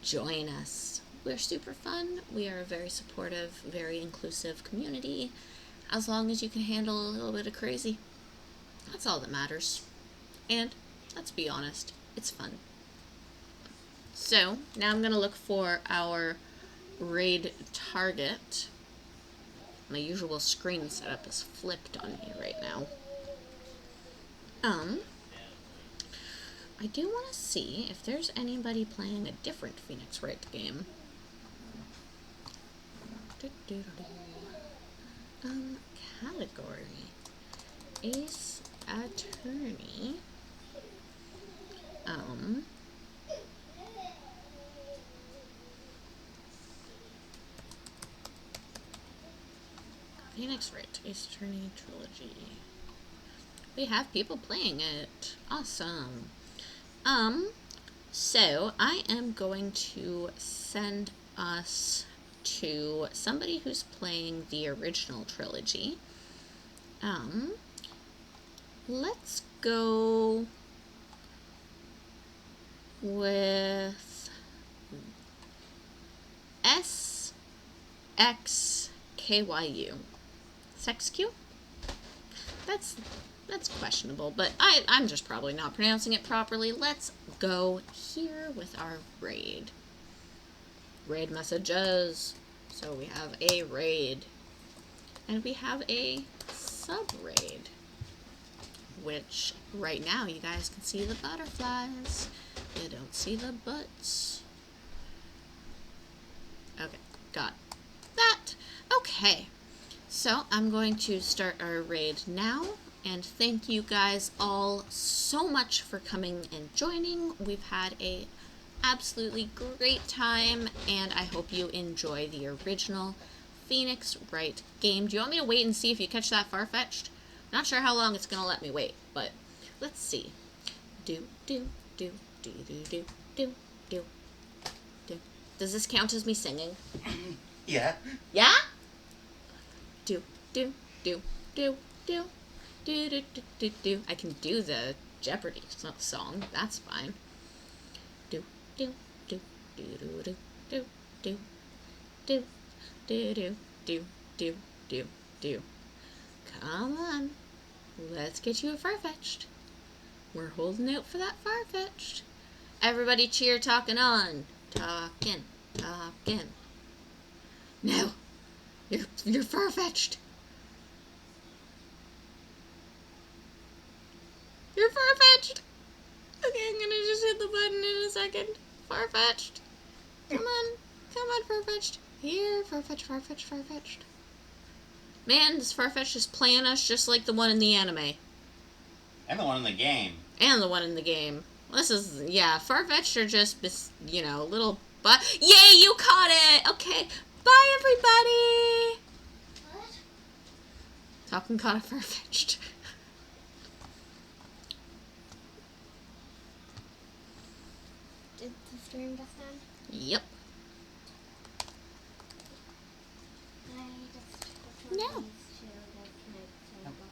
Join us. We're super fun. We are a very supportive, very inclusive community. As long as you can handle a little bit of crazy. That's all that matters. And, let's be honest, it's fun. So, now I'm going to look for our raid target. My usual screen setup is flipped on me right now. I do want to see if there's anybody playing a different Phoenix Wright game. Category. Ace Attorney. Phoenix Wright, Ace Attorney Trilogy. We have people playing it. Awesome. So I am going to send us to somebody who's playing the original trilogy. Let's go with SXKYU. SexQ? That's questionable, but I'm just probably not pronouncing it properly. Let's go here with our raid. Raid messages. So we have a raid. And we have a sub-raid. Which, right now, you guys can see the butterflies. You don't see the butts. Okay, got that. Okay, so I'm going to start our raid now. And thank you guys all so much for coming and joining. We've had a absolutely great time, and I hope you enjoy the original Phoenix Wright game. Do you want me to wait and see if you catch that Farfetch'd? Not sure how long it's gonna let me wait, but let's see. Do. Does this count as me singing? Yeah. Yeah? Do. I can do the Jeopardy song. That's fine. Do. Come on. Let's get you a Farfetch'd. We're holding out for that Farfetch'd. Everybody cheer talking on. Talking. No. You're Farfetch'd. You're Farfetch'd. Okay, I'm gonna just hit the button in a second. Farfetch'd. Come on, Farfetch'd. Here, Farfetch'd. Man, this Farfetch'd is playing us just like the one in the anime. And the one in the game. This is, yeah, Farfetch'd are just, little Yay, you caught it! Okay, bye everybody! What? Talking caught a Farfetch'd. Did the stream just end? Yep. I just No. to disconnect table.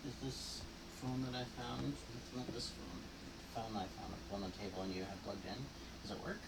Is this phone that I found? It's not this phone. I found up on the table and you have plugged in. Does it work?